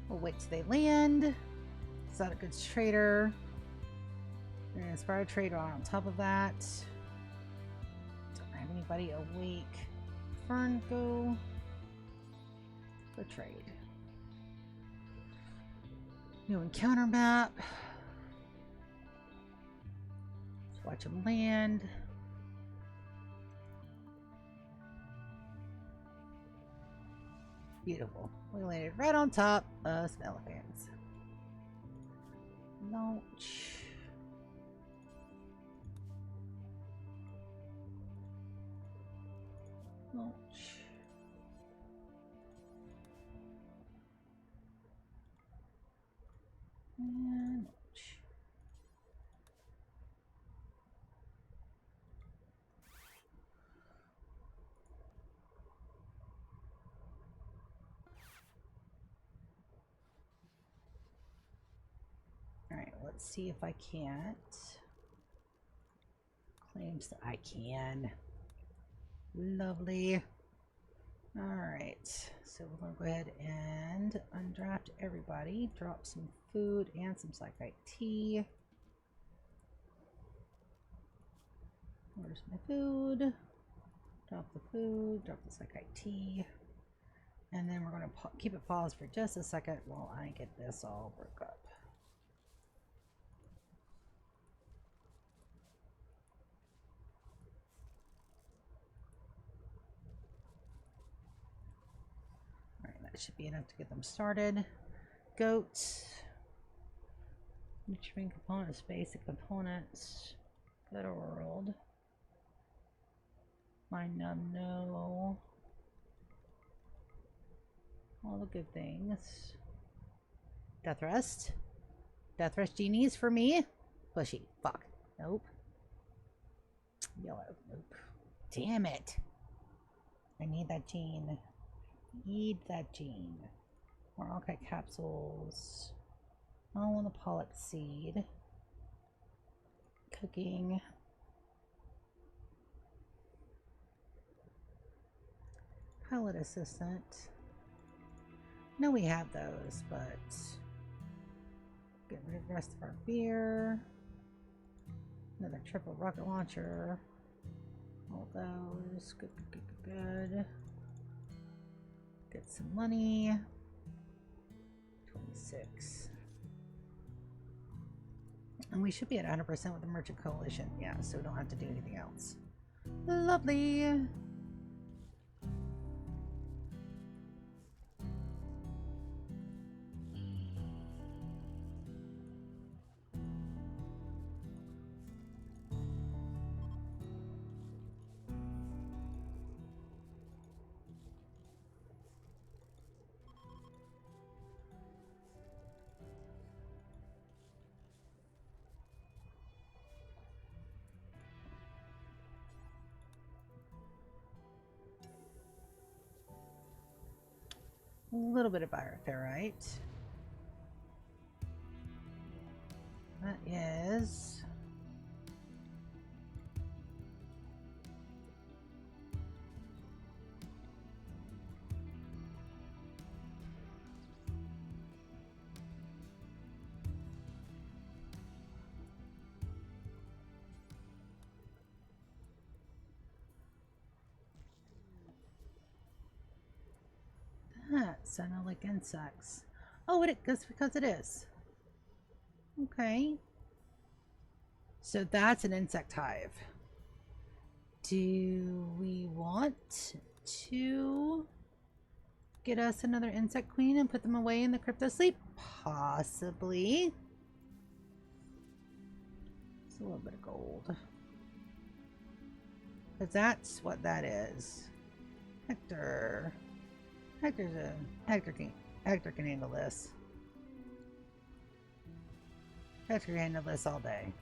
We'll wait till they land. Is that a good trader? We're gonna inspire a trader on top of that. Don't have anybody awake. Fern, go. Go trade. New encounter map. Let's watch them land. Beautiful. We landed right on top of some elephants. Launch. Launch. Let's see if I can't. Claims that I can. Lovely. Alright, so we're going to go ahead and undraft everybody. Drop some food and some psychite tea. Where's my food? Drop the food, drop the psychite tea. And then we're going to keep it paused for just a second while I get this all broke up. Alright, that should be enough to get them started. Goats. Nutrient components, basic components. Go to world. Find num, no. All the good things. Death rest. Death rest genies for me. Pushy. Fuck. Nope. Yellow. Nope. Damn it. I need that gene. Need that gene. More alkite capsules. I want the pollock seed. Cooking. Pilot assistant. No, we have those, but get rid of the rest of our beer. Another triple rocket launcher. All those. Good, good, good, good. Get some money. 26. And we should be at 100% with the Merchant Coalition. Yeah, so we don't have to do anything else. Lovely. A little bit of bioferrite. That is that sounded like insects. Oh, it is because it is. Okay. So that's an insect hive. Do we want to get us another insect queen and put them away in the crypto sleep? Possibly. It's a little bit of gold. Because that's what that is. Hector. Hector can handle this. Hector can handle this all day.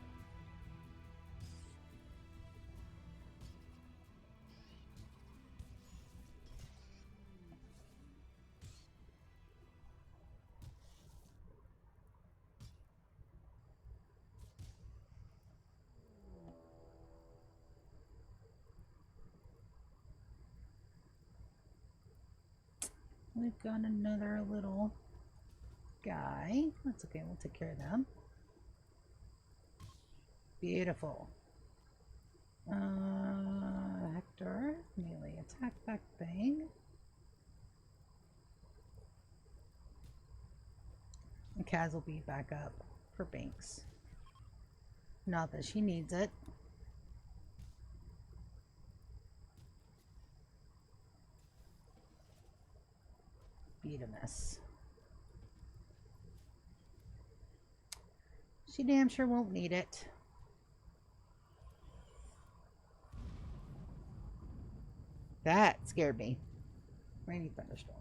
We've got another little guy. That's okay, we'll take care of them. Beautiful. Hector, melee attack back bang. And Kaz will be back up for Banks. Not that she needs it. Beat a mess. She damn sure won't need it. That scared me. Rainy thunderstorm.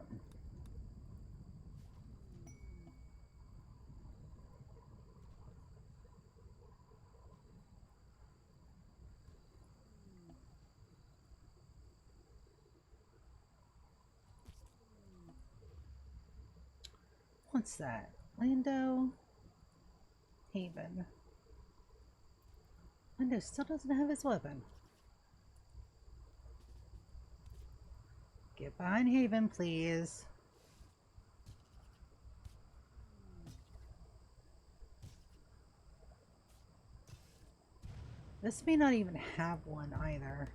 What's that? Lando? Haven. Windows still doesn't have his weapon. Get behind Haven, please. This may not even have one either.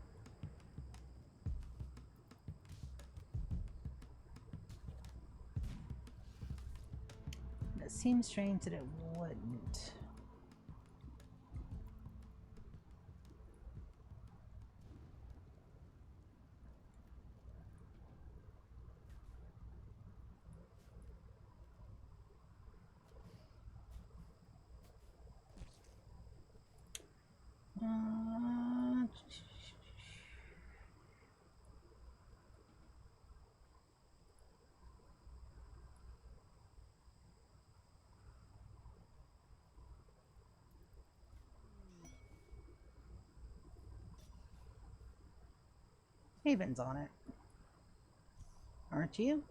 It seems strange that it wouldn't. Haven's on it. Aren't you?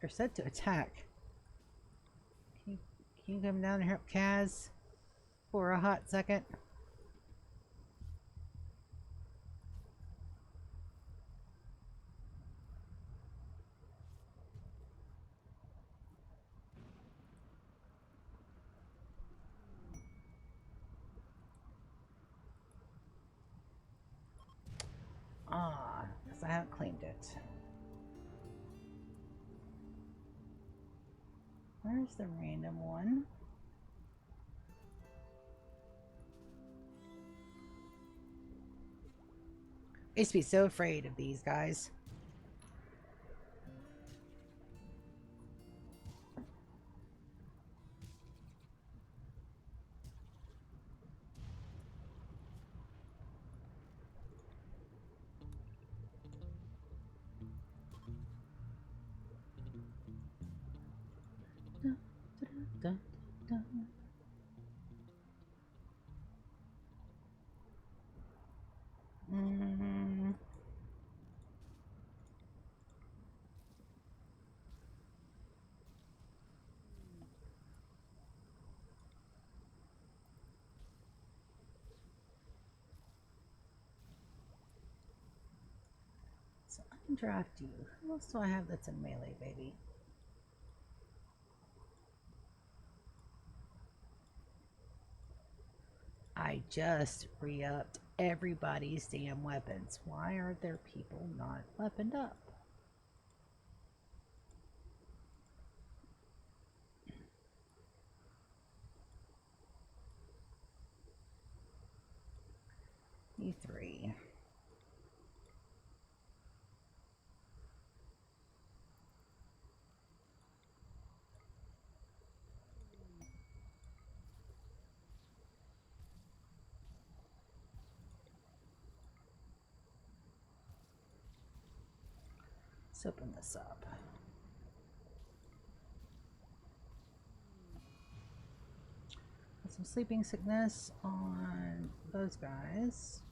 You're set to attack. Can you come down and help Kaz for a hot second? Ah, because I haven't claimed it. Where's the random one? I used to be so afraid of these guys. Dun, dun. So I can draft you. Who else do I have that's in melee, baby? I just re-upped everybody's damn weapons. Why are there people not weaponed up? You three. Let's open this up. Got some sleeping sickness on those guys.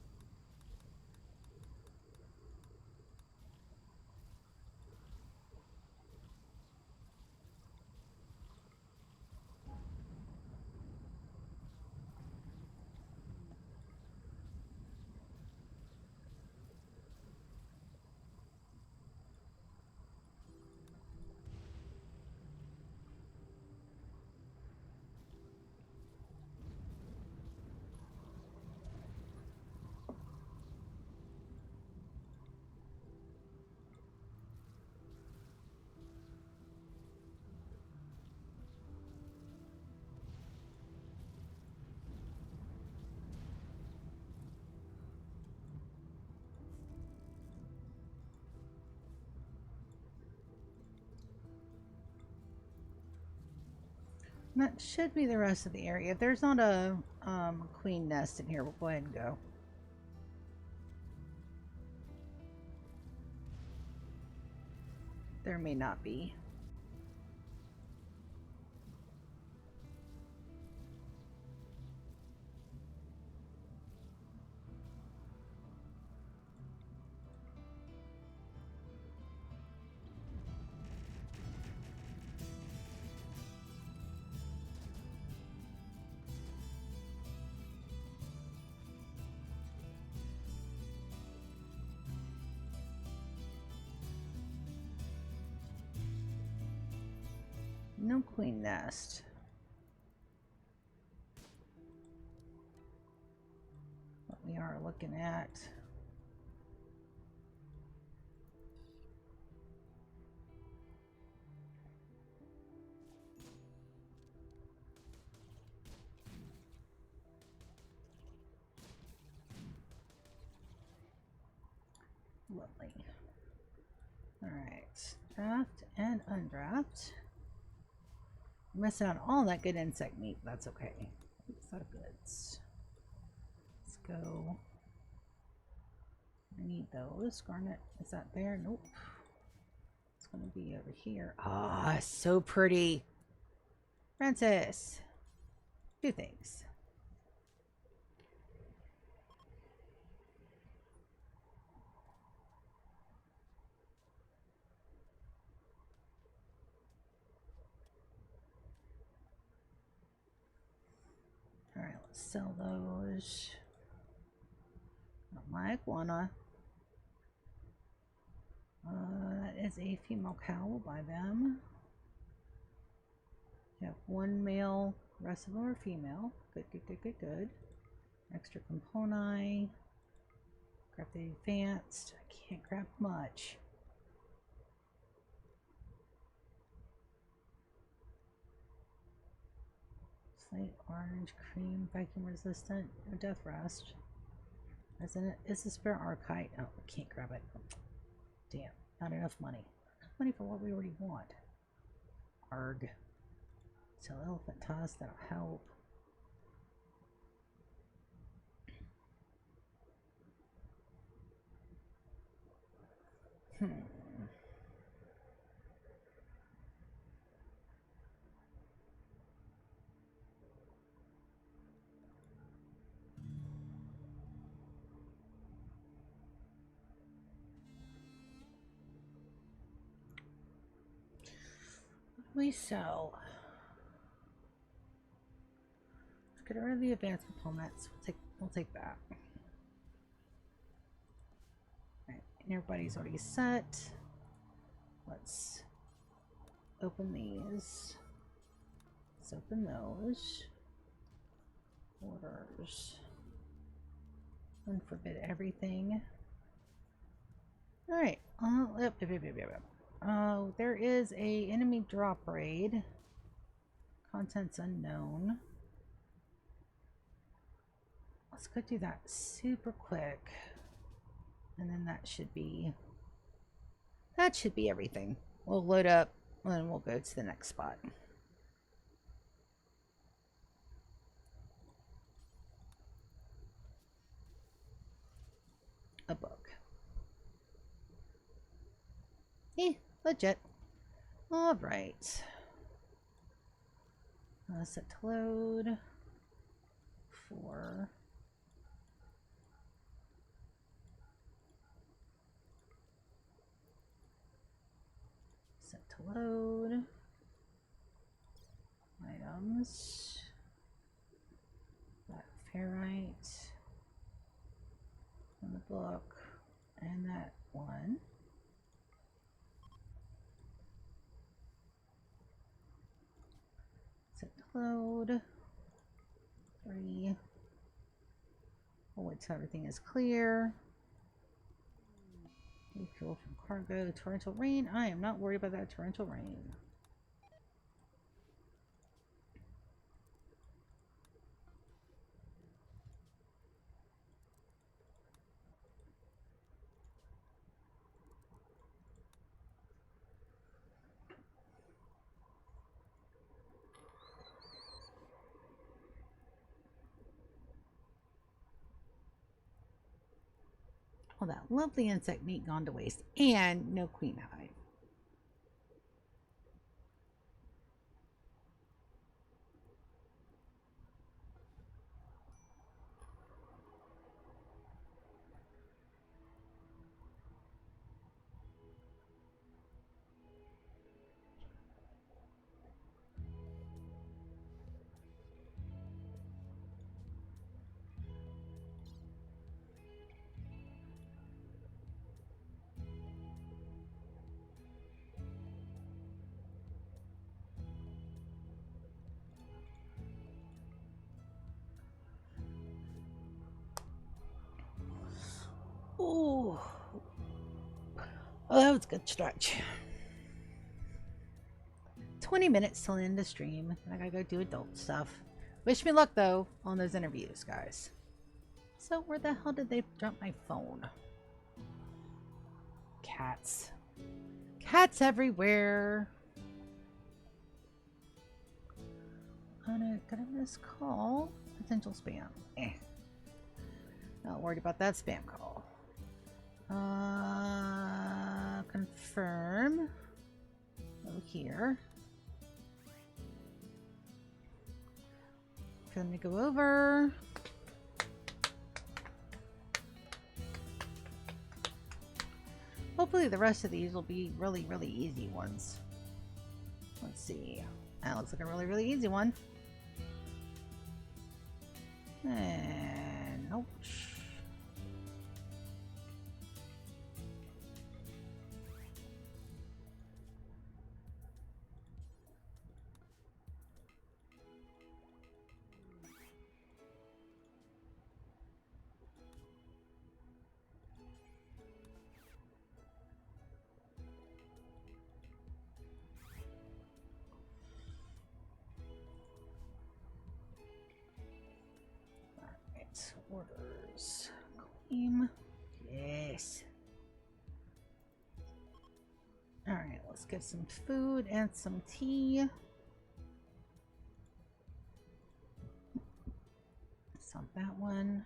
And that should be the rest of the area. If there's not a queen nest in here, we'll go ahead and go. There may not be. no queen nest. What we are looking at. Lovely. Alright. Draft and undraft. I'm missing out on all that good insect meat. That's okay. It's not goods. Let's go. I need those. Garnet. Is that there? Nope. It's going to be over here. Ah, so pretty. Francis. Two things. Alright, let's sell those. Not my iguana. That is a female cow. We'll buy them. You have one male, rest of them are female. Good, good, good, good, good. Extra component. Grab the advanced. I can't grab much. Slate orange, cream, vacuum resistant, no death rust. Isn't it? Is the spare archite? Oh, we can't grab it. Damn, not enough money. Enough money for what we already want. Arg. Sell elephant tusk, that'll help. We sell. Let's get rid of the advanced components. We'll take that. Alright, and everybody's already set. Let's open these. Let's open those. Orders. Unforbid everything. Alright. Oh, there is a enemy drop raid. Contents unknown. Let's go do that super quick. And then that should be everything. We'll load up and then we'll go to the next spot. A book. Legit. Alright. Set to load. 4. Set to load. Items. That ferrite. And the book. And that one. Set to load. 3. We'll wait till everything is clear. Fuel from cargo. Torrential rain. I am not worried about that torrential rain. All that lovely insect meat gone to waste, and no queen hive. Oh, that was a good stretch. 20 minutes till end the stream. I gotta go do adult stuff. Wish me luck, though, on those interviews, guys. So, where the hell did they drop my phone? Cats. Cats everywhere. Gonna miss call. Potential spam. Not worried about that spam call. Confirm. Go here. For them to go over. Hopefully the rest of these will be really, really easy ones. Let's see. That looks like a really, really easy one. And nope. Orders. Claim. Yes. Alright, let's get some food and some tea. It's not that one.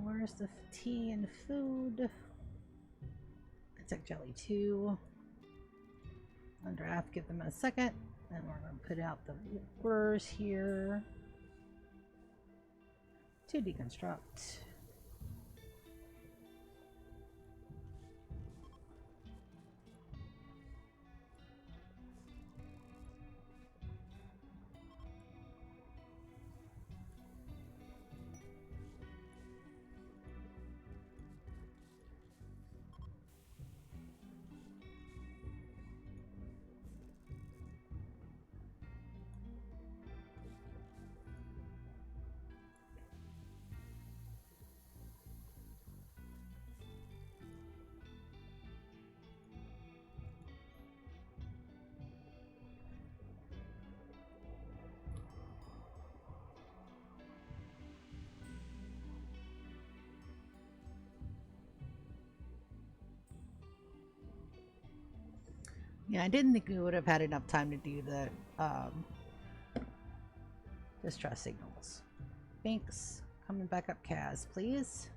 Where's the tea and food? It's like jelly too. Undraft, give them a second. And we're going to put out the orders here. To deconstruct. Yeah, I didn't think we would have had enough time to do the distress signals. Thanks. Coming back up, Kaz, please.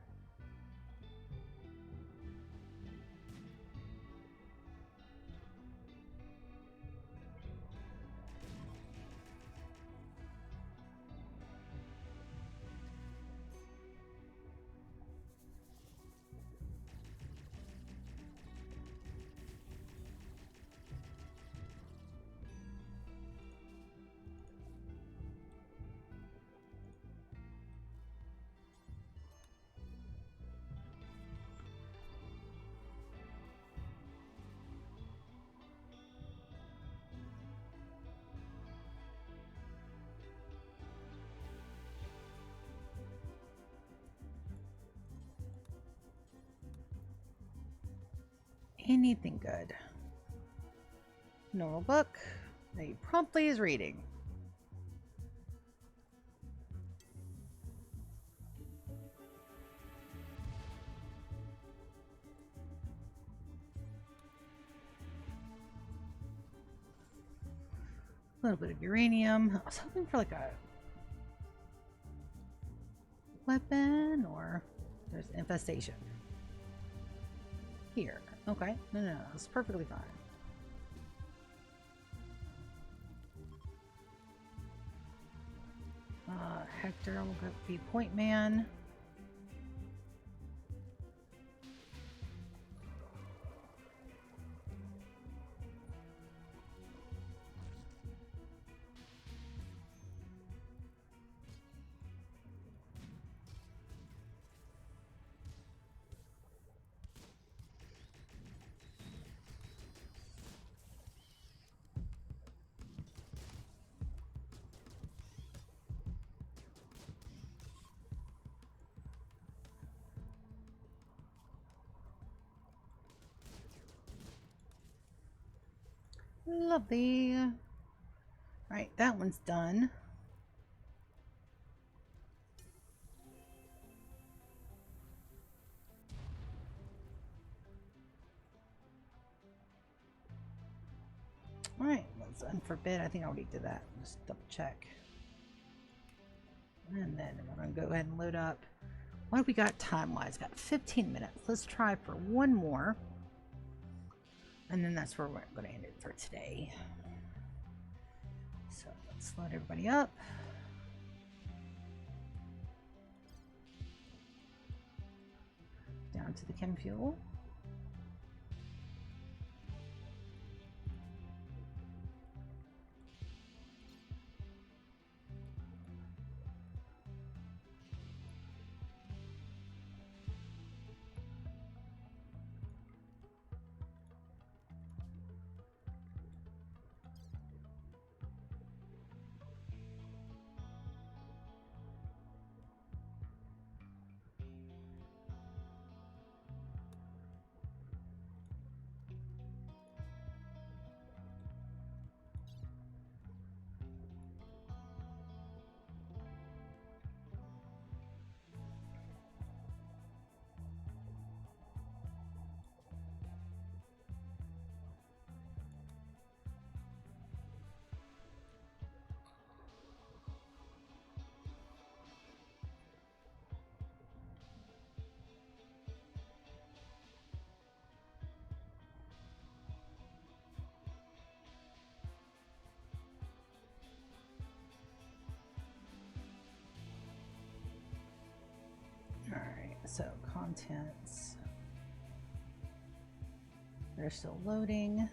Anything good? Normal book that he promptly is reading. A little bit of uranium. I was hoping for like a weapon, or there's infestation. Here. Okay. No. It's perfectly fine. Hector will be point man. Lovely. Alright, that one's done. Alright, let's unforbid. I think I already did that. Just double check. And then we're going to go ahead and load up. What have we got time-wise? Got 15 minutes. Let's try for one more. And then that's where we're going to end it for today. So let's load everybody up. Down to the chem fuel. Alright, so contents. They're still loading.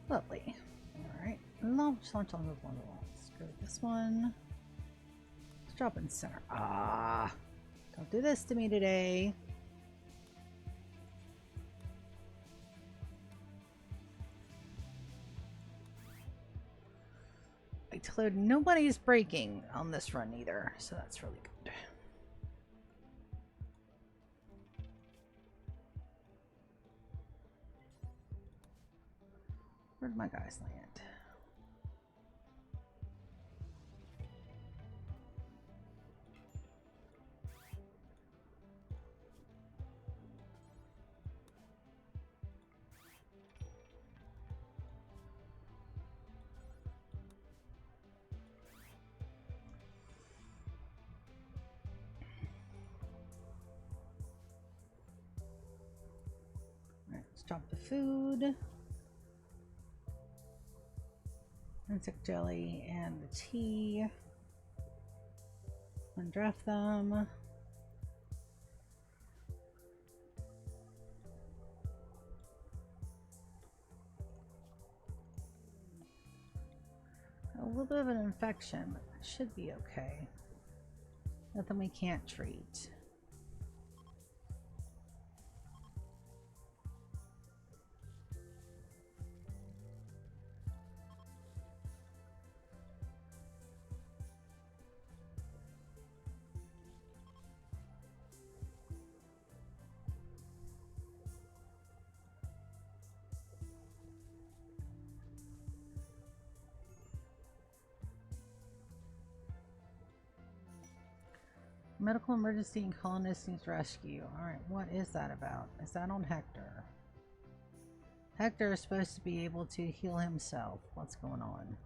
Lovely. Alright, launch on the one. Let's go with this one. Let's drop in center. Ah, don't do this to me today. To load, nobody's breaking on this run either, so that's really good. Where'd my guys land? Let's drop the food, insect jelly, and the tea. Undraft them. A little bit of an infection, but that should be okay. Nothing we can't treat. Medical emergency and colonist needs rescue. Alright, what is that about? Is that on Hector? Hector is supposed to be able to heal himself. What's going on?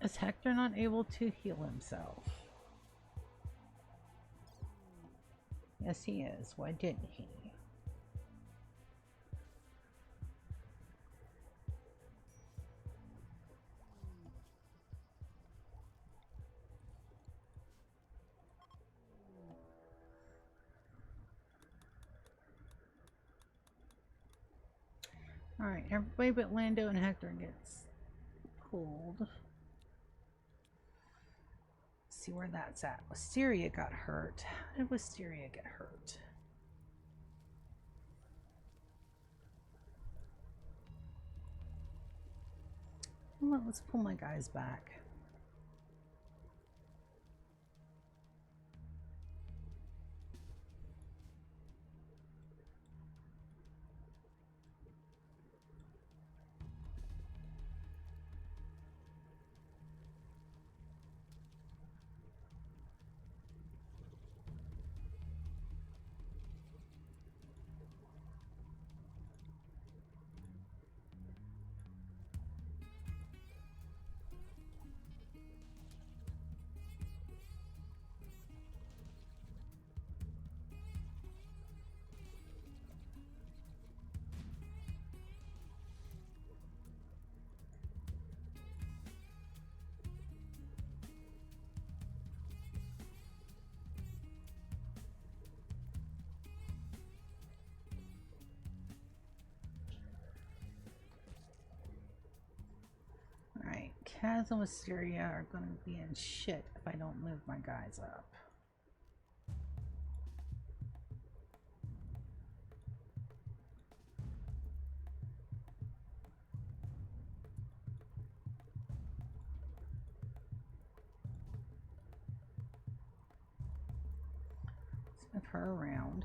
Is Hector not able to heal himself? Yes, he is. Why didn't he? Alright, everybody but Lando and Hector gets pulled. See where that's at. Wisteria got hurt. How did Wisteria get hurt? Well, let's pull my guys back. Alright, Kaz and Wisteria are going to be in shit if I don't move my guys up. Let's move her around.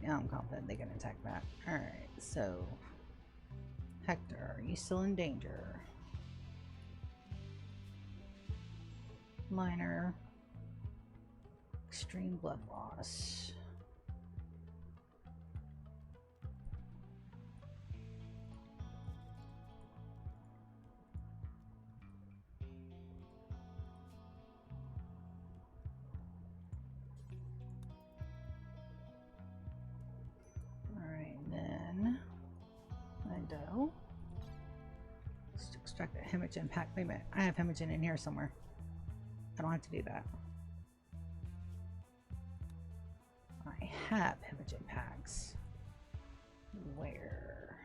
Now I'm confident they can attack back. Alright, so Hector, are you still in danger? Minor. Extreme blood loss. Let's extract that hemorrhage pack. Wait a minute, I have hemorrhage in here somewhere. I don't have to do that. I have hemorrhage packs. Where?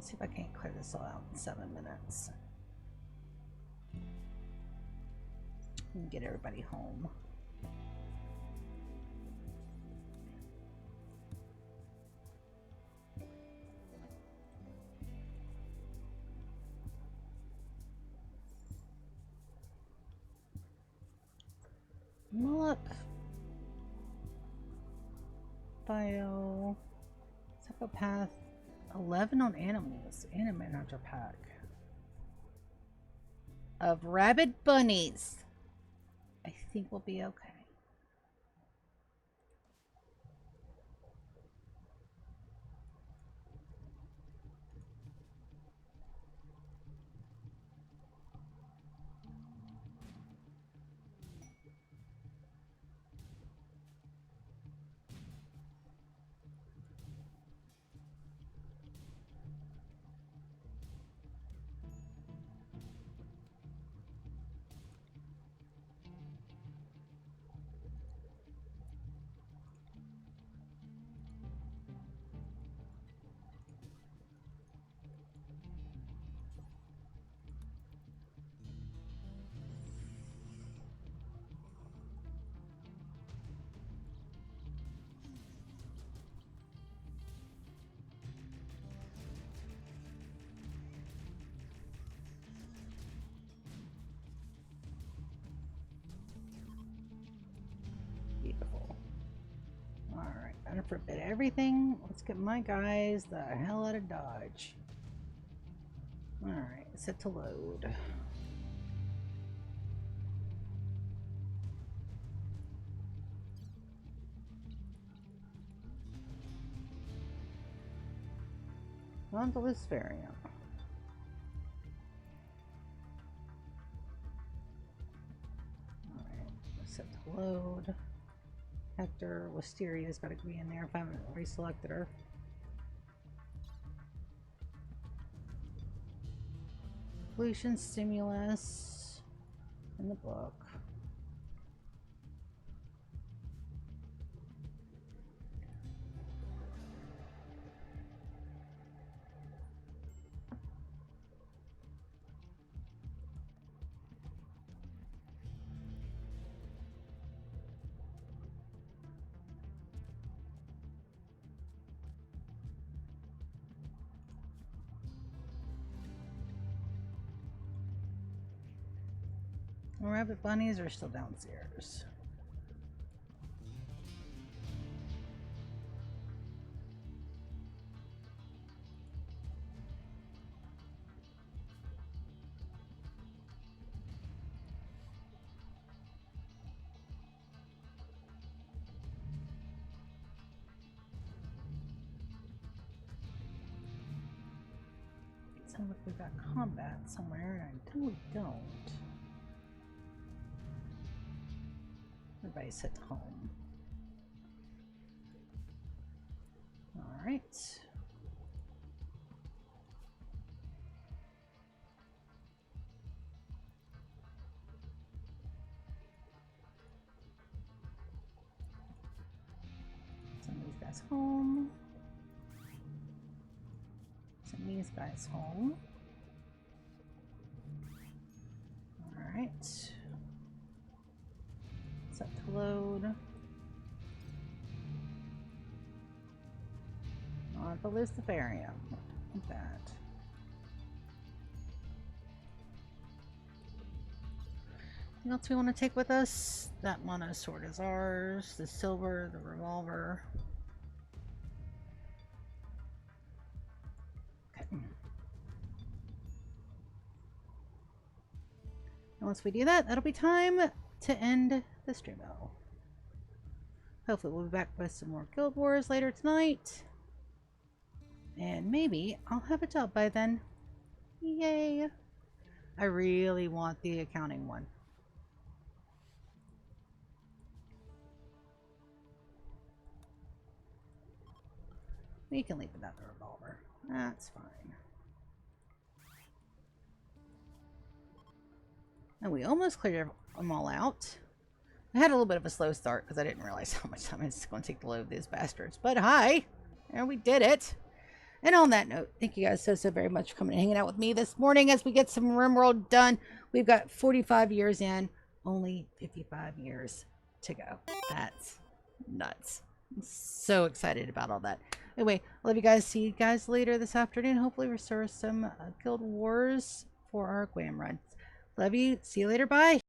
Let's see if I can't clear this all out in 7 minutes. And get everybody home. Look. Bio. Psychopath. 11 on animals. Animate hunter pack. Of rabid bunnies. I think we'll be okay. Beautiful. Alright, gonna forbid everything. Let's get my guys the hell out of Dodge. Alright, set to load. On to this variant. Alright, set to load. Hector, Wisteria's got to be in there if I haven't reselected her. Pollution stimulus in the book. Rabbit bunnies are still downstairs. Sounds like we've got combat somewhere, and until we don't. Everybody's hit home. Alright. Send these guys home. Send these guys home. Alright. Set to load. On the Luciferium. Look at that. Anything else we want to take with us? That mono sword is ours. The silver, the revolver. Okay. And once we do that, that'll be time to end the stream. Hopefully we'll be back with some more Guild Wars later tonight. And maybe I'll have a job by then. Yay! I really want the accounting one. We can leave without the revolver. That's fine. And we almost cleared them all out. I had a little bit of a slow start because I didn't realize how much time it's going to take to load these bastards. But hi! And we did it! And on that note, thank you guys so very much for coming and hanging out with me this morning as we get some Rimworld done. We've got 45 years in, only 55 years to go. That's nuts. I'm so excited about all that. Anyway, I love you guys. See you guys later this afternoon. Hopefully restore some Guild Wars for our Gwam run. Love you. See you later. Bye.